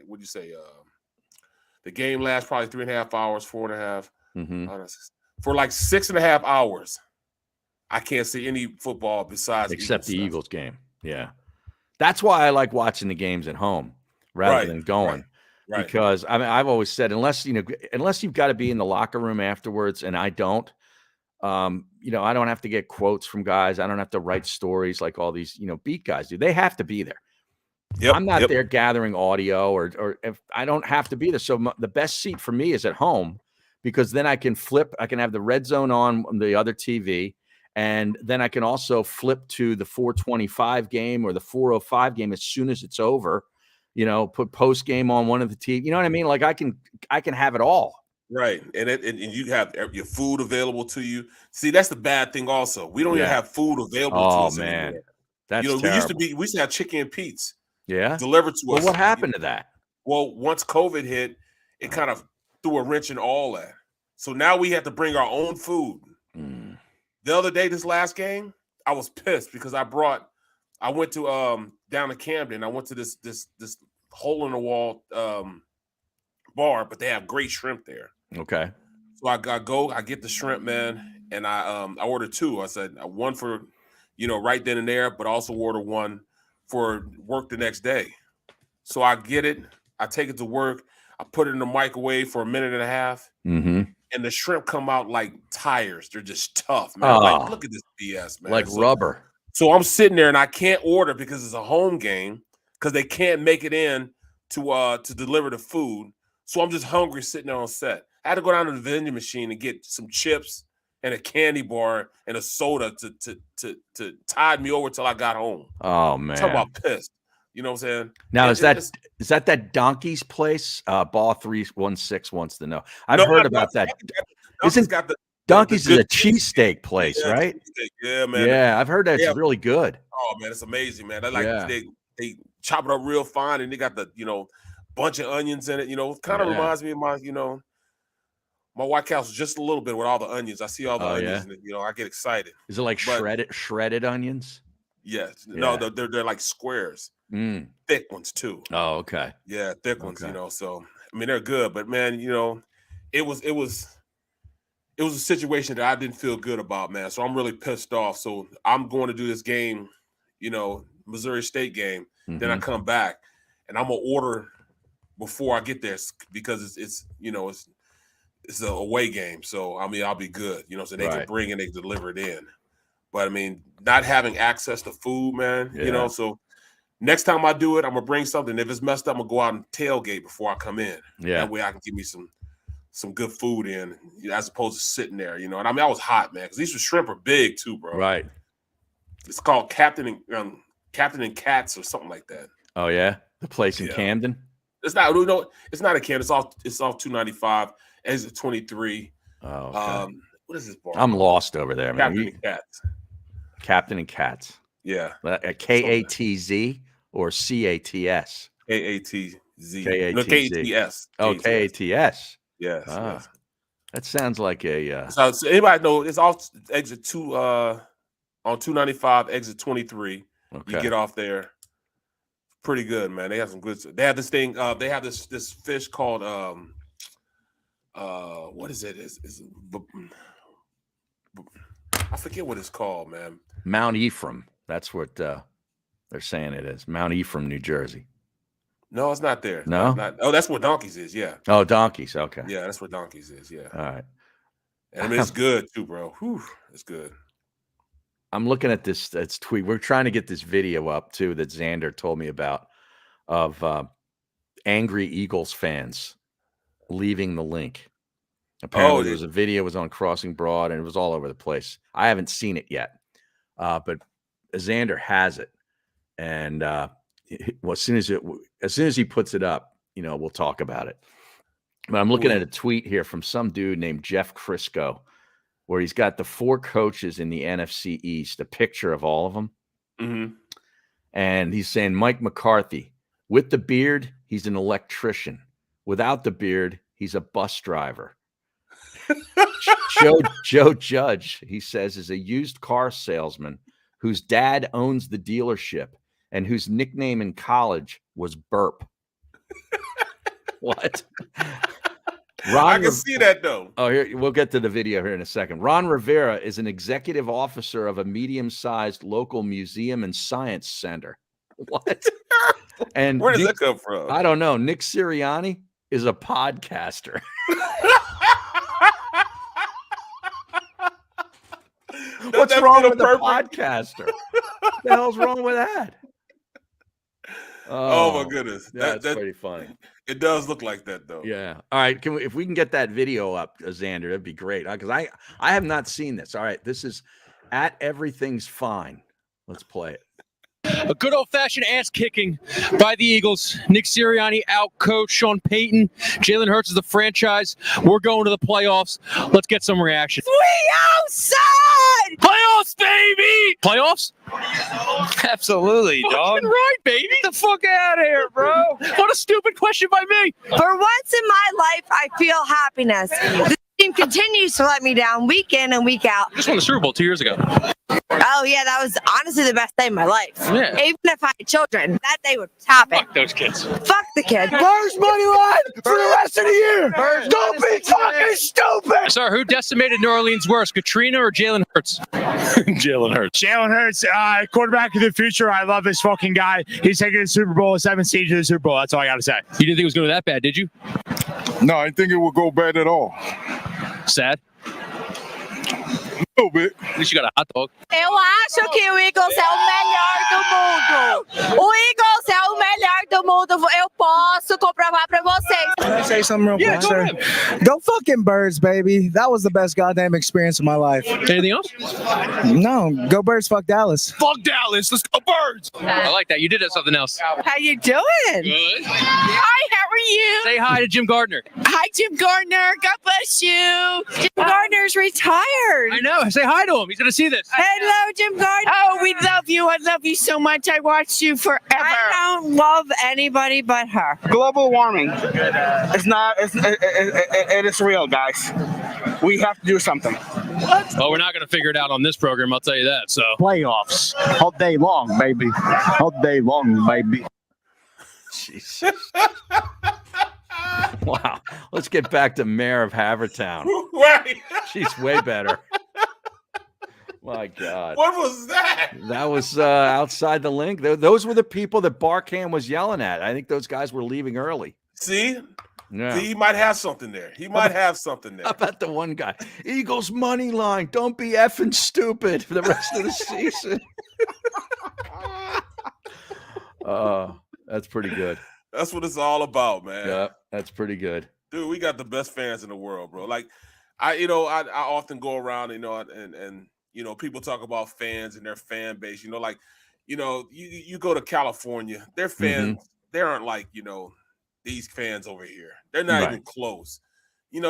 What'd you say? The game lasts probably 3.5 hours, 4.5. Mm-hmm. For like 6.5 hours, I can't see any football besides except the Eagles game. Yeah, that's why I like watching the games at home rather than going. Right. Because I've always said unless you've got to be in the locker room afterwards, and I don't. I don't have to get quotes from guys. I don't have to write stories like all these beat guys do. They have to be there. Yep, I'm not there gathering audio or if I don't have to be there. So the best seat for me is at home because then I can flip. I can have the red zone on the other TV. And then I can also flip to the 425 game or the 405 game as soon as it's over, put post game on one of the TV. You know what I mean? Like I can have it all. Right. And you have your food available to you. See, that's the bad thing also. We don't even have food available to us anymore. That's we used to have chicken and Pete's. Yeah. Delivered to us. Well, what happened to that? Well, once COVID hit, it kind of threw a wrench in all that. So now we have to bring our own food. Mm. The other day, this last game, I was pissed because I went to down to Camden. I went to this hole in the wall bar, but they have great shrimp there. Okay. So I get the shrimp, man, and I ordered two. I said one for right then and there, but also order one for work the next day. So I get it. I take it to work. I put it in the microwave for 1.5 minutes. Mm-hmm. And the shrimp come out like tires. They're just tough, man. Like, look at this BS, man. Like rubber. So I'm sitting there and I can't order because it's a home game because they can't make it in to deliver the food. So I'm just hungry sitting there on set. I had to go down to the vending machine and get some chips and a candy bar and a soda to tide me over till I got home. Oh man. Talk about pissed. You know what I'm saying? Now is that Donkey's place? Ball 316 wants to know. I've heard about that. Isn't Donkey's is a cheesesteak place, right? Yeah, man. Yeah, I've heard that's really good. Oh man, it's amazing, man. They chop it up real fine and they got the bunch of onions in it. Kind of reminds me of My White Castle just a little bit with all the onions. I see all the onions, yeah? and I get excited. Is it like shredded onions? Yes. Yeah. No, they're like squares, thick ones too. Oh, okay. Yeah, thick ones. So I mean they're good, but man, it was a situation that I didn't feel good about, man. So I'm really pissed off. So I'm going to do this game, Missouri State game. Then I come back, and I'm gonna order before I get there because it's an away game. So I mean I'll be good, so they can bring and they can deliver it in. But I mean, not having access to food, man, so next time I do it, I'm gonna bring something. If it's messed up, I'm gonna go out and tailgate before I come in. Yeah. That way I can give me some good food in, as opposed to sitting there, And I mean, I was hot, man, because these shrimp are big too, bro. Right. It's called Captain and Cats or something like that. Oh yeah, the place in Camden. It's not. It's not a Camden. It's off 295, exit 23. Oh. Okay. What is this bar? I'm lost over there, man. Captain and Cats. Captain and Cats. Yeah. KATZ or CATS? KATZ. No, KATS. Oh, KATS. Yes. Yes. That sounds like a. So anybody know it's off exit 2 on 295, exit 23. Okay. You get off there. Pretty good, man. They have some good. They have this thing. They have this fish called what is it? I forget what it's called, man. Mount Ephraim. That's what they're saying it is. Mount Ephraim, New Jersey. No, it's not there. No? Oh, that's where Donkeys is. Yeah. Oh, Donkeys. Okay. Yeah, that's where Donkeys is. Yeah. All right. And I mean, it's good too, bro. Whew, it's good. I'm looking at this tweet. We're trying to get this video up too that Xander told me about of angry Eagles fans leaving the link. Apparently, there was a video, it was on Crossing Broad, and it was all over the place. I haven't seen it yet, but Xander has it, and well, as soon as he puts it up, we'll talk about it. But I'm looking at a tweet here from some dude named Jeff Crisco, where he's got the 4 coaches in the NFC East, a picture of all of them, and he's saying Mike McCarthy with the beard, he's an electrician. Without the beard, he's a bus driver. Joe Judge, he says, is a used car salesman whose dad owns the dealership and whose nickname in college was Burp. What? I can see that though. Oh, here we'll get to the video here in a second. Ron Rivera is an executive officer of a medium-sized local museum and science center. What? And where does that come from? I don't know. Nick Sirianni is a podcaster. What's wrong with a podcaster? What the hell's wrong with that? Oh my goodness. That's pretty funny. It does look like that though. Yeah. All right. If we can get that video up, Xander, that'd be great. Because I have not seen this. All right. This is at Everything's Fine. Let's play it. A good old-fashioned ass-kicking by the Eagles. Nick Sirianni out, coach Sean Payton. Jalen Hurts is the franchise. We're going to the playoffs. Let's get some reaction. We outside! Playoffs, baby! Playoffs? Absolutely, dog. Right, baby. Get the fuck out of here, bro. What a stupid question by me. For once in my life, I feel happiness. The team continues to let me down week in and week out. Just won the Super Bowl 2 years ago. Oh, yeah, that was honestly the best day of my life. Yeah. Even if I had children, that day would top it. Fuck those kids. Fuck the kids. Birds money line for the rest of the year. Birds Don't be fucking stupid. Sorry, who decimated New Orleans worse, Katrina or Jalen Hurts? Jalen Hurts. Jalen Hurts, quarterback of the future. I love this fucking guy. He's taking the Super Bowl, 7th seed to the Super Bowl. That's all I got to say. You didn't think it was going to go that bad, did you? No, I didn't think it would go bad at all. Sad? A little bit. At least you got a hot dog. Eu acho que o Eagles é o melhor do mundo. O Eagles é o melhor do mundo. Eu posso comprovar pra vocês. Can I say something real quick, go sir? ahead. Go fucking Birds, baby. That was the best goddamn experience of my life. Anything else? No, go Birds, fuck Dallas. Fuck Dallas. Let's go Birds. I like that. You did have something else. How you doing? Good. Hi, how are you? Say hi to Jim Gardner. Hi, Hi, Jim Gardner. God bless you. Jim Gardner's retired. I know. Say hi to him. He's going to see this. Hello, Jim Gardner. Oh, we love you. I love you so much. I watched you forever. I don't love anybody but her. Global warming. It is real, guys. We have to do something. What? Oh, we're not going to figure it out on this program. I'll tell you that. So playoffs all day long, baby. All day long, baby. Jesus. Wow. Let's get back to Mayor of Havertown. Right. She's way better. My God. What was that? That was outside the link. Those were the people that Barkham was yelling at. I think those guys were leaving early. See? Yeah. See, he might have something there. He might have something there. How about the one guy? Eagles money line. Don't be effing stupid for the rest of the season. That's pretty good. That's what it's all about, man. Yeah, that's pretty good. Dude, we got the best fans in the world, bro. Like, I often go around, and people talk about fans and their fan base. You go to California, their fans, they aren't like, these fans over here. They're not even close. You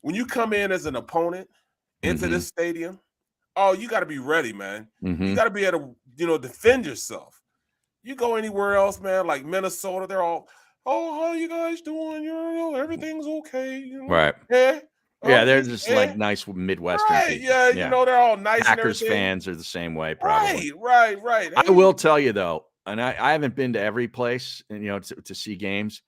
when you come in as an opponent into this stadium, you got to be ready, man. You got to be able to, defend yourself. You go anywhere else, man, like Minnesota, they're all, how you guys doing? Everything's okay. Right. Yeah. Yeah, they're just like nice Midwestern people. Yeah, they're all nice. Packers and fans are the same way, probably. Right. Hey. I will tell you though, and I haven't been to every place, to see games,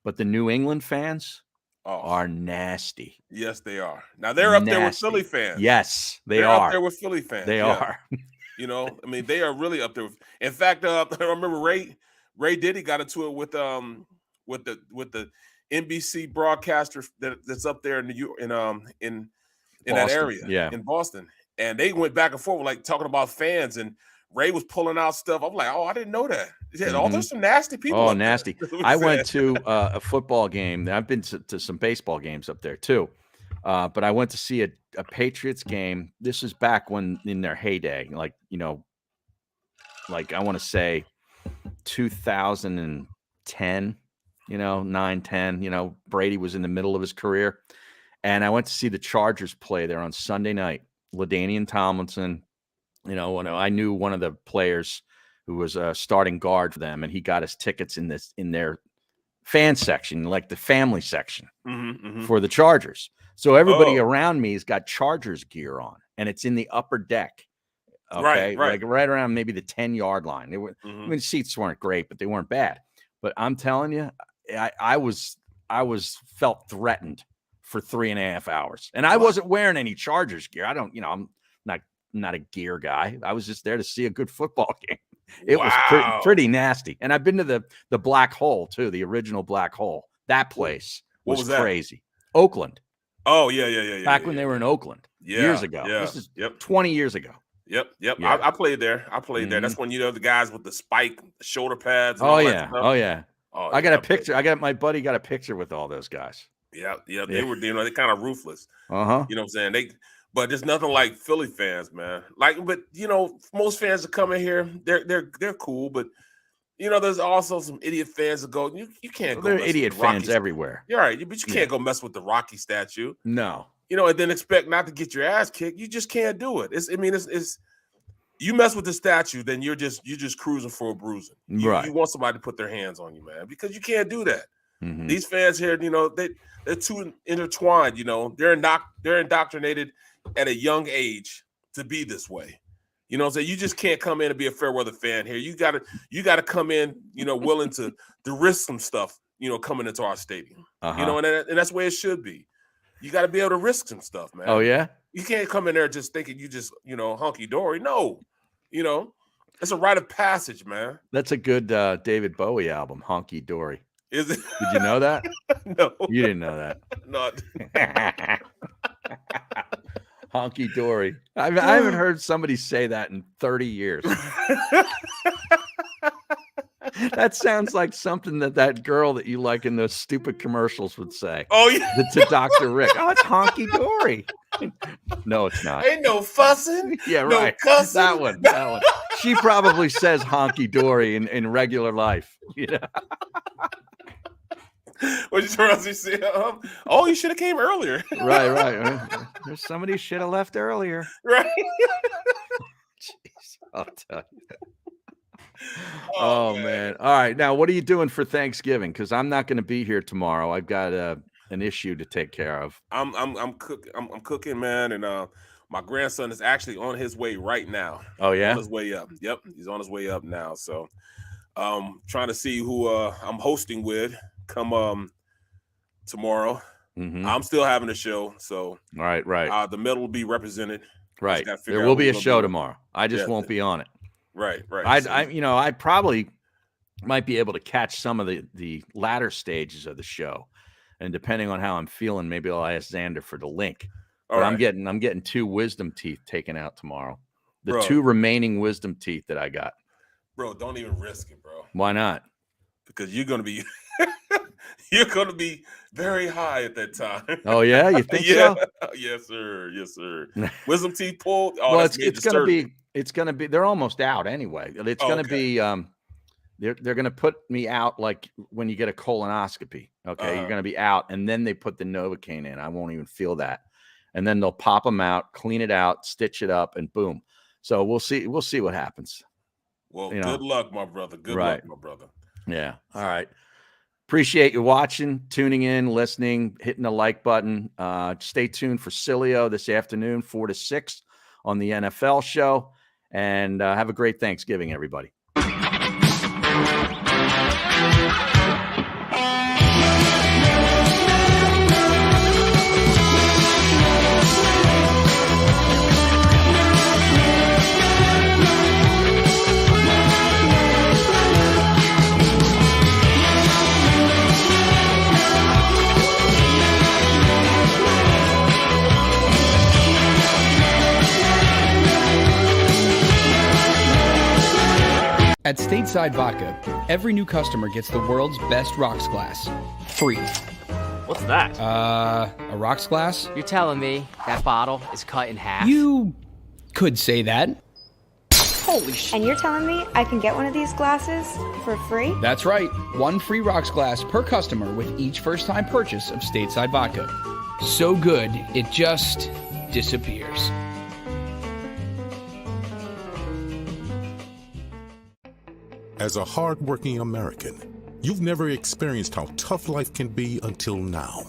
but the New England fans are nasty. Yes, they are. Now they're up there with Philly fans. Yes, they're up there with Philly fans. They are. They are really up there. In fact, I remember Ray Diddy got into it with the NBC broadcaster that's up there in Boston, that area, in Boston, and they went back and forth like talking about fans, and Ray was pulling out stuff. I'm like, I didn't know that. There's some nasty people. Oh, nasty! I went to a football game. I've been to some baseball games up there too, but I went to see a Patriots game. This is back when in their heyday, like I want to say 2010. 9-10, Brady was in the middle of his career. And I went to see the Chargers play there on Sunday night. LaDainian Tomlinson, when I knew one of the players who was a starting guard for them, and he got his tickets in their fan section, like the family section for the Chargers. So everybody around me has got Chargers gear on, and it's in the upper deck. Okay. Right. Like right around maybe the 10-yard line. They were, seats weren't great, but they weren't bad. But I'm telling you, I felt threatened for 3.5 hours, and I wasn't wearing any Chargers gear. I don't, I'm not a gear guy. I was just there to see a good football game. It was pretty nasty. And I've been to the Black Hole too, the original Black Hole. That place was crazy. Oakland. Oh yeah. Back when they were in Oakland years ago. Yeah. This is 20 years ago. Yep. Yeah. I played there. That's when the guys with the spike shoulder pads. And Oh all yeah. that stuff. Oh yeah. Oh, I got a picture. My buddy got a picture with all those guys. Yeah. They were, they're kind of ruthless. Uh-huh. You know what I'm saying? But there's nothing like Philly fans, man. But most fans that come in here, they're cool. But there's also some idiot fans that go. You can't go. There are idiot fans everywhere. You're right, but you can't go mess with the Rocky statue. No. And then expect not to get your ass kicked. You just can't do it. It's you mess with the statue, then you're just cruising for a bruising. You want somebody to put their hands on you, man, because you can't do that. These fans here, they're too intertwined. They're indoctrinated at a young age to be this way. So you just can't come in and be a fair weather fan here. You gotta come in, willing to risk some stuff, coming into our stadium. And that's where it should be. You got to be able to risk some stuff, man. Oh yeah. You can't come in there just thinking you just, hunky dory. No, it's a rite of passage, man. That's a good David Bowie album, Honky Dory. Is it? Did you know that? No. You didn't know that. No. Honky Dory. I haven't heard somebody say that in 30 years. That sounds like something that girl that you like in those stupid commercials would say. Oh, yeah. To Dr. Rick. Oh, it's Honky Dory. No, it's not. Ain't no fussing. Yeah, no right. Cussing. That one. She probably says Honky Dory in regular life. What you turn around and say? Oh, you should have came earlier. Right. There's somebody should have left earlier. Right. Jeez, I'll tell you. Oh man. All right. Now, what are you doing for Thanksgiving? Because I'm not going to be here tomorrow. I've got an issue to take care of. I'm cooking, man, and my grandson is actually on his way right now. Oh yeah, on his way up. Yep, he's on his way up now. So, trying to see who I'm hosting with come tomorrow. I'm still having a show, so right. The middle will be represented. Right, there will be a show tomorrow. I just won't be on it. Right. I probably might be able to catch some of the latter stages of the show, and depending on how I'm feeling, maybe I'll ask Xander for the link. But I'm getting 2 wisdom teeth taken out tomorrow. The 2 remaining wisdom teeth that I got. Bro, don't even risk it, bro. Why not? Because you're gonna be very high at that time. Oh yeah, you think so? Yes, sir. Wisdom teeth pulled. Oh, well, it's gonna be. They're almost out anyway. It's gonna be. They're gonna put me out like when you get a colonoscopy. Okay, you're gonna be out, and then they put the Novocaine in. I won't even feel that, and then they'll pop them out, clean it out, stitch it up, and boom. So we'll see. We'll see what happens. Well, good luck, my brother. Good luck, my brother. Yeah. All right. Appreciate you watching, tuning in, listening, hitting the like button. Stay tuned for Cilio this afternoon, 4 to 6 on the NFL show. And have a great Thanksgiving, everybody. At Stateside Vodka, every new customer gets the world's best rocks glass, free. What's that? A rocks glass? You're telling me that bottle is cut in half? You could say that. Holy shit. And you're telling me I can get one of these glasses for free? That's right. 1 free rocks glass per customer with each first-time purchase of Stateside Vodka. So good, it just disappears. As a hard-working American, you've never experienced how tough life can be until now.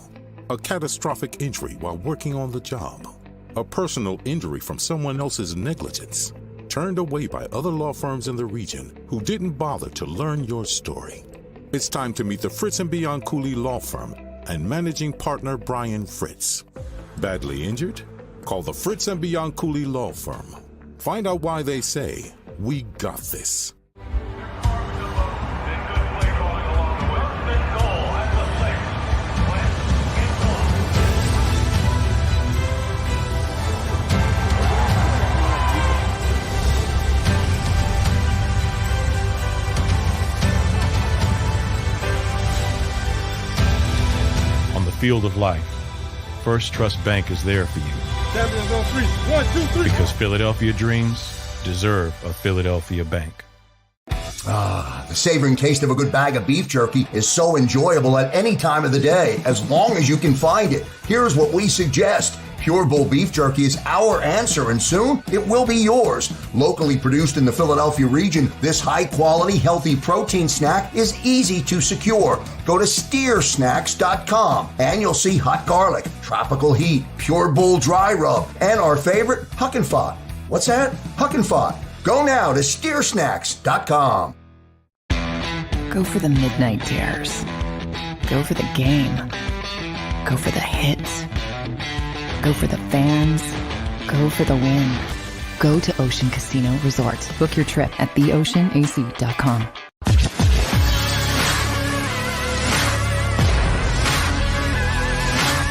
A catastrophic injury while working on the job. A personal injury from someone else's negligence. Turned away by other law firms in the region who didn't bother to learn your story. It's time to meet the Fritz & Bianculli Law Firm and managing partner Brian Fritz. Badly injured? Call the Fritz & Bianculli Law Firm. Find out why they say, "We got this." Field of life, First Trust Bank is there for you. Champions on 3. 1, 2, 3. Because Philadelphia dreams deserve a Philadelphia bank. The savoring taste of a good bag of beef jerky is so enjoyable at any time of the day, as long as you can find it. Here's what we suggest. Pure Bull beef jerky is our answer, and soon it will be yours. Locally produced in the Philadelphia region, this high-quality, healthy protein snack is easy to secure. Go to steersnacks.com, and you'll see hot garlic, tropical heat, Pure Bull dry rub, and our favorite, Huck and Fod. What's that? Huck and Fod. Go now to steersnacks.com. Go for the midnight dares. Go for the game. Go for the hits. Go for the fans. Go for the win. Go to Ocean Casino Resort. Book your trip at theoceanac.com.